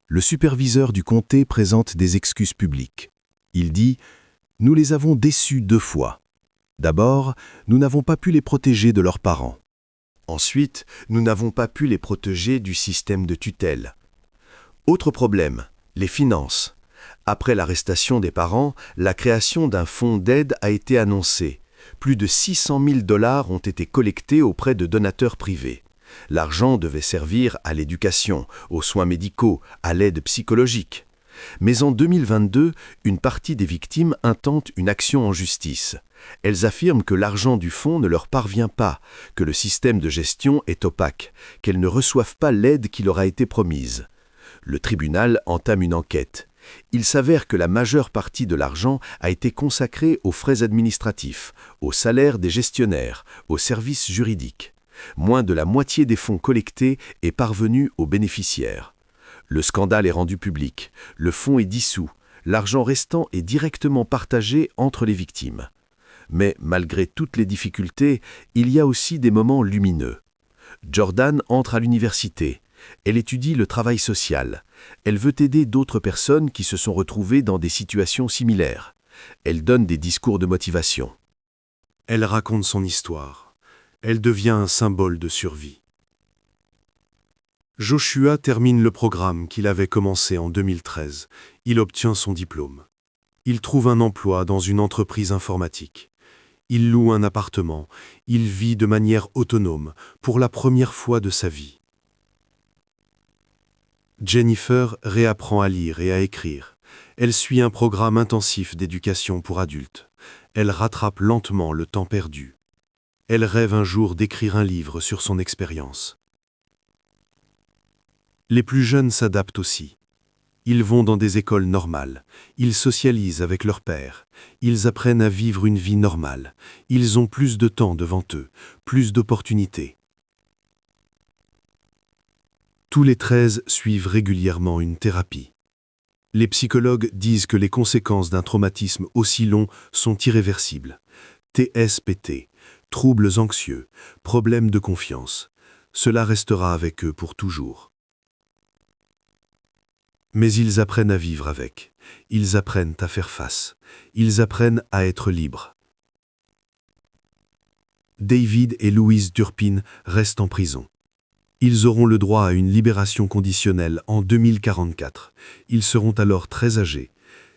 [SPEAKER 3] Le superviseur du comté présente des excuses publiques. Il dit « Nous les avons déçus 2 fois. D'abord, nous n'avons pas pu les protéger de leurs parents. Ensuite, nous n'avons pas pu les protéger du système de tutelle. Autre problème, les finances. Après l'arrestation des parents, la création d'un fonds d'aide a été annoncée. Plus de 600 000 $ ont été collectés auprès de donateurs privés. L'argent devait servir à l'éducation, aux soins médicaux, à l'aide psychologique. Mais en 2022, une partie des victimes intente une action en justice. Elles affirment que l'argent du fonds ne leur parvient pas, que le système de gestion est opaque, qu'elles ne reçoivent pas l'aide qui leur a été promise. Le tribunal entame une enquête. Il s'avère que la majeure partie de l'argent a été consacrée aux frais administratifs, aux salaires des gestionnaires, aux services juridiques. Moins de la moitié des fonds collectés est parvenue aux bénéficiaires. Le scandale est rendu public, le fonds est dissous, l'argent restant est directement partagé entre les victimes. Mais malgré toutes les difficultés, il y a aussi des moments lumineux. Jordan entre à l'université. Elle étudie le travail social. Elle veut aider d'autres personnes qui se sont retrouvées dans des situations similaires. Elle donne des discours de motivation. Elle raconte son histoire. Elle devient un symbole de survie. Joshua termine le programme qu'il avait commencé en 2013. Il obtient son diplôme. Il trouve un emploi dans une entreprise informatique. Il loue un appartement. Il vit de manière autonome pour la première fois de sa vie. Jennifer réapprend à lire et à écrire. Elle suit un programme intensif d'éducation pour adultes. Elle rattrape lentement le temps perdu. Elle rêve un jour d'écrire un livre sur son expérience. Les plus jeunes s'adaptent aussi. Ils vont dans des écoles normales. Ils socialisent avec leurs pairs. Ils apprennent à vivre une vie normale. Ils ont plus de temps devant eux, plus d'opportunités. Tous les 13 suivent régulièrement une thérapie. Les psychologues disent que les conséquences d'un traumatisme aussi long sont irréversibles. TSPT, troubles anxieux, problèmes de confiance. Cela restera avec eux pour toujours. Mais ils apprennent à vivre avec. Ils apprennent à faire face. Ils apprennent à être libres. David et Louise Turpin restent en prison. Ils auront le droit à une libération conditionnelle en 2044. Ils seront alors très âgés.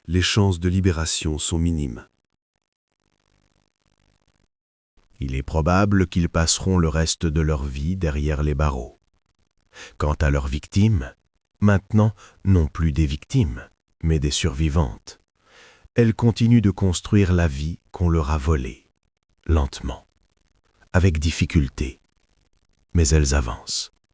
[SPEAKER 3] Les chances de libération sont minimes.
[SPEAKER 1] Il est probable qu'ils passeront le reste de leur vie derrière les barreaux. Quant à leurs victimes, maintenant non plus des victimes, mais des survivantes. Elles continuent de construire la vie qu'on leur a volée, lentement, avec difficulté, mais elles avancent.